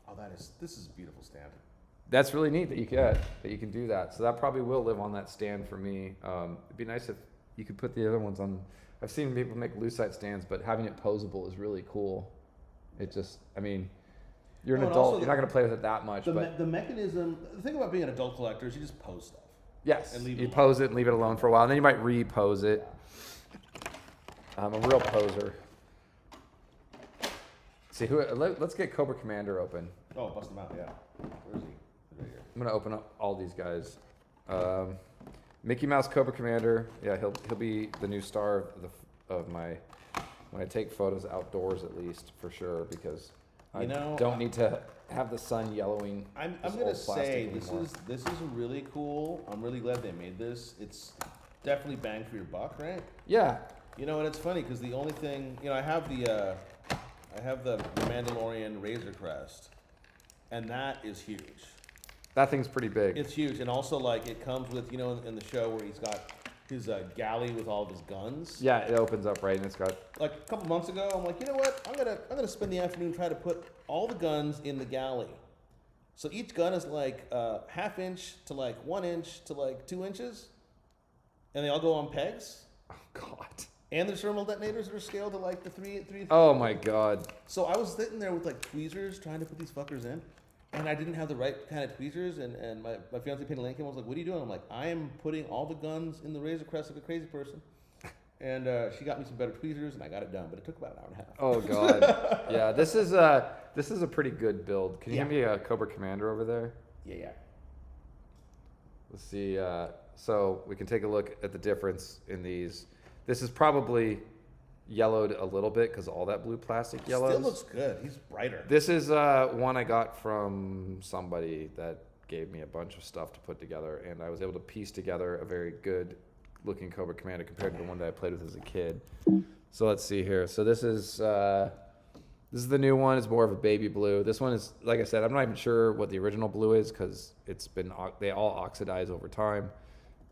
Oh, this is a beautiful stand. That's really neat that you can do that. So that probably will live on that stand for me. It'd be nice if you could put the other ones on. I've seen people make lucite stands, but having it posable is really cool. It just, I mean, you're an adult. You're not going to play with it that much. The mechanism. The thing about being an adult collector is you just pose stuff. Yes, and you pose it and leave it alone for a while, and then you might repose it. I'm a real poser. See let's get Cobra Commander open. Oh, bust him out, yeah. Where is he? He's right here. I'm gonna open up all these guys. Mickey Mouse Cobra Commander. Yeah, he'll be the new star of my when I take photos outdoors, at least, for sure, because I don't need to have the sun yellowing. I'm gonna say this is really cool. I'm really glad they made this. It's definitely bang for your buck, right? Yeah. You know, and it's funny because the only thing, I have the Mandalorian Razor Crest, and that is huge. That thing's pretty big. It's huge, and also like it comes with in the show where he's got his galley with all of his guns. Yeah, it opens up right, and it's got. Like a couple months ago, I'm like, you know what? I'm gonna spend the afternoon trying to put all the guns in the galley. So each gun is like ½ inch to like 1 inch to like 2 inches, and they all go on pegs. Oh God. And there's thermal detonators that are scaled to like the three. Oh my God. So I was sitting there with like tweezers trying to put these fuckers in, and I didn't have the right kind of tweezers. And my fiance painted Lincoln was like, "What are you doing?" I'm like, "I am putting all the guns in the Razor Crest like a crazy person." And she got me some better tweezers, and I got it done. But it took about an hour and a half. Oh God. Yeah, this is a pretty good build. Can you hand me a Cobra Commander over there? Yeah. Let's see. So we can take a look at the difference in these. This is probably yellowed a little bit because all that blue plastic yellows. Still looks good. He's brighter. This is one I got from somebody that gave me a bunch of stuff to put together, and I was able to piece together a very good looking Cobra Commander compared to the one that I played with as a kid. So let's see here. So this is the new one. It's more of a baby blue. This one is, like I said, I'm not even sure what the original blue is because they all oxidize over time.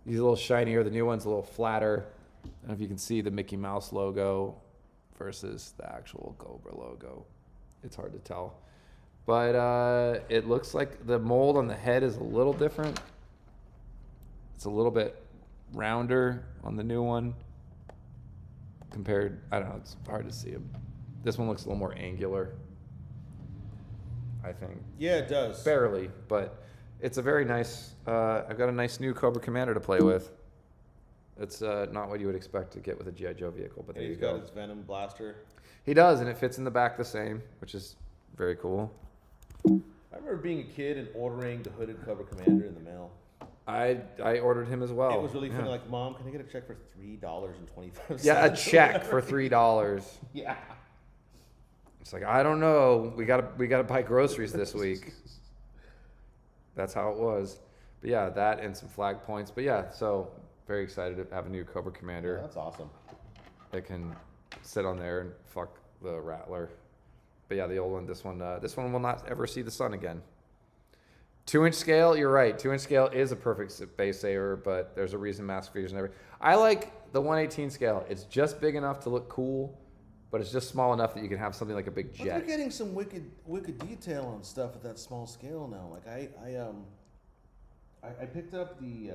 He's a little shinier. The new one's a little flatter. I don't know if you can see the Mickey Mouse logo versus the actual Cobra logo. It's hard to tell. But it looks like the mold on the head is a little different. It's a little bit rounder on the new one compared, I don't know, it's hard to see him. This one looks a little more angular, I think. Yeah, it does. Barely, but it's a very nice, I've got a nice new Cobra Commander to play with. It's not what you would expect to get with a G.I. Joe vehicle, but there you go. He's got his Venom blaster. He does, and it fits in the back the same, which is very cool. I remember being a kid and ordering the hooded Cobra Commander in the mail. I ordered him as well. It was really funny. Like, Mom, can I get a check for $3.25? Yeah, a check for $3. Yeah. It's like, I don't know. We gotta buy groceries this week. That's how it was. But yeah, that and some flag points. But yeah, so very excited to have a new Cobra Commander. Yeah, that's awesome. That can sit on there and fuck the Rattler. But yeah, the old one, this one will not ever see the sun again. 2-inch scale, you're right. 2-inch scale is a perfect base saver, but there's a reason mass figures never. I like the 1/18 scale. It's just big enough to look cool, but it's just small enough that you can have something like a big But jet. they're getting some wicked detail on stuff at that small scale now. Like I picked up the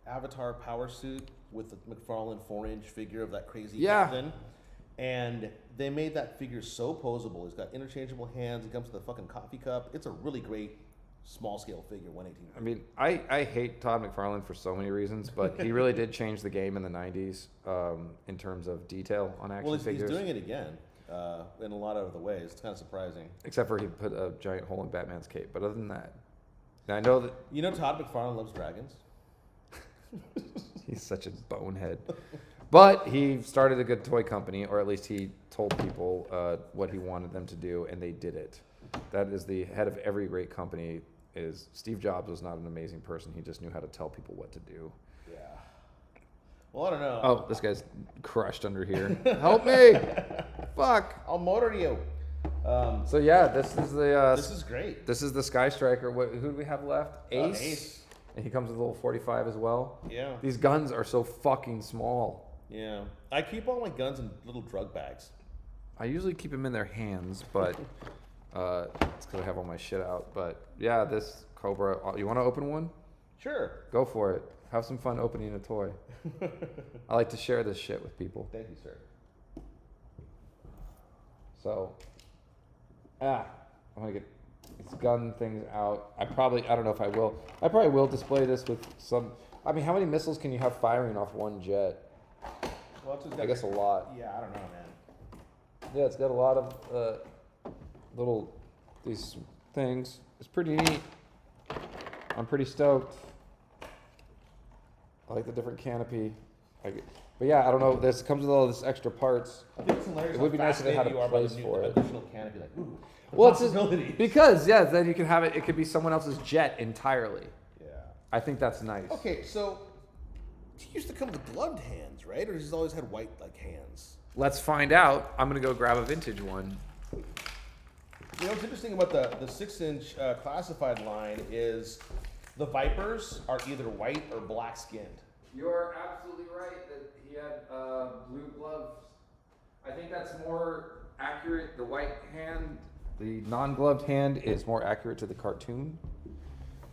Avatar power suit with the McFarlane 4-inch figure of that crazy captain. And they made that figure so posable. He's got interchangeable hands. He comes with a fucking coffee cup. It's a really great small scale figure, 1/18. I mean, I hate Todd McFarlane for so many reasons, but he really did change the game in the 90s in terms of detail on action figures. He's doing it again in a lot of the ways. It's kind of surprising. Except for he put a giant hole in Batman's cape. But other than that, I know that... You know Todd McFarlane loves dragons? He's such a bonehead. But he started a good toy company, or at least he told people what he wanted them to do, and they did it. That is the head of every great company. Is Steve Jobs was not an amazing person. He just knew how to tell people what to do. Yeah. Well, I don't know. Oh, this guy's crushed under here. Help me! Fuck! I'll motor you. So yeah, this is the... this is great. This is the Skystriker. Who do we have left? Ace? Ace. And he comes with a little 45 as well. Yeah. These guns are so fucking small. Yeah. I keep all my guns in little drug bags. I usually keep them in their hands, but it's because I have all my shit out. But yeah, this Cobra, you want to open one? Sure. Go for it. Have some fun opening a toy. I like to share this shit with people. Thank you, sir. So, I'm going to get these gun things out. I don't know if I will. I probably will display this with some, I mean, how many missiles can you have firing off one jet? Well, it's just I guess a lot. Yeah, I don't know, man. Yeah, it's got a lot of these things. It's pretty neat. I'm pretty stoked. I like the different canopy. But yeah, I don't know. This comes with all this extra parts. I think it's hilarious. It would be nice if they had a place for it. Additional canopy, like, ooh, Well, it's possibilities. because then you can have it. It could be someone else's jet entirely. Yeah. I think that's nice. Okay, so he used to come with gloved hands, right? Or he's always had white like hands? Let's find out. I'm gonna go grab a vintage one. You know what's interesting about the 6-inch classified line is the Vipers are either white or black skinned. You're absolutely right that he had blue gloves. I think that's more accurate. The white hand, the non-gloved hand, is more accurate to the cartoon.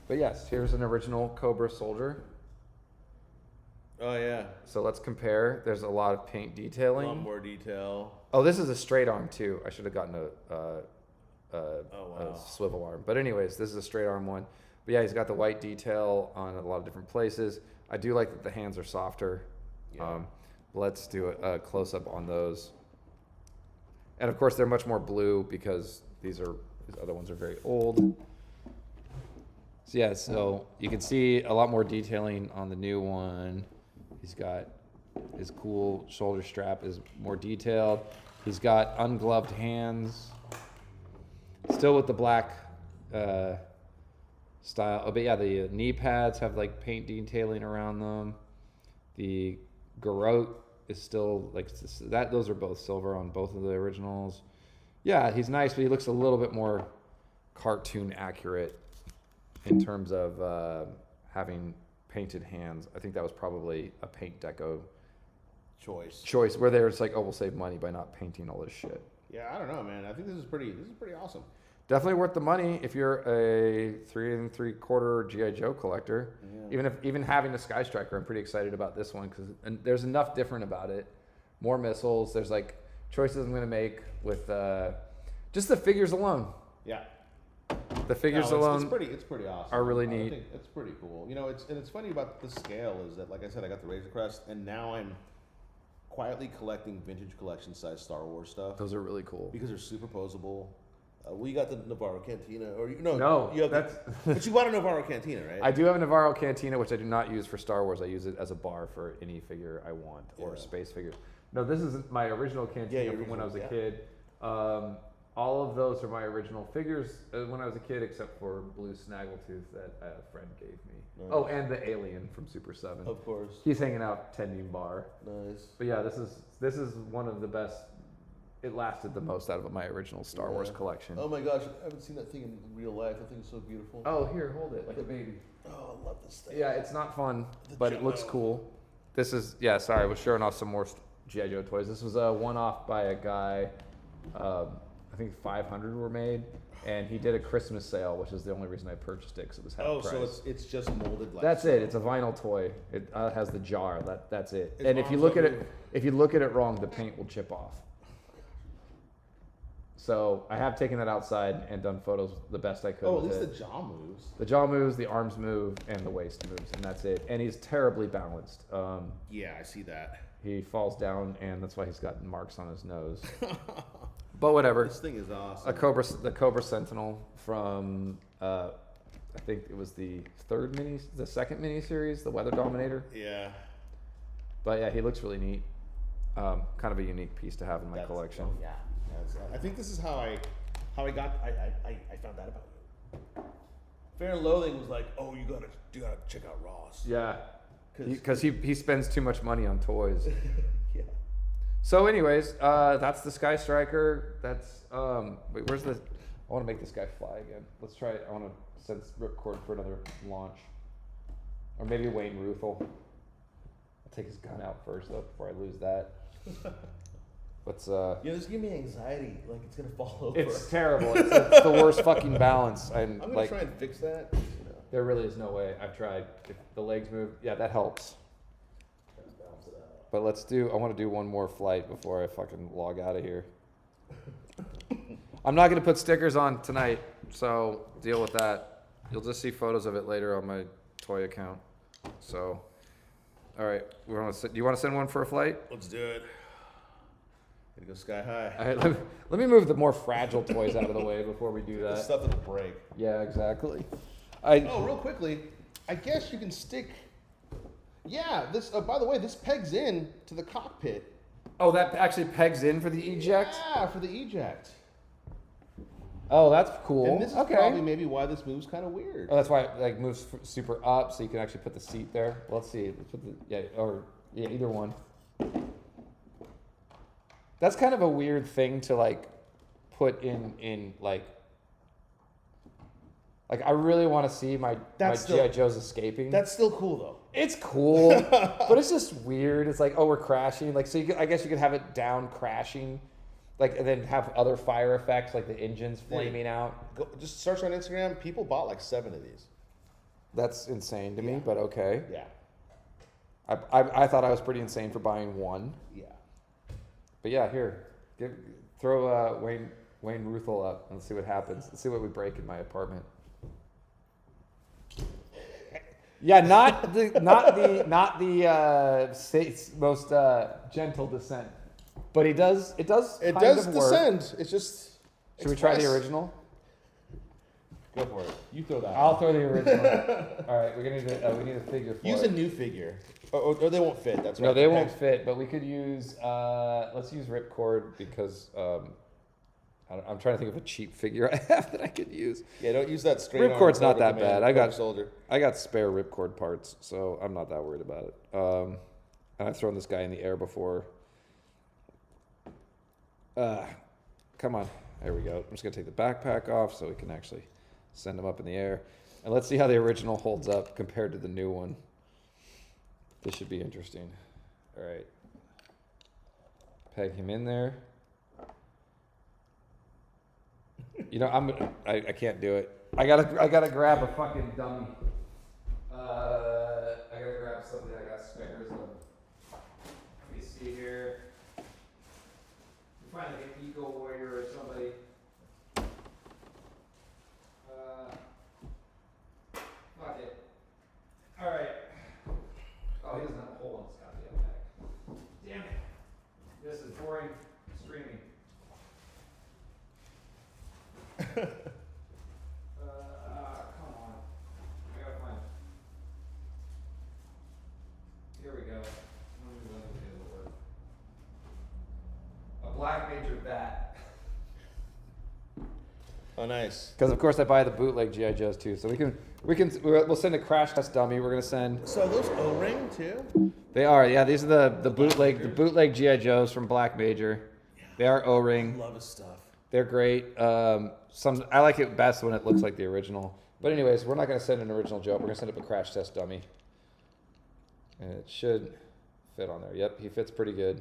But yes, here's an original Cobra soldier. Oh yeah. So let's compare. There's a lot of paint detailing. A lot more detail. Oh, this is a straight arm too. I should have gotten a swivel arm. But anyways, this is a straight arm one. But yeah, he's got the white detail on a lot of different places. I do like that the hands are softer. Yeah. Let's do a close up on those. And of course, they're much more blue because these other ones are very old. So yeah, so you can see a lot more detailing on the new one. He's got his cool shoulder strap is more detailed. He's got ungloved hands. Still with the black style. Oh, but yeah, the knee pads have like paint detailing around them. The garrote is still like that. Those are both silver on both of the originals. Yeah, he's nice, but he looks a little bit more cartoon accurate in terms of having painted hands. I think that was probably a paint deco choice where they were just like, oh, we'll save money by not painting all this shit. Yeah, I don't know, man. I think this is pretty awesome. Definitely worth the money if you're a 3 3/4 G.I. Joe collector. Yeah. Even having a Skystriker, I'm pretty excited about this one because there's enough different about it. More missiles. There's like choices I'm gonna make with just the figures alone. Yeah. The figures alone. It's pretty awesome. Are really I neat. think it's pretty cool. You know, it's funny about the scale is that, like I said, I got the Razor Crest, and now I'm quietly collecting vintage collection size Star Wars stuff. Those are really cool because they're superposable. We got the Navarro Cantina, or no, you have but you bought a Navarro Cantina, right? I do have a Navarro Cantina, which I do not use for Star Wars. I use it as a bar for any figure I want or space figures. No, this is my original Cantina from when I was a kid. All of those are my original figures when I was a kid, except for Blue Snaggletooth that a friend gave me. Nice. Oh, and the alien from Super 7. Of course. He's hanging out tending bar. Nice. But yeah, this is one of the best. It lasted the most out of my original Star Wars collection. Oh my gosh, I haven't seen that thing in real life. That thing's so beautiful. Oh, here, hold it like a baby. Oh, I love this thing. Yeah, it's not fun, but it looks cool. This is, sorry, I was showing off some more G.I. Joe toys. This was a one-off by a guy. I think 500 were made, and he did a Christmas sale, which is the only reason I purchased it, because it was half price. Oh, so it's just molded glass. That's it. It's a vinyl toy. It has the jar. That's it. His and if you arms look don't at move. it, if you look at it wrong, the paint will chip off. So I have taken that outside and done photos the best I could. Oh, at with least it. the jaw moves. The jaw moves, the arms move, and the waist moves, and that's it. And he's terribly balanced. Yeah, I see that. He falls down, and that's why he's got marks on his nose. But whatever. This thing is awesome. The Cobra Sentinel from I think it was the second mini series, the Weather Dominator. Yeah. But yeah, he looks really neat. Kind of a unique piece to have in my collection. Oh, yeah. I think this is how I found out about you. Fair and Loathing was like, oh, you gotta check out Ross. Yeah, because he spends too much money on toys. Yeah. So, anyways, that's the Skystriker. That's wait, where's the? I want to make this guy fly again. Let's try it. I want to send ripcord for another launch, or maybe Wayne Ruthel. I'll take his gun out first though before I lose that. What's this give me anxiety, like it's gonna fall over. It's terrible. It's the worst fucking balance. I'm gonna try and fix that. There really is no way. I've tried. If the legs move, yeah, that helps. Balance it out. But I want to do one more flight before I fucking log out of here. I'm not gonna put stickers on tonight, so deal with that. You'll just see photos of it later on my toy account. So, all right, do you want to send one for a flight? Let's do it. Gonna go sky high. All right, let me move the more fragile toys out of the way before we do The that. stuff that'll break. Yeah, exactly. Real quickly, I guess you can stick. Yeah, this. By the way, this pegs in to the cockpit. Oh, that actually pegs in for the eject? Yeah, for the eject. Oh, that's cool. And this is probably maybe why this moves kind of weird. Oh, that's why it like moves super up, so you can actually put the seat there. Well, let's see. Let's put either one. That's kind of a weird thing to like put in like I really want to see my G.I. Joes escaping. That's still cool though. It's cool, but it's just weird. It's like, oh, we're crashing. Like, so I guess you could have it down crashing, like, and then have other fire effects, like the engines flaming out. Just search on Instagram. People bought like 7 of these. That's insane to me, but okay. Yeah. I thought I was pretty insane for buying one. Yeah. But yeah, here, throw Wayne Ruthel up and let's see what happens. Let's see what we break in my apartment. Yeah, not the most gentle descent, but it does It kind does of work. descend. It's just. Should we try the original? Go for it. You throw that. I'll throw the original. All right, we need a figure for Use it. a new figure. Or they won't fit. That's right. No, they won't fit. But we could use. Let's use ripcord because I'm trying to think of a cheap figure I have that I could use. Yeah, don't use that straight. Ripcord's not that bad. I got soldier. I got spare ripcord parts, so I'm not that worried about it. And I've thrown this guy in the air before. Come on, there we go. I'm just gonna take the backpack off so we can actually send him up in the air, and let's see how the original holds up compared to the new one. This should be interesting. All right, peg him in there. You know, I can't do it. I gotta grab a fucking dummy. I gotta grab something I got spares of. Let me see here. Find like an Eco Warrior or somebody. Fuck it. All right. Oh, he doesn't have a hole in his goddamn bag. Damn it. This is boring streaming. Come on. I gotta find. Here we go. Let me do the work. A Black Major bat. Oh, nice. Because of course I buy the bootleg G.I. Joes too, so we'll send a crash test dummy. We're gonna send. So are those O-ring too? They are, yeah. These are the bootleg G.I. Joes from Black Major. Yeah. They are O-ring. Love his stuff. They're great. I like it best when it looks like the original. But anyways, we're not gonna send an original Joe. We're gonna send up a crash test dummy, and it should fit on there. Yep, he fits pretty good.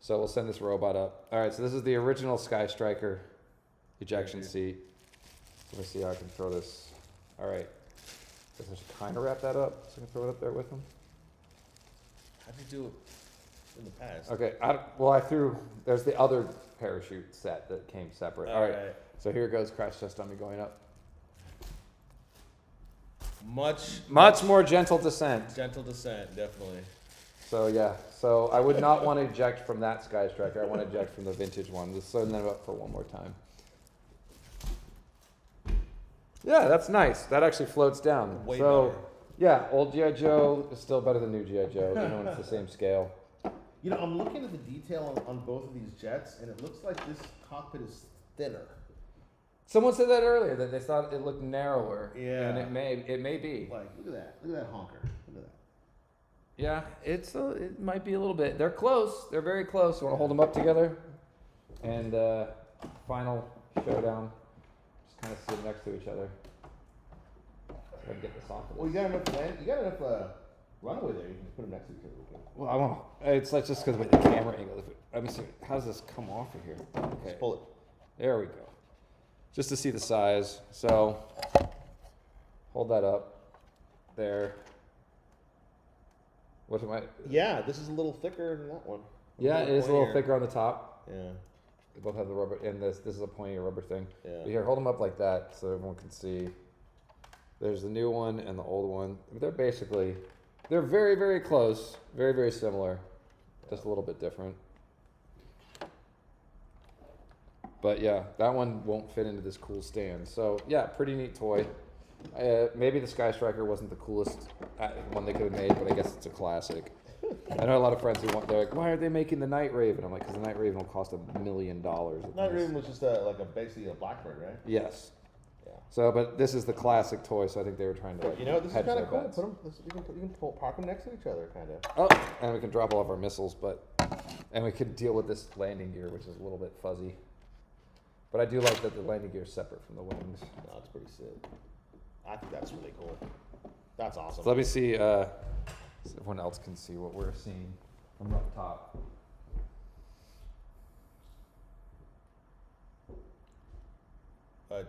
So we'll send this robot up. All right, so this is the original Skystriker ejection seat. Let me see how I can throw this. All right. Guess I should kind of wrap that up so I can throw it up there with them. How'd you do it in the past? Okay, I threw, there's the other parachute set that came separate. All right, so here goes crash test dummy going up. Much more gentle descent. Gentle descent, definitely. So yeah, so I would not want to eject from that Skystriker. I want to eject from the vintage one. Just send them up for one more time. Yeah, that's nice. That actually floats down. Way so, better. Yeah, old G.I. Joe is still better than new G.I. Joe, even when it's the same scale. You know, I'm looking at the detail on both of these jets, and it looks like this cockpit is thinner. Someone said that earlier, that they thought it looked narrower. Yeah. And it may be. Like, look at that. Look at that honker. Look at that. Yeah, it might be a little bit. They're close. They're very close. You want to hold them up together? And final showdown. Just kind of sit next to each other. So I can get this off of this. Well, you got enough runway there. You can just put them next to each other. Well, I want to. It's like just because of the camera angle. Let me see. How does this come off of here? Okay. Just pull it. There we go. Just to see the size. So hold that up. There. What am I? Yeah, this is a little thicker than that one. Yeah, it is a little thicker on the top. Yeah. They both have the rubber, and this is a pointy rubber thing. Yeah. But here, hold them up like that so everyone can see. There's the new one and the old one. They're very, very close. Very, very similar. Just a little bit different. But yeah, that one won't fit into this cool stand. So yeah, pretty neat toy. Maybe the Skystriker wasn't the coolest one they could have made, but I guess it's a classic. I know a lot of friends they're like, why aren't they making the Night Raven? I'm like, because the Night Raven will cost $1 million. Night Raven was just basically a Blackbird, right? Yes. Yeah. So, but this is the classic toy, so I think they were trying to. Like, you know, this is hedge kind their of cool. bets. You can park them next to each other, kind of. Oh, and we can drop all of our missiles, and we can deal with this landing gear, which is a little bit fuzzy. But I do like that the landing gear is separate from the wings. No, it's pretty sick. I think that's really cool. That's awesome. So let me see, so everyone else can see what we're seeing from up top.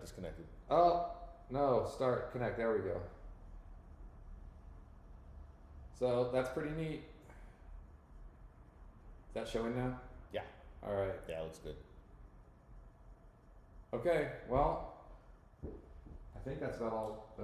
Disconnected. Oh, no, start, connect, there we go. So that's pretty neat. Is that showing now? Yeah. All right. Yeah, it looks good. Okay, well, I think that's about all.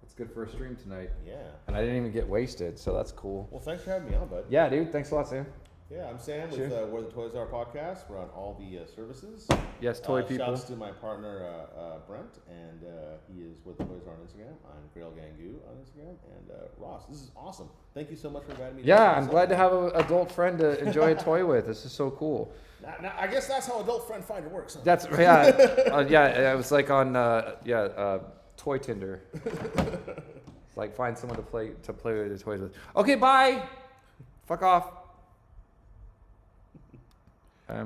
That's good for a stream tonight. Yeah. And I didn't even get wasted, so that's cool. Well, thanks for having me on, bud. Yeah, dude. Thanks a lot, Sam. Yeah, I'm Sam with Where the Toys Are podcast. We're on all the services. Yes, toy people. Shouts to my partner Brent, and he is Where the Toys Are on Instagram. I'm Grailgangu on Instagram, and Ross. This is awesome. Thank you so much for inviting me. Yeah, I'm glad to have an adult friend to enjoy a toy with. This is so cool. Now, I guess that's how Adult Friend Finder works. Huh? That's yeah. It was like on Toy Tinder. It's like find someone to play with your toys with. Okay, bye. Fuck off.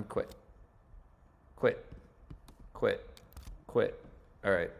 Quit. All right.